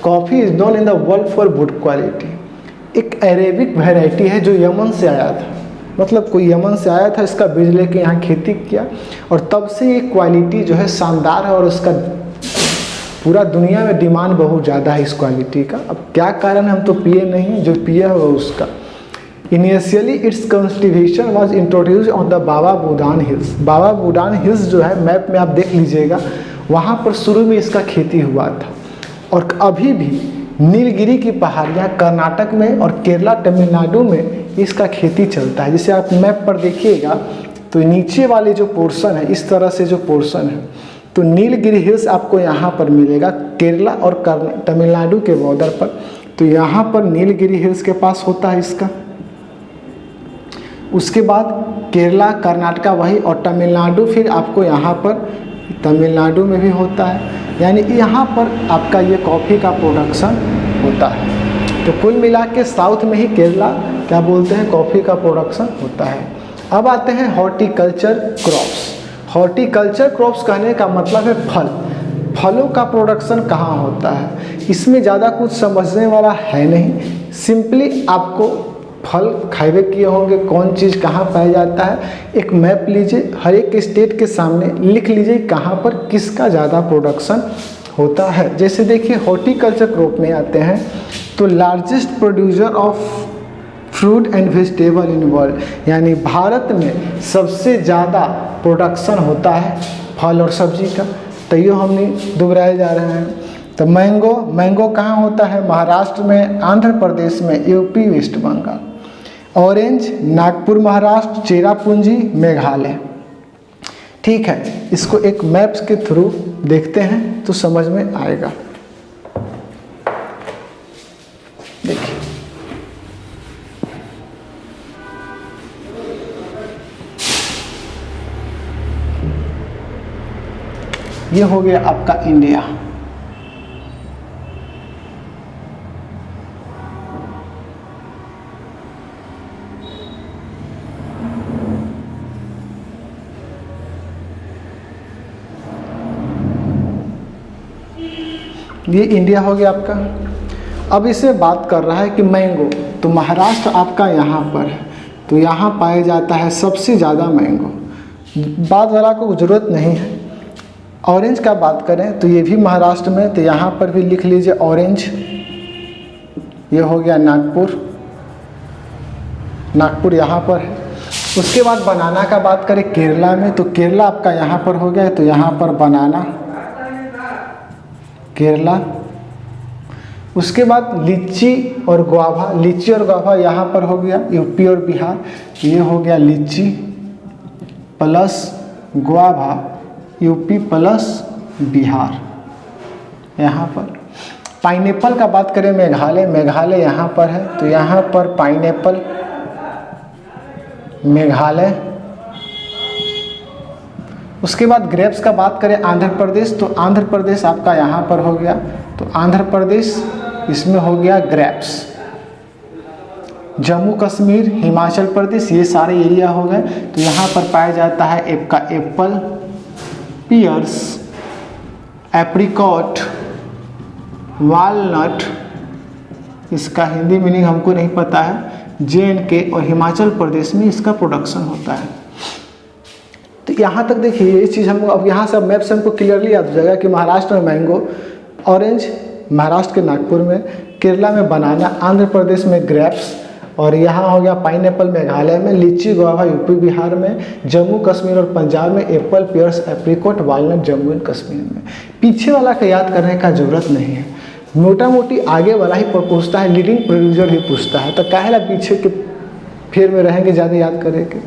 Coffee is known in the world for good quality. एक अरेबिक वैरायटी है जो यमन से आया था, मतलब कोई यमन से आया था, इसका बीज लेके यहाँ खेती किया, और तब से ये क्वालिटी जो है शानदार है, और उसका पूरा दुनिया में डिमांड बहुत ज़्यादा है इस क्वालिटी का। अब क्या कारण है, हम तो पिए नहीं, जो पिया है वो उसका। Initially it's cultivation was introduce on the Baba Budan hills. Baba Budan hills जो है मैप में आप देख लीजिएगा, वहाँ पर शुरू में इसका खेती हुआ था, और अभी भी नीलगिरी की पहाड़ियाँ कर्नाटक में और केरला तमिलनाडु में इसका खेती चलता है। जैसे आप मैप पर देखिएगा तो नीचे वाले जो पोर्शन है, इस तरह से जो पोर्शन है, तो नीलगिरी हिल्स आपको यहाँ पर मिलेगा केरला और तमिलनाडु के बॉर्डर पर। तो यहाँ पर नीलगिरी हिल्स के पास होता है इसका, उसके बाद केरला कर्नाटका वही, और तमिलनाडु फिर आपको यहाँ पर तमिलनाडु में भी होता है, यानी यहाँ पर आपका ये कॉफ़ी का प्रोडक्शन होता है। तो कुल मिला के साउथ में ही केरला क्या बोलते हैं कॉफ़ी का प्रोडक्शन होता है। अब आते हैं हॉर्टिकल्चर क्रॉप्स। हॉर्टिकल्चर क्रॉप्स कहने का मतलब है फल, फलों का प्रोडक्शन कहाँ होता है। इसमें ज़्यादा कुछ समझने वाला है नहीं, सिंपली आपको फल खाइबे किए होंगे, कौन चीज़ कहाँ पाया जाता है, एक मैप लीजिए, हर एक स्टेट के सामने लिख लीजिए कहाँ पर किसका ज़्यादा प्रोडक्शन होता है। जैसे देखिए हॉर्टिकल्चर क्रॉप में आते हैं तो largest producer of fruit and vegetable in world, यानी भारत में सबसे ज़्यादा प्रोडक्शन होता है फल और सब्जी का। तो ये हमने दोहराए जा रहे हैं। तो मैंगो कहाँ होता है? महाराष्ट्र में, आंध्र प्रदेश में, यूपी, वेस्ट बंगाल। ऑरेंज नागपुर महाराष्ट्र, चेरापूंजी मेघालय। ठीक है, इसको एक मैप्स के थ्रू देखते हैं तो समझ में आएगा। देखिए ये हो गया आपका इंडिया। ये इंडिया हो गया आपका। अब इसे बात कर रहा है कि मैंगो, तो महाराष्ट्र आपका यहाँ पर है, तो यहाँ पाया जाता है सबसे ज़्यादा मैंगो। बात वाला को ज़रूरत नहीं है। ऑरेंज का बात करें तो ये भी महाराष्ट्र में, तो यहाँ पर भी लिख लीजिए ऑरेंज। ये हो गया नागपुर यहाँ पर है। उसके बाद बनाना का बात करें केरला में, तो केरला आपका यहाँ पर हो गया, तो यहाँ पर बनाना केरला। उसके बाद लीची और गुआवा यहाँ पर हो गया यूपी और बिहार। ये हो गया लीची plus guava UP plus Bihar यहाँ पर। पाइनएप्पल का बात करें मेघालय यहाँ पर है, तो यहाँ पर पाइनएप्पल मेघालय। उसके बाद ग्रेप्स का बात करें आंध्र प्रदेश, तो आंध्र प्रदेश आपका यहाँ पर हो गया, तो आंध्र प्रदेश इसमें हो गया ग्रेप्स। जम्मू कश्मीर, हिमाचल प्रदेश, ये सारे एरिया हो गए, तो यहाँ पर पाया जाता है एप्पल, पियर्स, एप्रिकॉट, वालनट, इसका हिंदी मीनिंग हमको नहीं पता है, JNK और हिमाचल प्रदेश में इसका प्रोडक्शन होता है। तो यहाँ तक देखिए ये चीज़ हमको, अब यहाँ से अब मैप से हमको क्लियरली याद हो जाएगा कि महाराष्ट्र में मैंगो, ऑरेंज महाराष्ट्र के नागपुर में, केरला में बनाना, आंध्र प्रदेश में ग्रेप्स, और यहाँ हो गया पाइनएप्पल मेघालय में, लीची गुआवा यूपी बिहार में, जम्मू कश्मीर और पंजाब में apple, pears, apricot, walnut Jammu and Kashmir में। पीछे वाला का याद करने का जरूरत नहीं है, मोटा मोटी आगे वाला ही पूछता है, लीडिंग प्रोड्यूसर ही पूछता है, तो काहे ला पीछे के फेर में रहेंगे ज़्यादा याद करेंगे।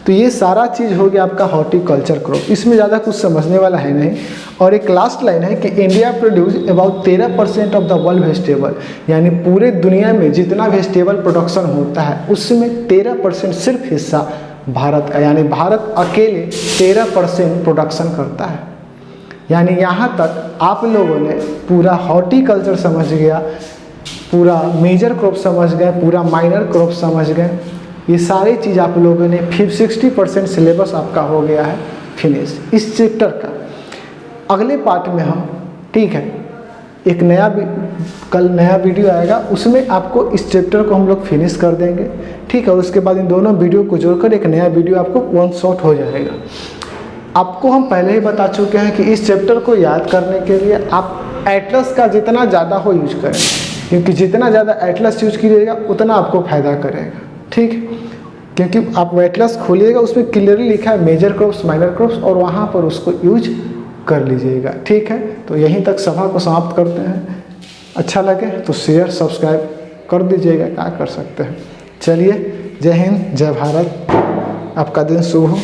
तो ये सारा चीज़ हो गया आपका हॉर्टिकल्चर क्रॉप, इसमें ज़्यादा कुछ समझने वाला है नहीं। और एक लास्ट लाइन है कि India produce about 13% of the world vegetable, यानी पूरे दुनिया में जितना वेजिटेबल प्रोडक्शन होता है उसमें 13% सिर्फ हिस्सा भारत का, यानी भारत अकेले 13% प्रोडक्शन करता है। यानी यहाँ तक आप लोगों ने पूरा हॉर्टिकल्चर समझ गया, पूरा मेजर क्रॉप समझ गए, पूरा माइनर क्रॉप समझ गए। ये सारी चीज़ आप लोगों ने 60% सिलेबस आपका हो गया है फिनिश इस चैप्टर का। अगले पार्ट में हम, ठीक है, एक कल नया वीडियो आएगा, उसमें आपको इस चैप्टर को हम लोग फिनिश कर देंगे, ठीक है। उसके बाद इन दोनों वीडियो को जोड़कर एक नया वीडियो आपको वन शॉट हो जाएगा। आपको हम पहले ही बता चुके हैं कि इस चैप्टर को याद करने के लिए आप एटलस का जितना ज़्यादा हो यूज करें, क्योंकि जितना ज़्यादा एटलस यूज कीजिएगा उतना आपको फ़ायदा करेगा, ठीक। क्योंकि आप एटलस खोलिएगा उसमें क्लियरली लिखा है मेजर क्रॉप्स, माइनर क्रॉप्स, और वहाँ पर उसको यूज कर लीजिएगा, ठीक है। तो यहीं तक सभा को समाप्त करते हैं। अच्छा लगे तो शेयर सब्सक्राइब कर दीजिएगा, क्या कर सकते हैं। चलिए, जय हिंद, जय भारत, आपका दिन शुभ हो।